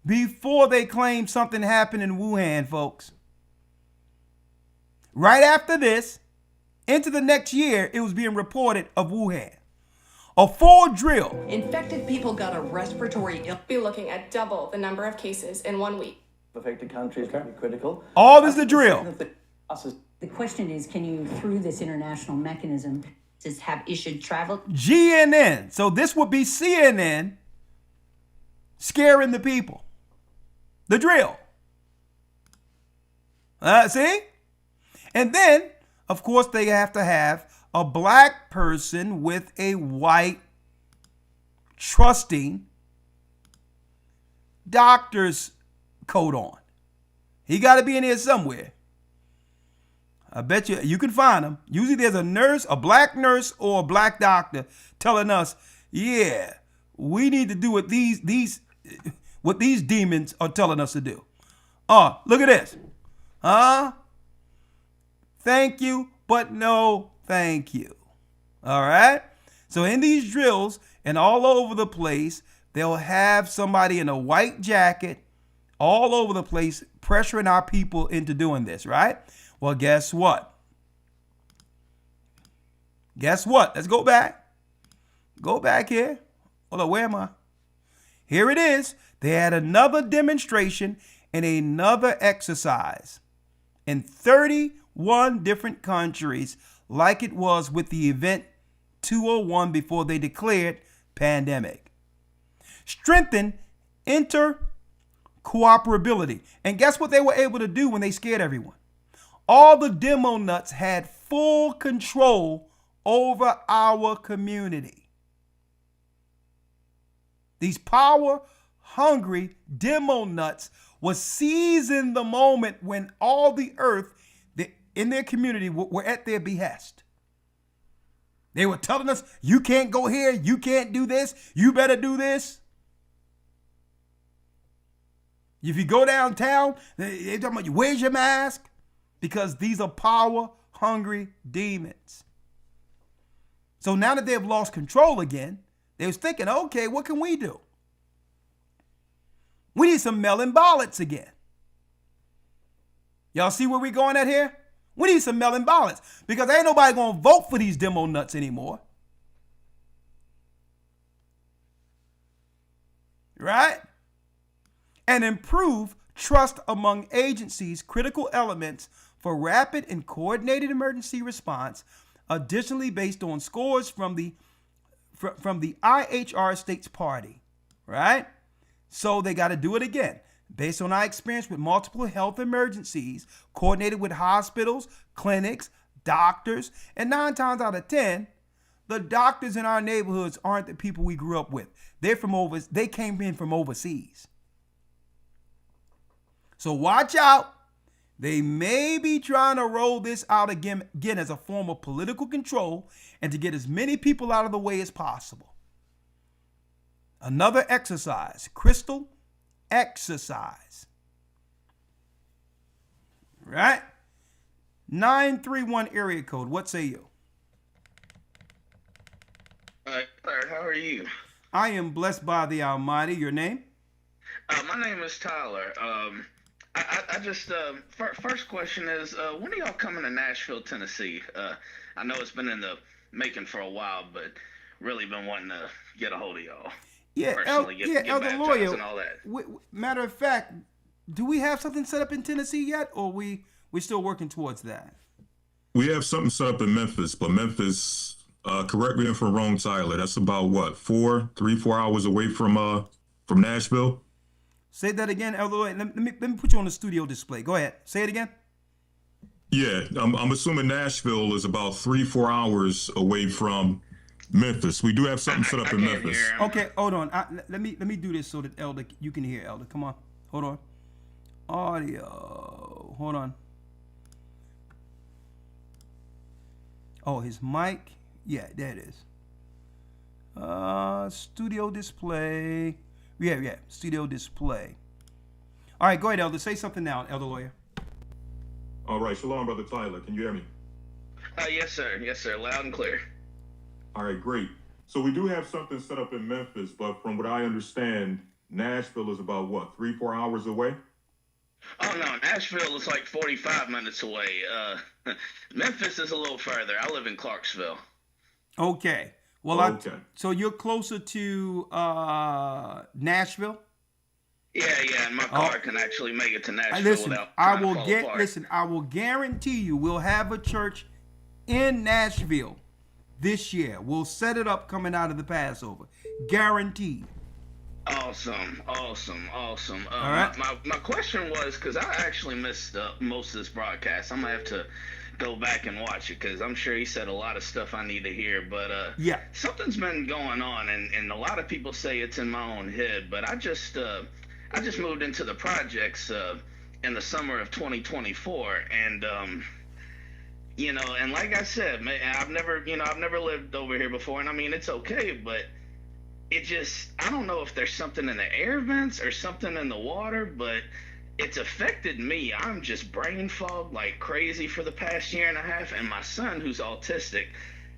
before they claimed something happened in Wuhan, folks. Right after this, into the next year, it was being reported of Wuhan. A full drill. Infected people got a respiratory illness. Be looking at double the number of cases in 1 week. Affected countries will be critical. All is the drill. The question is, can you, through this international mechanism, just have issued travel? GNN. So this would be CNN scaring the people. The drill. See? And then, of course, they have to have a black person with a white, trusting doctor's coat on. He got to be in here somewhere. I bet you can find him. Usually there's a nurse, a black nurse or a black doctor telling us, yeah, we need to do what these demons are telling us to do. Oh, look at this. Thank you, but no thank you. All right? So in these drills and all over the place, they'll have somebody in a white jacket all over the place pressuring our people into doing this, right? Well, guess what? Guess what? Let's go back. Go back here. Hold on, where am I? Here it is. They had another demonstration and another exercise in 31 different countries, like it was with the Event 201 before they declared pandemic. Strengthen intercooperability. And guess what they were able to do when they scared everyone? All the demo nuts had full control over our community. These power-hungry demo nuts was seizing the moment when all the earth in their community were at their behest. They were telling us, you can't go here, you can't do this, you better do this. If you go downtown, they're talking about, where's your mask? Because these are power-hungry demons. So now that they've lost control again, they was thinking, okay, what can we do? We need some melon ballots again. Y'all see where we going at here? We need some melon ballots because ain't nobody going to vote for these demo nuts anymore. Right? And improve trust among agencies, critical elements for rapid and coordinated emergency response, additionally based on scores from the IHR States Party, right? So they got to do it again. Based on our experience with multiple health emergencies, coordinated with hospitals, clinics, doctors, and 9 times out of 10, the doctors in our neighborhoods aren't the people we grew up with. They came in from overseas. So watch out. They may be trying to roll this out again as a form of political control and to get as many people out of the way as possible. Another exercise, crystal exercise. Right? 931 area code. What say you? Sir, how are you? I am blessed by the Almighty. Your name? My name is Tyler. I just first question is, when are y'all coming to Nashville, Tennessee? I know it's been in the making for a while, but really been wanting to get a hold of y'all. Yeah, get Elder baptized Lawya. and all that. Matter of fact, do we have something set up in Tennessee yet, or we're still working towards that? We have something set up in Memphis, but Memphis, correct me if I'm wrong, Tyler, that's about what, 4 hours away from Nashville? Say that again, Elder Lawya. Let me put you on the studio display. Go ahead. Say it again. Yeah, I'm assuming Nashville is about 3-4 hours away from Memphis. We do have something set up in Memphis. Okay, hold on. Let me do this so that Elder, you can hear Elder. Come on. Hold on. Audio. Hold on. Oh, his mic. Yeah, there it is. Studio display. Yeah. Studio display. All right, go ahead, Elder. Say something now, Elder Lawya. All right, shalom, Brother Tyler. Can you hear me? Yes, sir. Yes, sir. Loud and clear. All right, great. So we do have something set up in Memphis, but from what I understand, Nashville is about what, 3-4 hours away? Oh no, Nashville is like 45 minutes away. Memphis is a little further. I live in Clarksville. Okay. Well, okay. So you're closer to Nashville? Yeah, and my car can actually make it to Nashville Listen, without I trying to fall apart. Listen, I will guarantee you we'll have a church in Nashville this year. We'll set it up coming out of the Passover. Guaranteed. Awesome. All right. My question was, because I actually missed most of this broadcast. I'm going to have to go back and watch it because I'm sure he said a lot of stuff I need to hear. But yeah, something's been going on, and a lot of people say it's in my own head. But I just moved into the projects in the summer of 2024, and and like I said, man, I've never lived over here before, and I mean it's okay, but I don't know if there's something in the air vents or something in the water, but it's affected me. I'm just brain fogged like crazy for the past year and a half, and my son, who's autistic,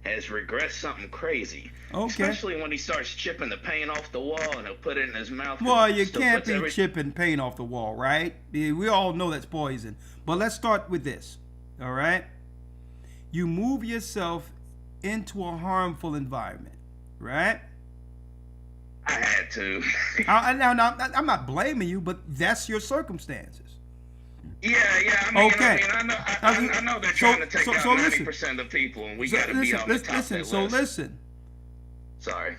has regressed something crazy. Okay. Especially when he starts chipping the paint off the wall and he'll put it in his mouth. Well, you can't be chipping paint off the wall, right? We all know that's poison. But let's start with this, all right? You move yourself into a harmful environment, right? I had to. Now, I'm not blaming you, but that's your circumstances. Yeah. I know they're trying to take out 90% of people, and we got to be on the top of that list. Listen. Sorry.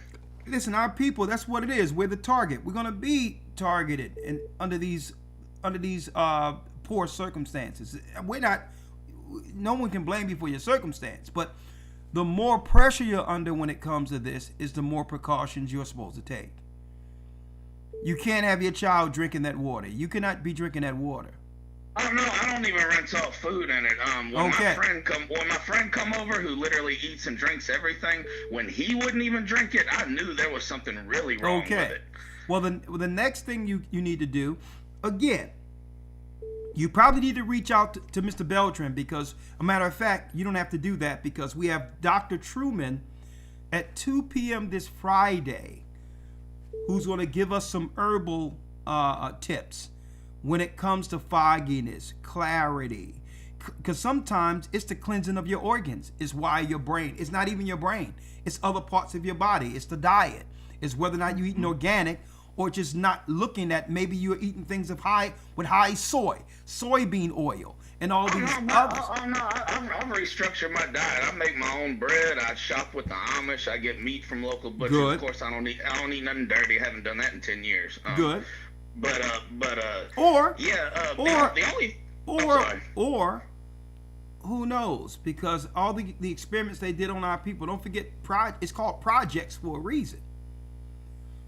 Listen, our people, that's what it is. We're the target. We're going to be targeted and under these poor circumstances. No one can blame you for your circumstance, but the more pressure you're under when it comes to this is the more precautions you're supposed to take. You can't have your child drinking that water. You cannot be drinking that water. Oh no, I don't even rinse off food in it. When my friend come over who literally eats and drinks everything, when he wouldn't even drink it, I knew there was something really wrong with it. Well, the next thing you need to do, again, you probably need to reach out to Mr. Beltran, because, a matter of fact, you don't have to do that because we have Dr. Truman at 2 p.m. this Friday who's going to give us some herbal tips when it comes to fogginess, clarity. Because sometimes it's the cleansing of your organs. It's why your brain, it's not even your brain. It's other parts of your body. It's the diet. It's whether or not you're eating organic or just not looking at, maybe you're eating things with high soybean oil, and all these others. I've restructured my diet. I make my own bread. I shop with the Amish. I get meat from local butchers. Good. Of course, I don't eat nothing dirty. I haven't done that in 10 years. Good. Or who knows? Because all the experiments they did on our people, don't forget, it's called projects for a reason.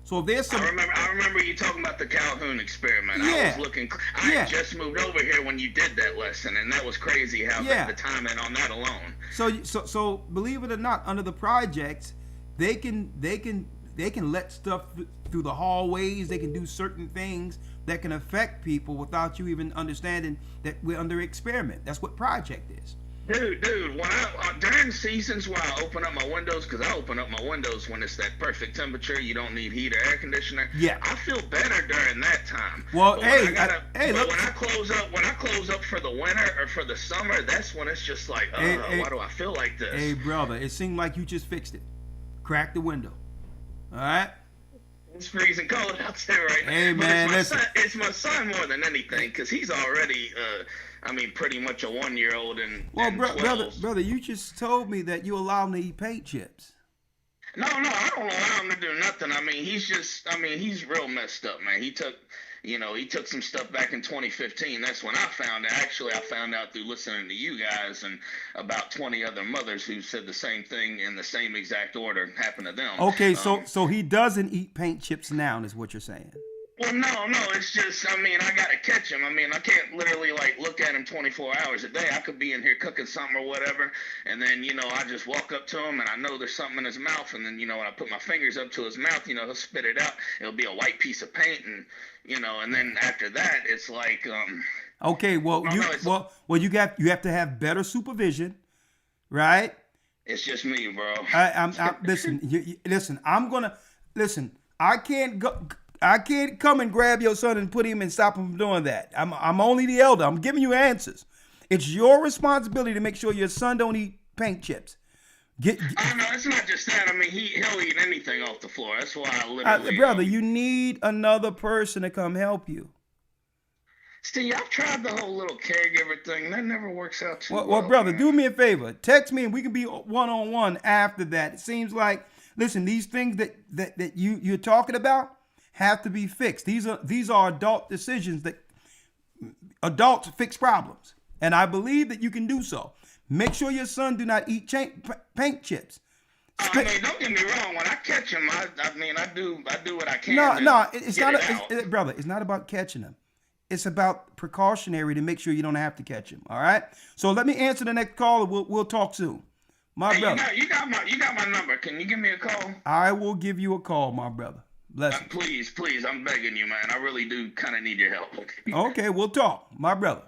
So there's some. I remember you talking about the Calhoun experiment. Yeah. I was looking. I had just moved over here when you did that lesson, and that was crazy how the timing on that alone. So believe it or not, under the projects, they can let stuff through the hallways. They can do certain things that can affect people without you even understanding that we're under experiment. That's what project is. Dude, when during seasons when I open up my windows, because I open up my windows when it's that perfect temperature, you don't need heat or air conditioner. Yeah, I feel better during that time. Well, but hey, look, when I close up for the winter or for the summer, that's when it's just like, why do I feel like this? Hey, brother, it seemed like you just fixed it. Crack the window. All right. It's freezing cold out there right now. Hey, man, listen. It's my son more than anything, because he's already, pretty much a 1-year-old and. Well, and brother, you just told me that you allow him to eat paint chips. No, I don't allow him to do nothing. He's real messed up, man. He took some stuff back in 2015. That's when I found out. Actually, I found out through listening to you guys and about 20 other mothers who said the same thing in the same exact order happened to them. Okay, so he doesn't eat paint chips now, is what you're saying. Well, no, it's just, I gotta catch him. I can't literally, look at him 24 hours a day. I could be in here cooking something or whatever, and then, I just walk up to him, and I know there's something in his mouth, and then, when I put my fingers up to his mouth, he'll spit it out. It'll be a white piece of paint, and, and then after that, it's like, Okay, well, you have to have better supervision, right? It's just me, bro. Listen, I can't come and grab your son and put him and stop him from doing that. I'm only the elder. I'm giving you answers. It's your responsibility to make sure your son don't eat paint chips. No, it's not just that. He'll eat anything off the floor. That's why I literally. Brother, you need another person to come help you. Steve, I've tried the whole little caregiver thing. That never works out too well. Well, brother, do me a favor. Text me and we can be one-on-one after that. It seems like, listen, these things that you're talking about have to be fixed. These are adult decisions that adults fix problems, and I believe that you can do so. Make sure your son do not eat paint chips. Don't get me wrong. When I catch him, I do what I can. No, it's not, brother. It's not about catching him. It's about precautionary to make sure you don't have to catch him. All right. So let me answer the next call, and we'll talk soon. My brother. You got my number. Can you give me a call? I will give you a call, my brother. Please, I'm begging you, man. I really do kind of need your help. Okay, we'll talk, my brother.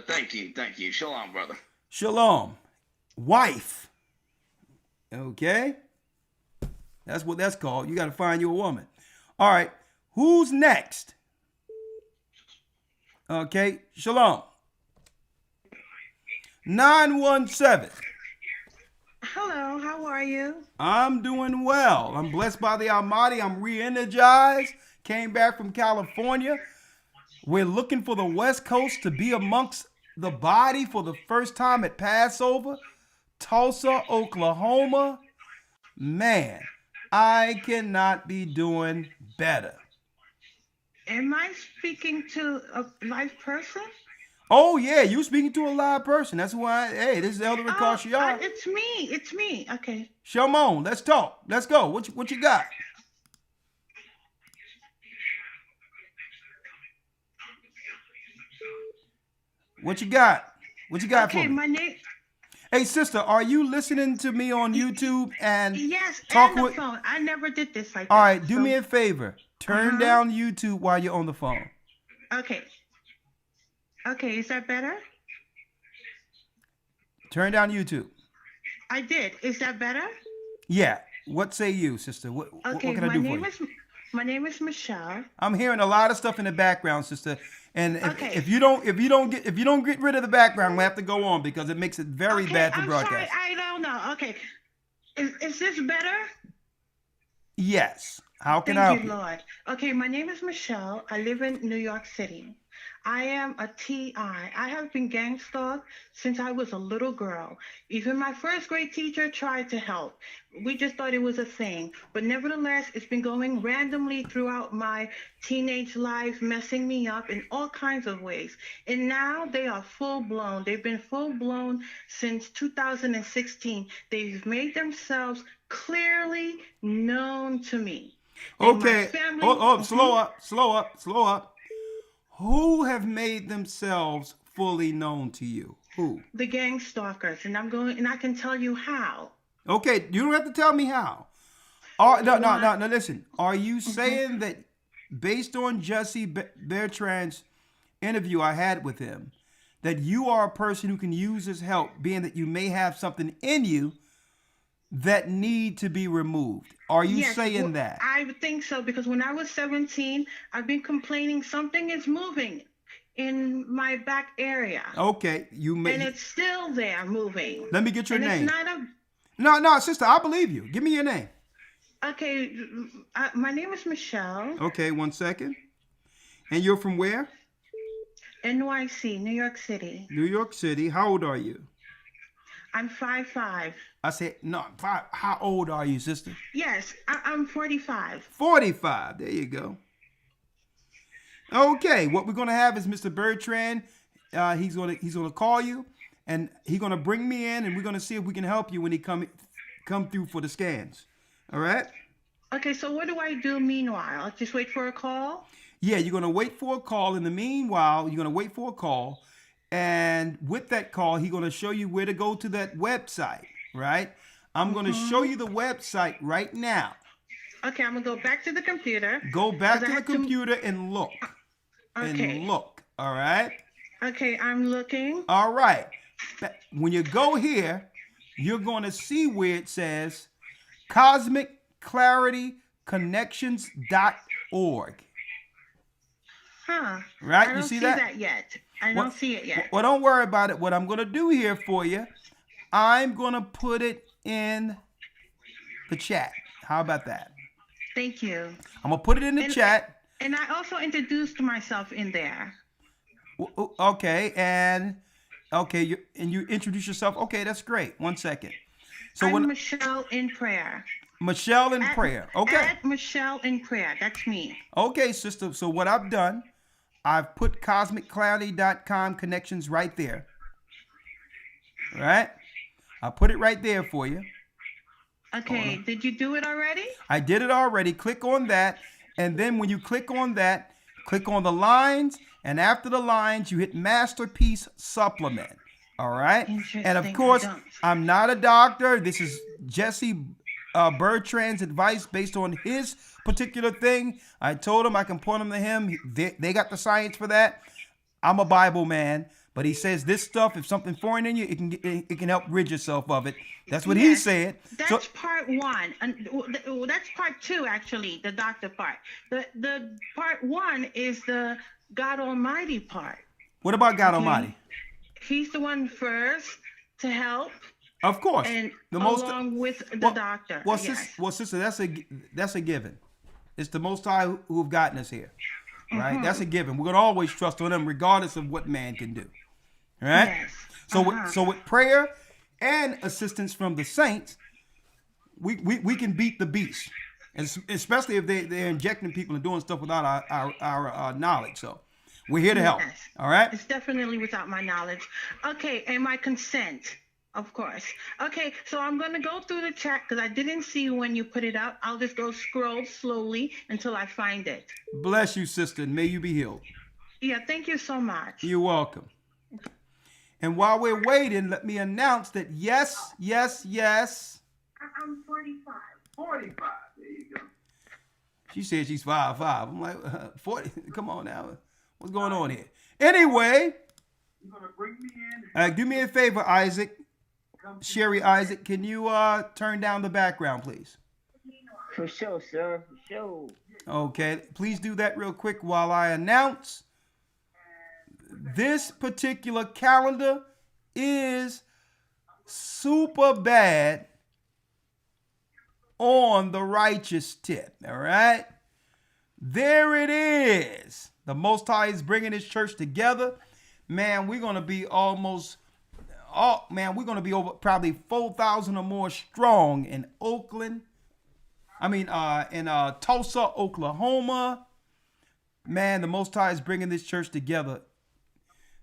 Thank you. Shalom, brother. Shalom. Wife. Okay? That's what that's called. You got to find you a woman. All right. Who's next? Okay. Shalom. 917. Hello, how are you? I'm doing well. I'm blessed by the Almighty. I'm re-energized. Came back from California. We're looking for the West Coast to be amongst the body for the first time at Passover. Tulsa, Oklahoma. Man, I cannot be doing better. Am I speaking to a live person? Oh, yeah, you speaking to a live person. That's why, hey, this is Elder Rawchaa. It's me. Okay. Shalom, let's talk. Let's go. What you got? What you got? What you got for me? My name. Hey, sister, are you listening to me on YouTube and yes, talk and the with phone? I never did this like All that. right, do me a favor. Turn down YouTube while you're on the phone. Okay. Okay, is that better? Turn down YouTube. I did. Is that better? Yeah. What say you, sister? What can I do for you? My name is Michelle. I'm hearing a lot of stuff in the background, sister. And if you don't get rid of the background, we have to go on because it makes it very bad for broadcast. Sorry, I don't know. Okay. Is this better? Yes. How can I help you? Thank you, Lord. Okay, my name is Michelle. I live in New York City. I am a TI. I have been gang stalked since I was a little girl. Even my first grade teacher tried to help. We just thought it was a thing. But nevertheless, it's been going randomly throughout my teenage life, messing me up in all kinds of ways. And now they are full-blown. They've been full-blown since 2016. They've made themselves clearly known to me. Okay. Slow up. Who have made themselves fully known to you? Who? The gang stalkers, and I can tell you how. Okay, you don't have to tell me how. No, listen. Are you saying that based on Jesse Beltran's interview I had with him, that you are a person who can use his help, being that you may have something in you that need to be removed. Are you saying that? I would think so, because when I was 17, I've been complaining something is moving in my back area. Okay, and it's still there moving. Let me get your name. It's not a... No, sister, I believe you. Give me your name. Okay, my name is Michelle. Okay, 1 second. And you're from where? NYC, New York City. New York City. How old are you? I'm 5'5". I said, no, 5. How old are you, sister? Yes, I'm 45. 45. There you go. Okay, what we're gonna have is Mr. Beltran. He's gonna call you, and he's gonna bring me in, and we're gonna see if we can help you when he come through for the scans. All right. Okay, so what do I do meanwhile? Just wait for a call? Yeah, you're gonna wait for a call. In the meanwhile, you're gonna wait for a call, and with that call, he's gonna show you where to go to that website. Right. I'm gonna show you the website right now. Okay, I'm gonna go back to the computer. Go back to the computer and look. Okay. And look. All right. Okay, I'm looking. All right. When you go here, you're going to see where it says cosmicclarityconnections.org. Huh. Right? I don't You see that? Yet. I don't see it yet. Well, don't worry about it. What I'm going to do here for you, I'm going to put it in the chat. How about that? Thank you. I'm going to put it in the chat. And I also introduced myself in there. Okay, and you introduce yourself. Okay, that's great. 1 second. So I'm Michelle in Prayer. Michelle in Prayer. Okay. At Michelle in Prayer. That's me. Okay, sister. So what I've done, I've put cosmicclarity.com connections right there. All right? I put it right there for you. Okay. Did you do it already? I did it already. Click on that. And then when you click on that, click on the lines. And after the lines, you hit MasterPeace Supplement. All right? And of course, I'm not a doctor. This is Jesse Beltran's advice based on his particular thing. I told him I can point him to him. They got the science for that. I'm a Bible man. But he says this stuff, if something foreign in you, it can help rid yourself of it. That's what he said. That's part one. And that's part two, actually, the doctor part. The part one is the God Almighty part. What about God Almighty? He's the one first to help. Of course. And along with the doctor. Well, sister, that's a given. It's the Most High who have gotten us here. Right? That's a given. We're going to always trust on him regardless of what man can do. All right? Yes. So with prayer and assistance from the saints, we can beat the beast. And especially if they're injecting people and doing stuff without our knowledge. So we're here to help. Yes. All right? It's definitely without my knowledge. Okay, and my consent, of course. Okay, so I'm going to go through the chat because I didn't see when you put it out. I'll just go scroll slowly until I find it. Bless you, sister, and may you be healed. Yeah, thank you so much. You're welcome. And while we're waiting, let me announce that yes. I'm 45. 45. There you go. She said she's 5'5". I'm like, 40. Come on now. What's going on here? Anyway, You're gonna bring me in. Do me a favor, Isaac. Sherry Isaac, can you turn down the background, please? For sure, sir. For sure. Okay, please do that real quick while I announce. This particular calendar is super bad on the righteous tip, all right? There it is. The Most High is bringing his church together. Man, we're going to be we're going to be over probably 4,000 or more strong in Oakland. In Tulsa, Oklahoma. Man, the Most High is bringing this church together.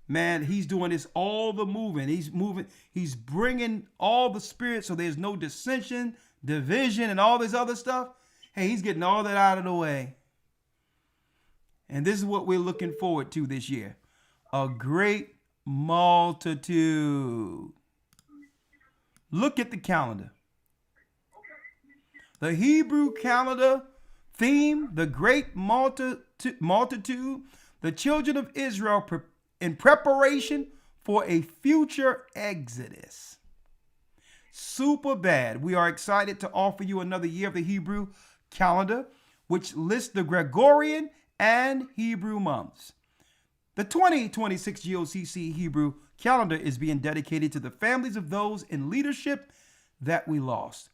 Man, he's doing this, all the moving. He's bringing all the spirit so there's no dissension, division, and all this other stuff. Hey, he's getting all that out of the way. And this is what we're looking forward to this year. A great multitude. Look at the calendar. The Hebrew calendar Theme, the great multitude, the children of Israel in preparation for a future exodus. Super bad. We are excited to offer you another year of the Hebrew calendar, which lists the Gregorian and Hebrew months. The 2026 GOCC Hebrew calendar is being dedicated to the families of those in leadership that we lost.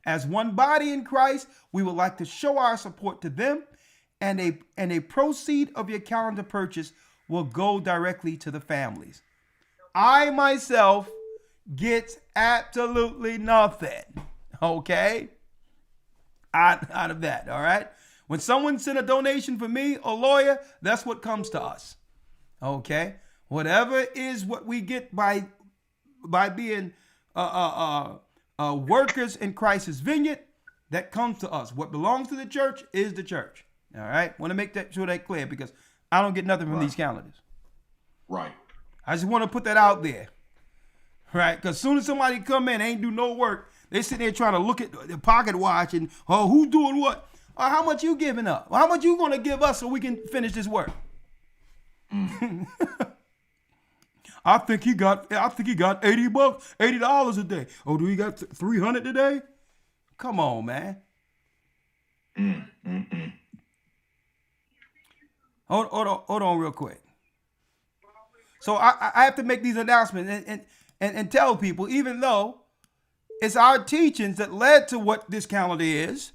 As one body in Christ, we would like to show our support to them, and a proceed of your calendar purchase will go directly to the families. I myself get absolutely nothing, okay, out of that, all right? When someone sent a donation for me or Lawya, that's what comes to us, okay? Whatever is what we get by being workers in Christ's vineyard, that comes to us. What belongs to the church is the church. All right. Want to make that sure that clear, because I don't get nothing from these calendars. Right. I just want to put that out there. Right. Because as soon as somebody come in, ain't do no work, they sit there trying to look at the pocket watch and, oh, who's doing what? Or how much you giving up? Or how much you going to give us so we can finish this work? I think he got $80 a day. Oh, do he got $300 today? Come on, man. Hold on real quick. So I have to make these announcements and tell people, even though it's our teachings that led to what this calendar is,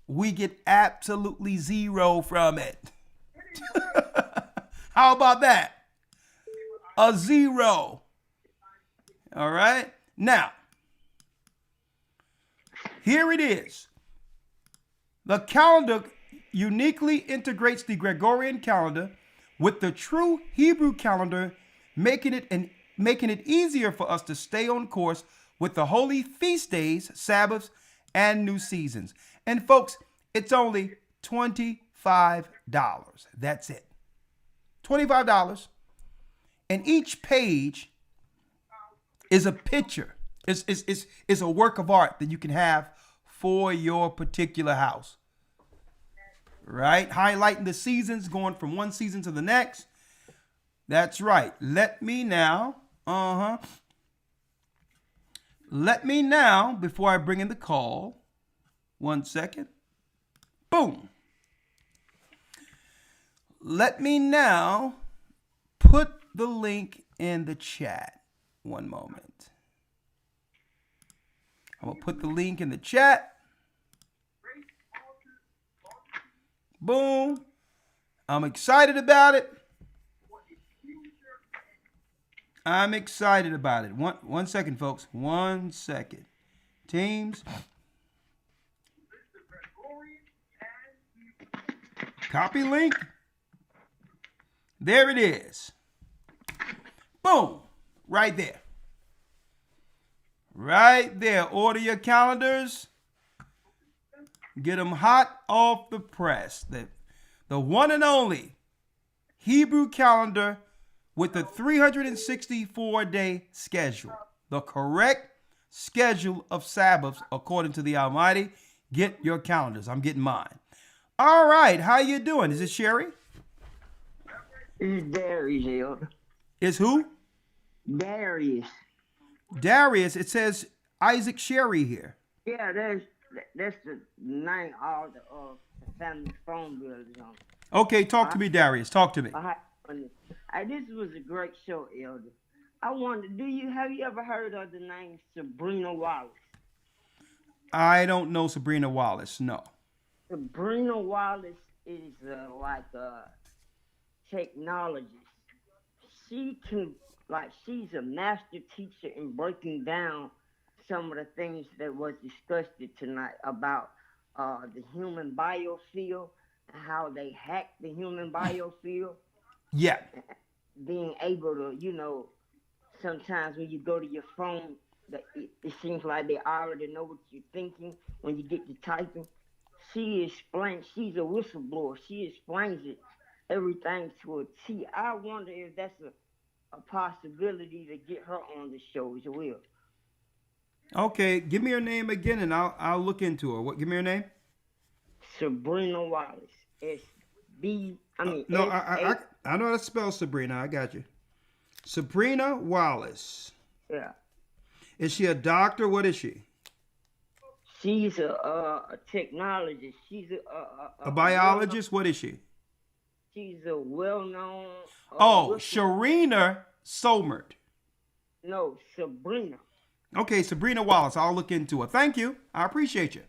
we get absolutely zero from it. How about that? A zero. All right. Now, here it is. The calendar uniquely integrates the Gregorian calendar with the true Hebrew calendar, making it easier for us to stay on course with the holy feast days, Sabbaths, and new seasons. And folks, it's only $25. That's it. $25. And each page is a picture. It's a work of art that you can have for your particular house. Right? Highlighting the seasons, going from one season to the next. That's right. Let me now, before I bring in the call, 1 second. Boom. Let me now put the link in the chat. One moment. I'm going to put the link in the chat. Boom. I'm excited about it. I'm excited about it. One second, folks. 1 second. Teams. Copy link. There it is. Boom. Right there. Right there. Order your calendars. Get them hot off the press. The one and only Hebrew calendar with the 364-day schedule. The correct schedule of Sabbaths according to the Almighty. Get your calendars. I'm getting mine. All right. How you doing? Is it Sherry? It's Darius, Elder. Is who? Darius. Darius. It says Isaac Sherry here. Yeah, that's the name all the family phone bills on. Okay, talk to me, Darius. Talk to me. This was a great show, Elder. I wonder, have you ever heard of the name Sabrina Wallace? I don't know Sabrina Wallace, no. Sabrina Wallace is like a technologist. She's a master teacher in breaking down some of the things that was discussed tonight about the human biofield and how they hack the human biofield. Yeah. Being able to, sometimes when you go to your phone, it seems like they already know what you're thinking when you get to typing. She's a whistleblower. She explains everything to a T. I wonder if that's a possibility to get her on the show as well. Okay, give me her name again, and I'll look into her. Give me her name? Sabrina Wallace. I know how to spell Sabrina. I got you. Sabrina Wallace. Yeah. Is she a doctor? What is she? She's a technologist. She's a biologist. What is she? She's a well-known. Sharina Somert. No, Sabrina. Okay, Sabrina Wallace. I'll look into it. Thank you. I appreciate you.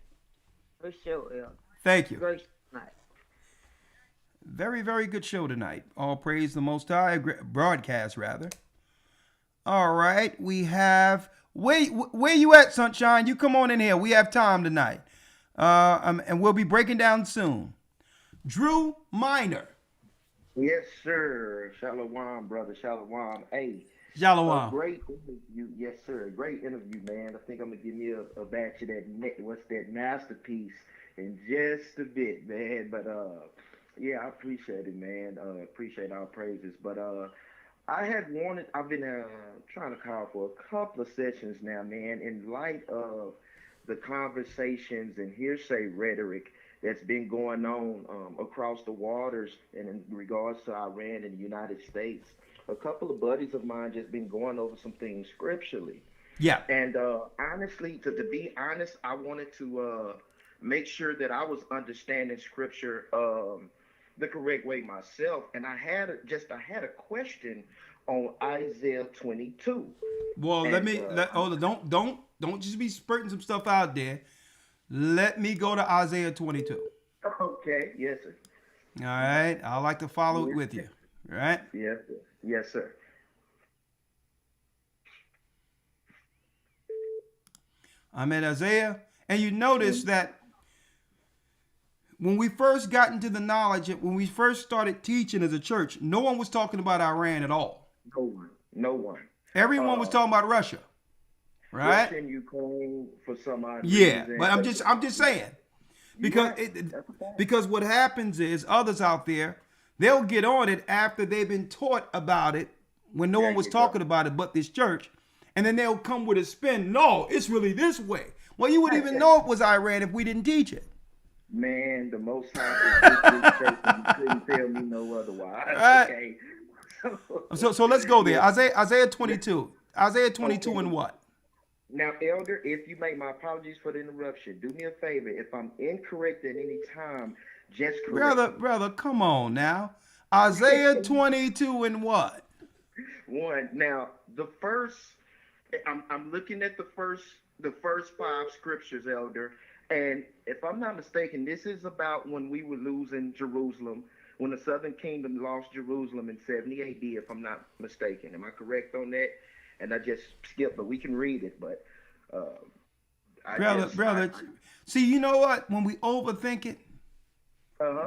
For sure, Elder. Thank you. Great night. Very, very good show tonight. All praise the Most High. Broadcast, rather. All right. We have... Where you at, Sunshine? You come on in here. We have time tonight. And we'll be breaking down soon. Drew Minor. Yes, sir. Shalom, brother. Shalom. Hey. Shalom. Great interview. Yes, sir. Great interview, man. I think I'm going to give me a batch of that, what's that, MasterPeace in just a bit, man. But, yeah, I appreciate it, man. Appreciate our praises. But, I've been trying to call for a couple of sessions now, man, in light of the conversations and hearsay rhetoric that's been going on across the waters and in regards to Iran and the United States. A couple of buddies of mine just been going over some things scripturally. Yeah. And honestly, to be honest, I wanted to make sure that I was understanding scripture the correct way myself, and I had a question on Isaiah 22. Well, don't just be spurting some stuff out there. Let me go to Isaiah 22. Okay, yes, sir. All right, I like to follow it with you. All right? Yes, sir. Yes, sir. I'm at Isaiah, and you notice that when we first got into the knowledge, when we first started teaching as a church, no one was talking about Iran at all. No one. Everyone was talking about Russia, right? Russia and Ukraine for some odd yeah, reason. but I'm just saying, because what happens is others out there, they'll get on it after they've been taught about it when no one was talking about it but this church, and then they'll come with a spin. No, it's really this way. Well, you wouldn't even know it was Iran if we didn't teach it. Man, the Most High is you couldn't tell me no otherwise. Right. Okay. So let's go there. Isaiah 22. Isaiah 22 okay. And what? Now, Elder, if you make, my apologies for the interruption. Do me a favor. If I'm incorrect at any time, just correct. Brother, come on now. Isaiah 22 and what? One. Now, the first, I'm looking at the first 5 scriptures, Elder. And if I'm not mistaken, this is about when we were losing Jerusalem, when the Southern Kingdom lost Jerusalem in 70 AD, if I'm not mistaken. Am I correct on that? And I just skipped, but we can read it. But brother, see, you know what? When we overthink it,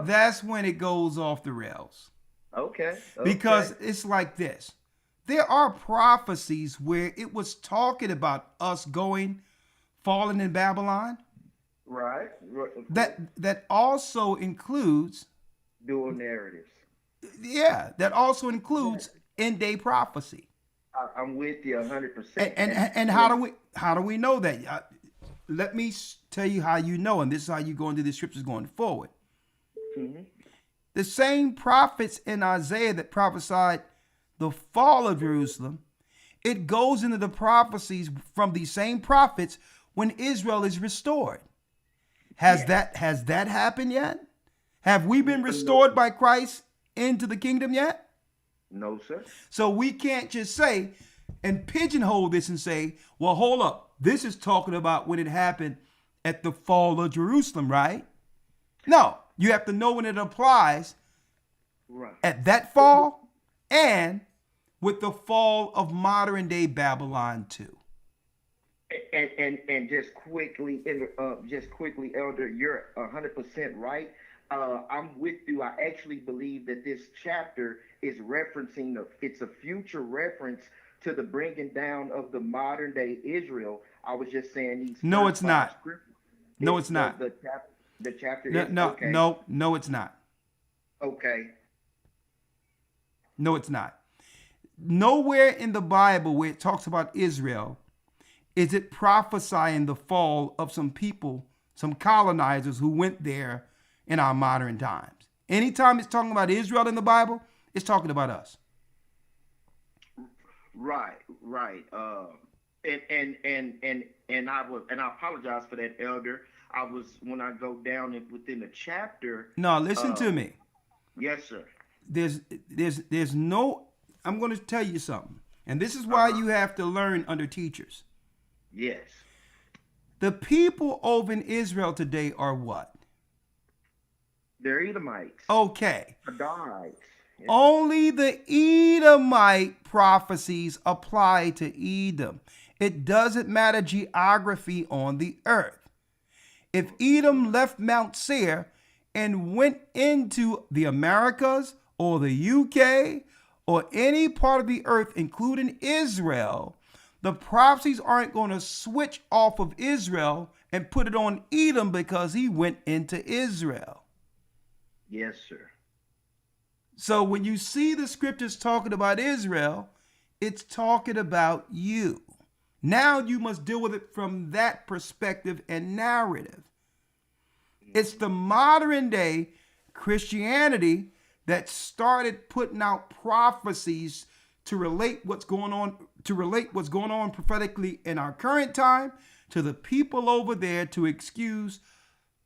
that's when it goes off the rails. Okay. Because it's like this. There are prophecies where it was talking about us falling in Babylon. Right. That also includes dual narratives. Yeah, that also includes end-day prophecy. I'm with you 100%. And how do we know that? Let me tell you how you know, and this is how you go into the scriptures going forward. Mm-hmm. The same prophets in Isaiah that prophesied the fall of Jerusalem, it goes into the prophecies from these same prophets when Israel is restored. Has that happened yet? Have we been restored by Christ into the kingdom yet? No, sir. So we can't just say and pigeonhole this and say, well, hold up. This is talking about when it happened at the fall of Jerusalem, right? No, you have to know when it applies at that fall and with the fall of modern day Babylon too. And just quickly, Elder, you're 100% right. I'm with you. I actually believe that this chapter is referencing it's a future reference to the bringing down of the modern day Israel. I was just saying these. No, it's not. No, it's not. The chapter. No, it's not. Okay. No, it's not. Nowhere in the Bible where it talks about Israel is it prophesying the fall of some people, some colonizers who went there in our modern times. Anytime it's talking about Israel in the Bible, it's talking about us. Right. And I apologize for that, Elder. I was, when I go down within the chapter. No, listen to me. Yes, sir. There's no, I'm going to tell you something. And this is why you have to learn under teachers. Yes. The people over in Israel today are what? They're Edomites. Okay. Adarites. Yeah. Only the Edomite prophecies apply to Edom. It doesn't matter geography on the earth. If Edom left Mount Seir and went into the Americas or the UK or any part of the earth, including Israel, the prophecies aren't going to switch off of Israel and put it on Edom because he went into Israel. Yes, sir. So when you see the scriptures talking about Israel, it's talking about you. Now you must deal with it from that perspective and narrative. It's the modern day Christianity that started putting out prophecies to relate what's going on prophetically in our current time to the people over there, to excuse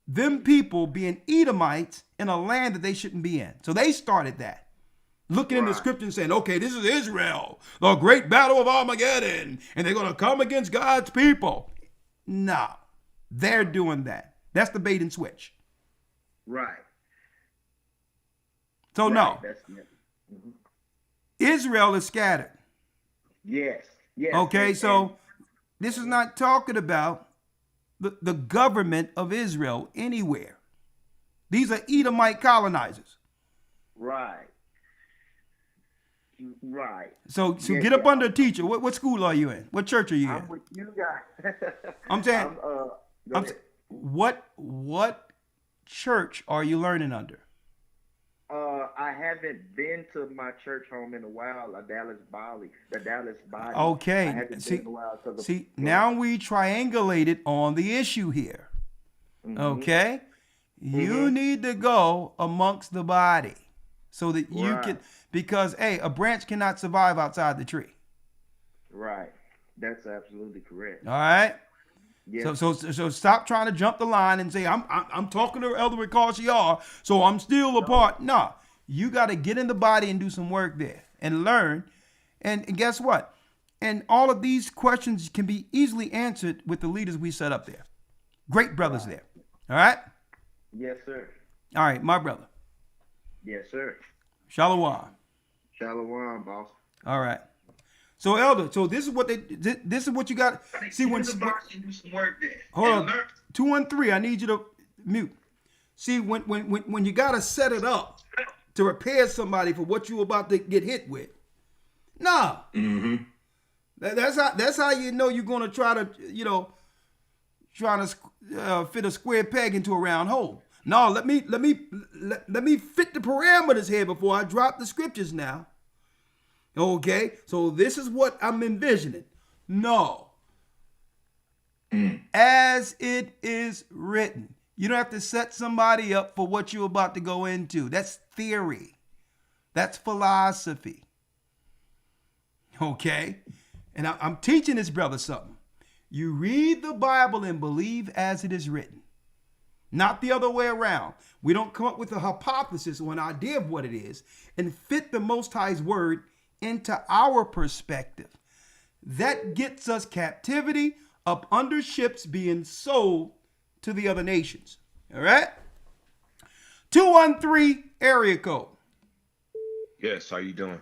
them people being Edomites in a land that they shouldn't be in. So they started that. Looking in the scripture and saying, okay, this is Israel, the great battle of Armageddon, and they're going to come against God's people. No, they're doing that. That's the bait and switch. Right. So no, Mm-hmm. Israel is scattered. Yes. Yes. Okay, so this is not talking about the government of Israel anywhere. These are Edomite colonizers. Right. Right. So get up under a teacher. What school are you in? What church are you in? I'm with you guys. I'm saying, what church are you learning under? I haven't been to my church home in a while. The Dallas Body. Okay. I haven't been in a while Now we triangulated on the issue here. Mm-hmm. Okay. You need to go amongst the body so that you can, because a branch cannot survive outside the tree. Right. That's absolutely correct. All right. Yeah. So stop trying to jump the line and say I'm talking to Elder Rawchaa, so I'm still a part. No, you got to get in the body and do some work there and learn. And guess what? And all of these questions can be easily answered with the leaders we set up there. Great brothers there. All right. Yes, sir. All right, my brother. Yes, sir. Shalom. Shalom, boss. All right. So, Elder, so this is what you got. See, when hold on, 213, I need you to mute. See, when you gotta set it up to prepare somebody for what you're about to get hit with. Nah. Mm-hmm. That's how you know you're gonna try to fit a square peg into a round hole. No, let me fit the parameters here before I drop the scriptures now. Okay, so this is what I'm envisioning. No. As it is written. You don't have to set somebody up for what you're about to go into. That's theory. That's philosophy. Okay? And I'm teaching this brother something. You read the Bible and believe as it is written. Not the other way around. We don't come up with a hypothesis or an idea of what it is and fit the Most High's word into our perspective. That gets us captivity up under ships being sold to the other nations. All right? 213 area code. Yes, how you doing?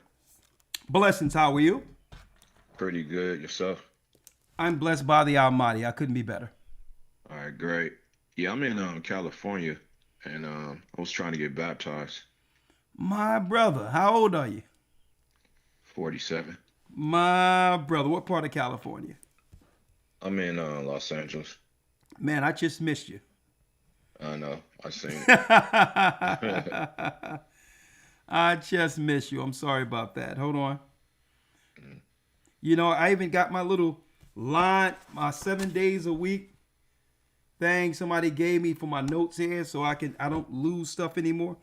Blessings, how are you? Pretty good. Yourself? I'm blessed by the Almighty. I couldn't be better. All right, great. Yeah, I'm in California, and I was trying to get baptized. My brother, how old are you? 47. My brother, what part of California? I'm in Los Angeles. Man, I just missed you. I know. I seen it. I just missed you. I'm sorry about that. Hold on. You know, I even got my little line, my 7 days a week thing somebody gave me for my notes here, so I don't lose stuff anymore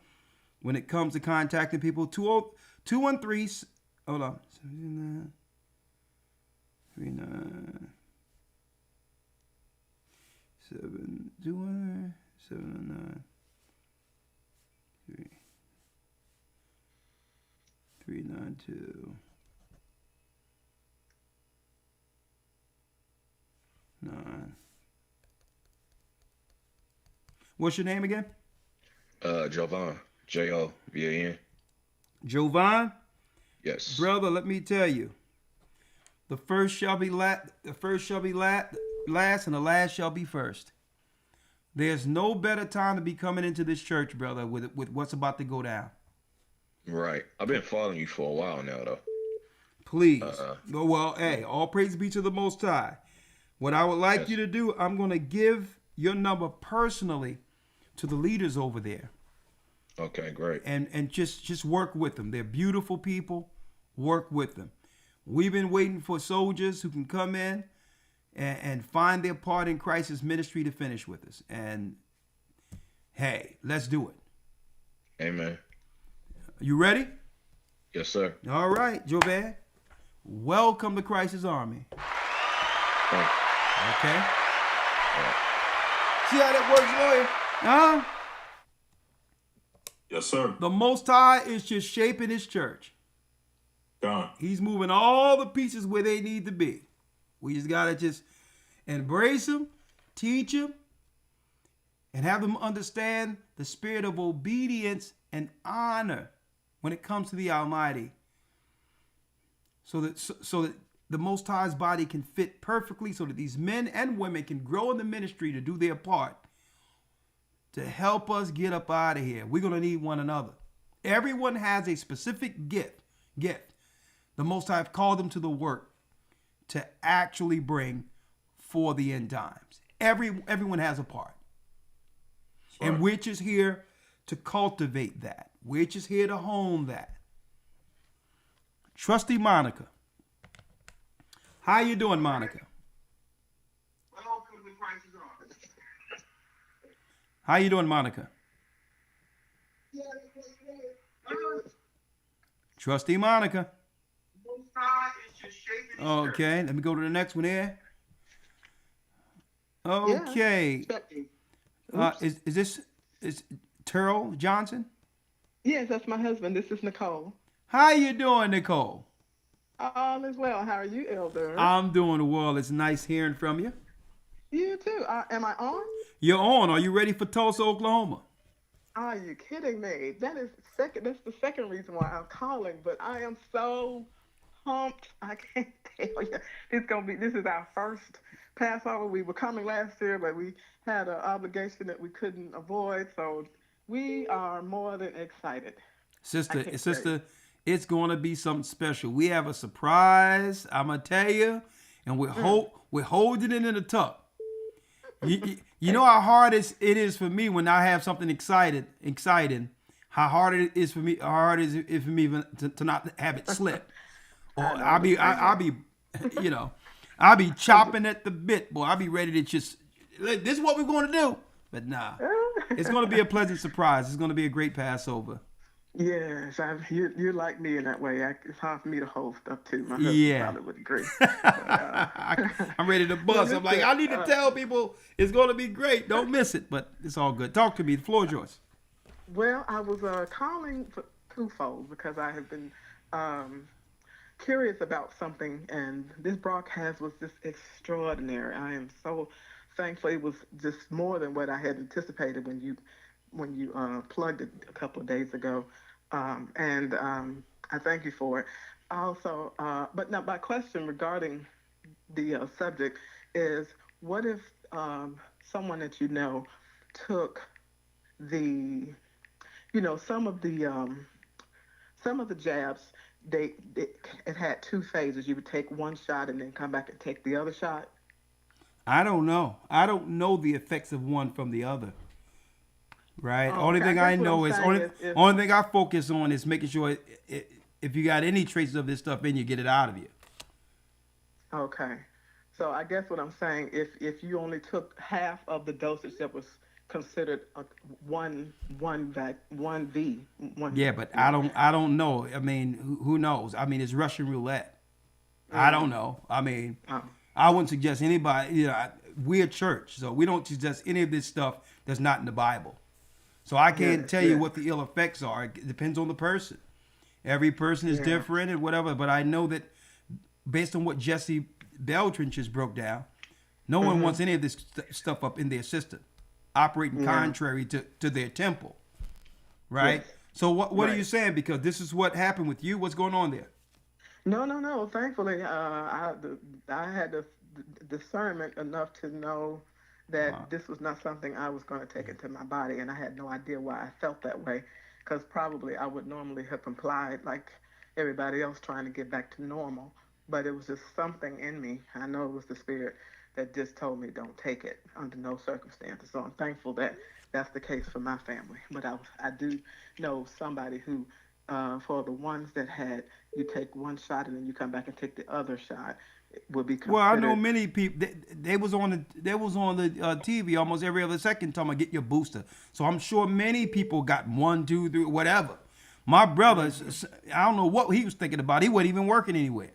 when it comes to contacting people. 213. Hold on. 39. 729 392 9. What's your name again? Jovan. Jovan. Jovan? Yes. Brother, let me tell you. The first shall be last, and the last shall be first. There's no better time to be coming into this church, brother, with what's about to go down. Right. I've been following you for a while now, though. Please. Well, hey, all praise be to the Most High. What I would like you to do, I'm going to give your number personally to the leaders over there. Okay, great. And just work with them. They're beautiful people. Work with them. We've been waiting for soldiers who can come in and find their part in Christ's ministry to finish with us. And hey, let's do it. Amen. You ready? Yes, sir. All right, Jovan. Welcome to Christ's army. Thank you. Okay. Right. See how that works, Lawya? Huh? Yes, sir. The Most High is just shaping his church. God. He's moving all the pieces where they need to be. We just got to just embrace them, teach them, and have them understand the spirit of obedience and honor when it comes to the Almighty. So that the Most High's body can fit perfectly, so that these men and women can grow in the ministry to do their part to help us get up out of here. We're going to need one another. Everyone has a specific gift. The Most High have called them to the work to actually bring for the end times. Everyone has a part. Sure. And we're just here to cultivate that. We're just here to hone that. Trusty Monica. How you doing, Monica? How you doing, Monica? Trusty Monica. Okay, let me go to the next one here. Okay. Is Terrell Johnson? Yes, that's my husband. This is Nicole. How you doing, Nicole? All is well. How are you, Elder? I'm doing well. It's nice hearing from you. You too. Am I on? You're on. Are you ready for Tulsa, Oklahoma? Are you kidding me? That's the second reason why I'm calling. But I am so pumped. I can't tell you. This is our first Passover. We were coming last year, but we had an obligation that we couldn't avoid. So we are more than excited. Sister, it's going to be something special. We have a surprise, I'm going to tell you, and we're holding it in the tuck. You know how hard it is for me when I have something exciting, how hard it is for me, for me even to not have it slip. Or I'll be chopping at the bit, boy. I'll be ready to just, this is what we're going to do. But nah, it's going to be a pleasant surprise. It's going to be a great Passover. Yes, you're like me in that way. It's hard for me to hold stuff too. My husband probably would agree. I'm ready to bust. I'm like, I need to tell people it's going to be great. Don't miss it. But it's all good. Talk to me. The floor is yours. Well, I was calling for twofold because I have been curious about something, and this broadcast was just extraordinary. I am so thankful. It was just more than what I had anticipated when you plugged it a couple of days ago, and I thank you for it. Also, but now my question regarding the subject is, what if someone that you know took some of the jabs? It had two phases. You would take one shot and then come back and take the other shot. I don't know. I don't know the effects of one from the other. Right. Only thing I know is only thing I focus on is making sure if you got any traces of this stuff in you, get it out of you. Okay. So I guess what I'm saying, if you only took half of the dosage that was considered one V. Yeah, but I don't know. I mean, who knows? I mean, it's Russian roulette. I don't know. I mean, I wouldn't suggest anybody. You know, we're a church, so we don't suggest any of this stuff that's not in the Bible. So I can't tell you what the ill effects are. It depends on the person. Every person is different and whatever. But I know that based on what Jesse Beltran just broke down, no one wants any of this stuff up in their system, operating contrary to their temple, right? Yes. So what are you saying? Because this is what happened with you. What's going on there? No. Thankfully, I had the discernment enough to know that this was not something I was going to take into my body, and I had no idea why I felt that way, because probably I would normally have complied like everybody else trying to get back to normal, but it was just something in me. I know it was the Spirit that just told me don't take it under no circumstances. So I'm thankful that that's the case for my family. But I do know somebody who, for the ones that had, you take one shot and then you come back and take the other shot, it would be considered. Well, I know many people. They was on the TV almost every other second talking about get your booster. So I'm sure many people got 1, 2, 3, whatever. My brother, I don't know what he was thinking about. He wasn't even working anywhere.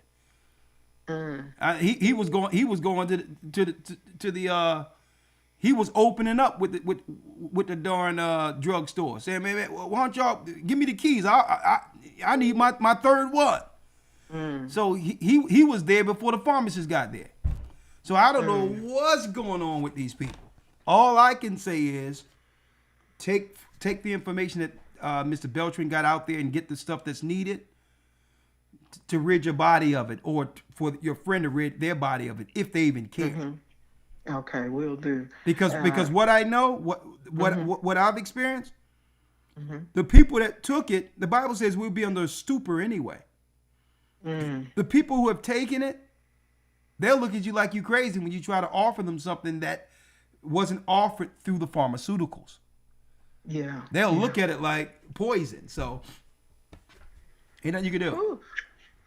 He was going to the he was opening up with the darn drugstore, saying, man, why don't y'all give me the keys? I need my third one. So he was there before the pharmacist got there. So I don't know what's going on with these people. All I can say is take the information that Mr. Beltran got out there and get the stuff that's needed to rid your body of it, or for your friend to rid their body of it, if they even care. Okay, will do. Because what I know, what I've experienced, the people that took it, the Bible says we'll be under a stupor anyway. The people who have taken it, they'll look at you like you crazy when you try to offer them something that wasn't offered through the pharmaceuticals. Yeah. They'll look at it like poison. So ain't nothing you can do. Ooh.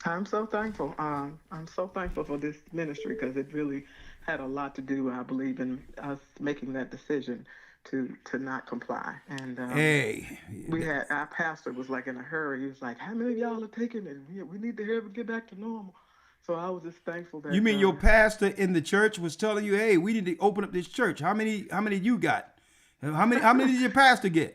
I'm so thankful. I'm so thankful for this ministry, because it really had a lot to do, I believe, in us making that decision to not comply. And we had, our pastor was like in a hurry. He was like, how many of y'all are taking it? We need to hear it get back to normal. So I was just thankful that. You mean your pastor in the church was telling you, hey, we need to open up this church. How many you got? How many did your pastor get?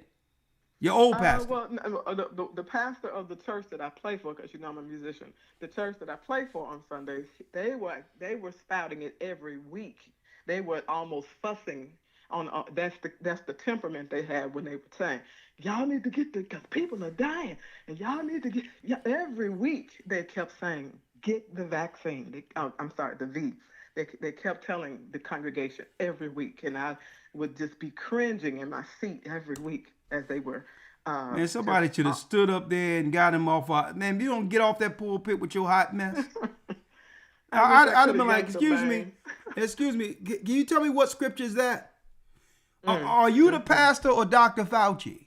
Your old pastor. The pastor of the church that I play for, because you know I'm a musician. The church that I play for on Sundays, they were spouting it every week. They were almost fussing on. That's the temperament they had when they were saying, y'all need to get because people are dying, and y'all need to get. Every week they kept saying, get the vaccine. The V. They kept telling the congregation every week, and I would just be cringing in my seat every week as they were. Man, somebody should have stood up there and got him off. Man, you don't get off that pulpit with your hot mess. I'd have been like, excuse me, can you tell me what scripture is that? Are you the pastor or Dr. Fauci?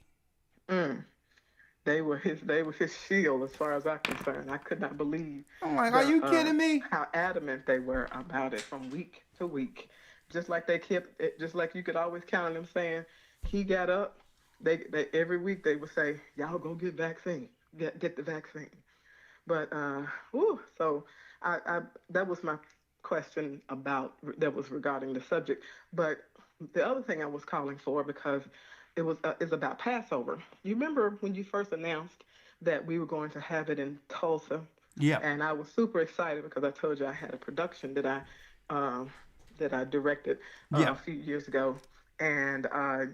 They were his shield as far as I'm concerned. I could not believe. I'm like, are you kidding me? How adamant they were about it from week to week. Just like they kept, just like you could always count on them saying, he got up. They every week they would say, y'all go get vaccine, get the vaccine. But so I that was my question that was regarding the subject. But the other thing I was calling for, because it was is about Passover. You remember when you first announced that we were going to have it in Tulsa? Yeah. And I was super excited because I told you I had a production that I directed a few years ago. And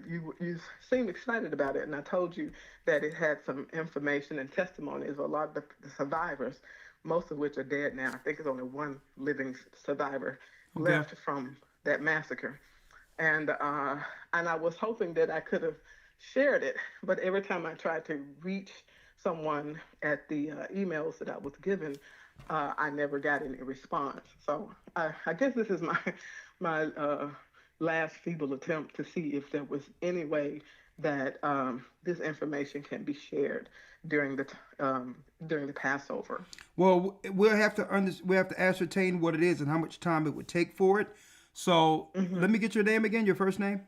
you seemed excited about it, and I told you that it had some information and testimonies of a lot of the survivors, most of which are dead now. I think there's only one living survivor left from that massacre. And I was hoping that I could have shared it, but every time I tried to reach someone at the emails that I was given, I never got any response. So I guess this is my last feeble attempt to see if there was any way that this information can be shared during the Passover. Well, we'll have to ascertain what it is and how much time it would take for it. So let me get your name again. Your first name?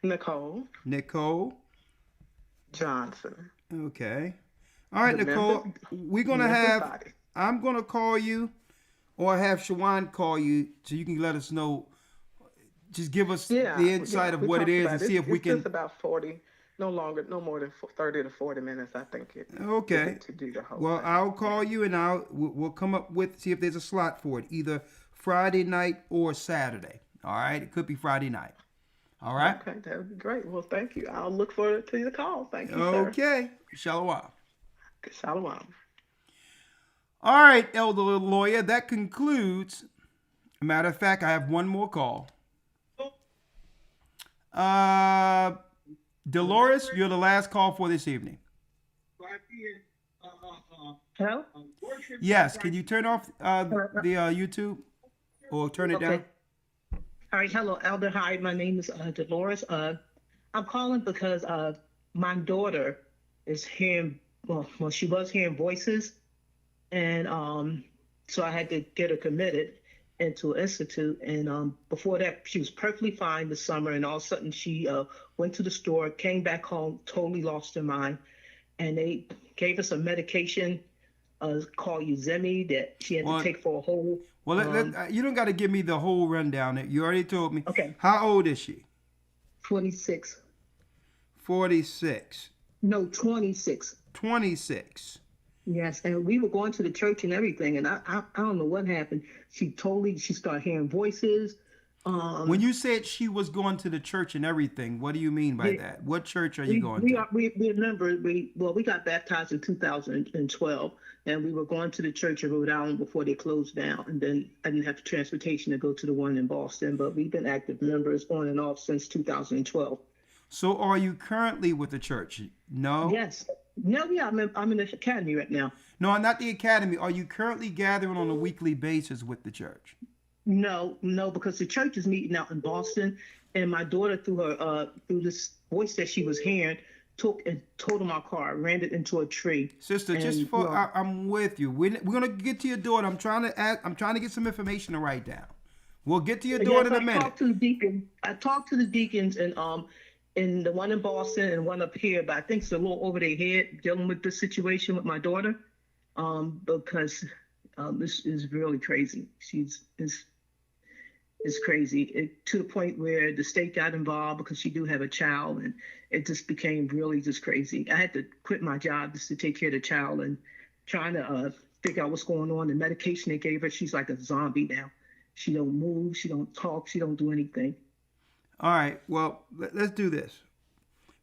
Nicole. Nicole Johnson. Okay. All right, Nicole. We're gonna have. I'm gonna call you, or have Shawan call you, so you can let us know. Just give us the insight of what it is, and see if we can. It's about 40. No more than 30 to 40 minutes, I think it. Okay. To do the whole Well, thing. I'll call you and we'll come up with, see if there's a slot for it, either Friday night or Saturday. All right. It could be Friday night. All right. Okay, that would be great. Well, thank you. I'll look forward to the call. Thank you, sir. Okay. Shalom. Shalom. All right, Elder Lawya. That concludes. Matter of fact, I have one more call. Dolores, you're the last call for this evening. Hello? Yes, can you turn off the YouTube or turn it down? All right, hello, Elder. Hi, my name is Dolores. I'm calling because my daughter is hearing, she was hearing voices, and so I had to get her committed into an institute. And before that, she was perfectly fine this summer, and all of a sudden she went to the store, came back home, totally lost her mind, and they gave us a medication called Uzemi that she had to take for a whole. Well, you don't got to give me the whole rundown. You already told me. Okay. How old is she? 26. 46. No, 26. 26. Yes, and we were going to the church and everything, and I don't know what happened. She started hearing voices. When you said she was going to the church and everything, what do you mean by that? What church are you going to? We remember, we got baptized in 2012, and we were going to the church in Rhode Island before they closed down, and then I didn't have transportation to go to the one in Boston, but we've been active members on and off since 2012. So are you currently with the church? No? Yes. No, yeah, I'm in the academy right now. No, not the academy. Are you currently gathering on a weekly basis with the church? No, because the church is meeting out in Boston, and my daughter, through this voice that she was hearing, took and totaled my car, ran it into a tree. Sister, I'm with you. We're gonna get to your daughter. I'm trying to get some information to write down. We'll get to your daughter in a minute. I talked to the deacons, and the one in Boston and one up here, but I think it's a little over their head dealing with the situation with my daughter, because this is really crazy. It's crazy to the point where the state got involved because she do have a child, and it just became really just crazy. I had to quit my job just to take care of the child and trying to figure out what's going on. The medication they gave her, she's like a zombie now. She don't move, she don't talk, she don't do anything. All right, well, let's do this,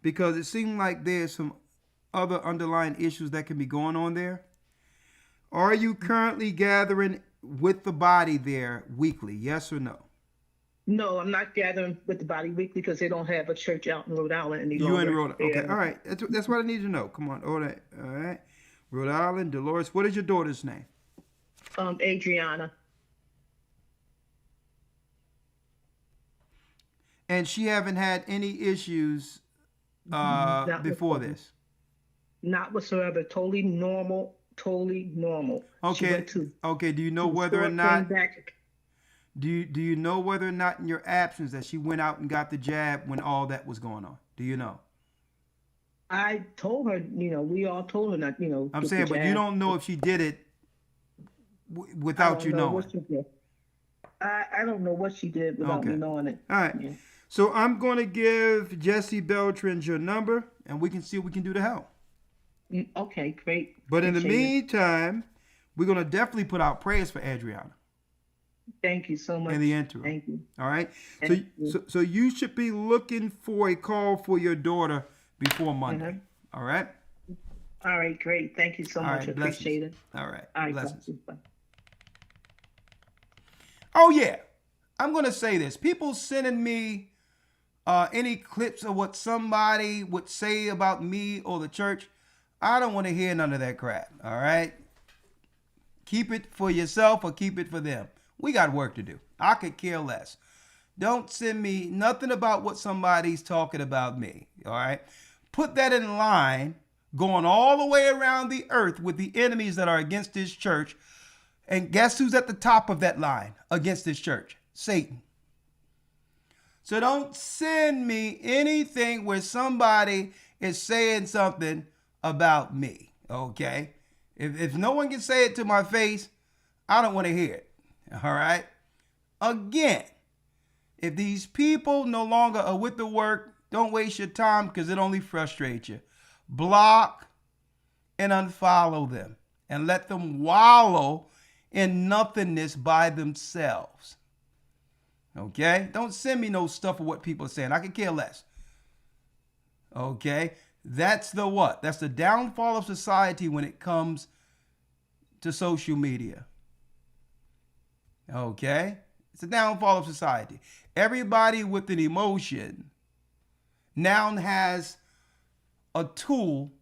because it seemed like there's some other underlying issues that can be going on there. Are you currently gathering with the body there weekly, yes or no? No, I'm not gathering with the body weekly because they don't have a church out in Rhode Island any longer. You in Rhode Island? Okay, all right. That's what I need to know. Come on, all right. Rhode Island, Dolores. What is your daughter's name? Adriana. And she haven't had any issues before this? Not whatsoever. Totally normal. Okay. Okay. Do you know whether or not? Do you know whether or not in your absence that she went out and got the jab when all that was going on? Do you know? I told her. We all told her not. I'm saying, but you don't know if she did it without you knowing. I don't know what she did without me knowing it. All right. Yeah. So I'm going to give Jesse Beltran your number, and we can see what we can do to help. Okay, great. But in the meantime, we're going to definitely put out prayers for Adriana. Thank you so much. In the interim. Thank you. All right. So you should be looking for a call for your daughter before Monday. All right. All right, great. Thank you so much. Right, appreciate it. All right. All right. Blessings. Oh yeah. I'm going to say this. People sending me any clips of what somebody would say about me or the church. I don't want to hear none of that crap. All right. Keep it for yourself or keep it for them. We got work to do. I could care less. Don't send me nothing about what somebody's talking about me. All right. Put that in line, going all the way around the earth with the enemies that are against this church. And guess who's at the top of that line against this church? Satan. So don't send me anything where somebody is saying something about me. Okay. If no one can say it to my face, I don't want to hear it. All right. Again, if these people no longer are with the work, don't waste your time because it only frustrates you. Block and unfollow them and let them wallow in nothingness by themselves. Okay? Don't send me no stuff of what people are saying. I could care less. Okay? That's the what? That's the downfall of society when it comes to social media. Okay? It's the downfall of society. Everybody with an emotion now has a tool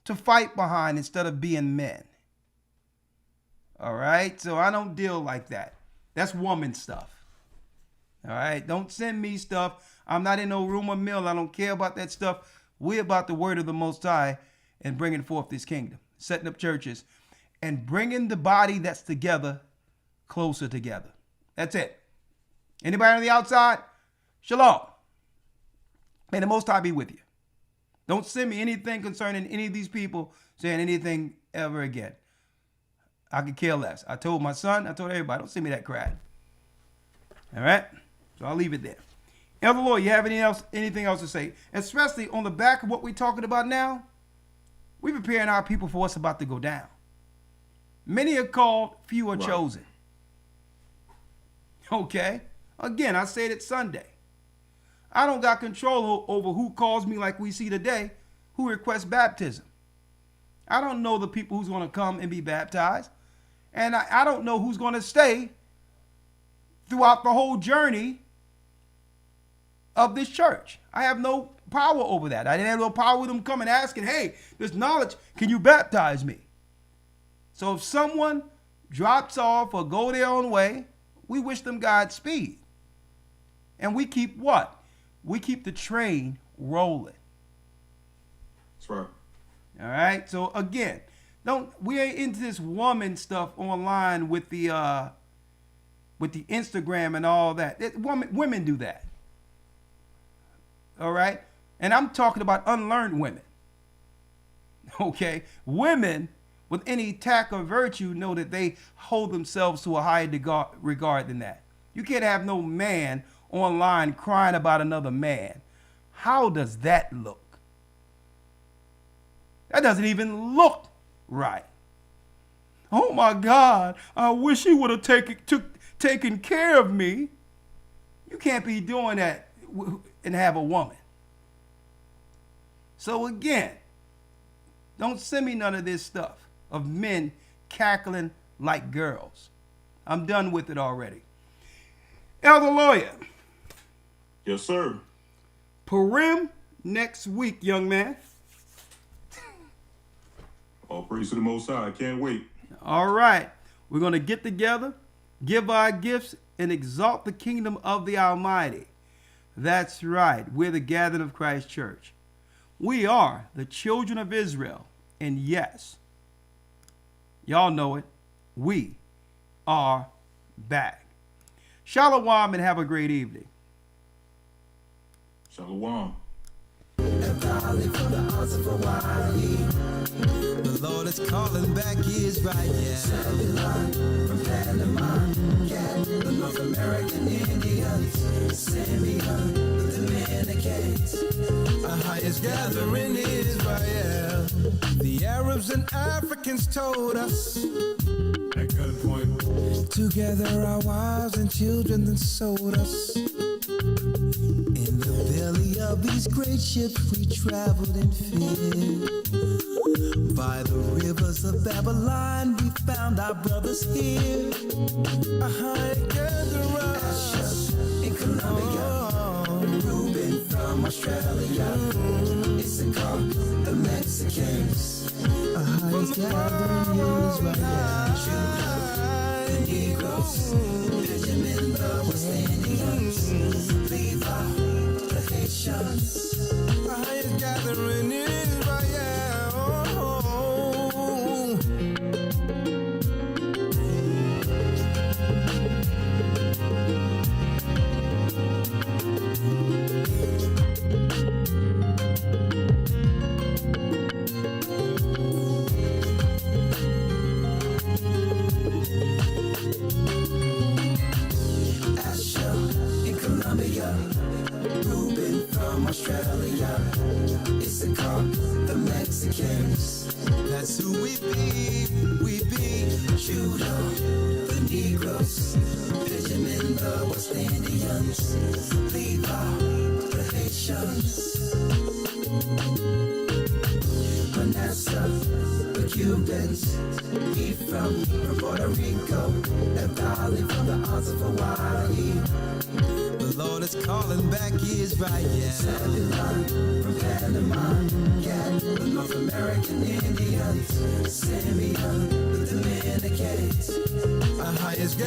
to fight behind instead of being men. All right? So I don't deal like that. That's woman stuff. All right? Don't send me stuff. I'm not in no rumor mill. I don't care about that stuff. We're about the word of the Most High and bringing forth this kingdom, setting up churches and bringing the body that's together closer together. That's it. Anybody on the outside? Shalom. May the Most High be with you. Don't send me anything concerning any of these people saying anything ever again. I could care less. I told my son, I told everybody, don't send me that crap. All right? So I'll leave it there. Elder Lawya, you have anything else to say? Especially on the back of what we're talking about now, we're preparing our people for what's about to go down. Many are called, few are chosen. Okay? Again, I said it Sunday. I don't got control over who calls me like we see today, who requests baptism. I don't know the people who's going to come and be baptized. And I don't know who's going to stay throughout the whole journey of this church. I have no power over that. I didn't have no power with them coming asking, hey, this knowledge, can you baptize me? So if someone drops off or go their own way, we wish them Godspeed. And we keep what? We keep the train rolling. That's right. All right. So again, we ain't into this woman stuff online with the Instagram and all that. Women do that. All right. And I'm talking about unlearned women. Okay. Women with any tact or virtue know that they hold themselves to a higher regard than that. You can't have no man online crying about another man. How does that look? That doesn't even look right. Oh my God, I wish he would have taken care of me. You can't be doing that and have a woman. So again, don't send me none of this stuff of men cackling like girls. I'm done with it already. Elder Lawya. Yes, sir. Purim next week, young man. All praise to the Most High. I can't wait. All right. We're going to get together, give our gifts, and exalt the kingdom of the Almighty. That's right. We're the gathering of Christ Church. We are the children of Israel. And yes, y'all know it. We are back. Shalom and have a great evening. Shalom. The Lord is calling back Israel. From Panama, the North American Indians, Simeon, the Dominicans, our highest gathering Israel. The Arabs and Africans told us at gunpoint. Together our wives and children then sold us. In the belly of these great ships we traveled in fear. By the rivers of Babylon we found our brothers here. Asher in Colombia, Reuben from Australia, Issachar, the Mexicans, our highest gathering Israel, Judah, the Negroes, Benjamin, the West Indians, leave out the Haitians. Our highest gathering in Israel. Reuben from Australia, Issachar, the Mexicans. That's who we be, Judah, the Negroes, Benjamin, the West Indians, Levi, the Haitians, Manasseh, the Cubans, Ephraim from Puerto Rico, Naphtali from the Isles of Hawaii. The Lord is calling back Israel. Zebulon from Panama, Gad, the North American Indians, Simeon, the Dominicans, our highest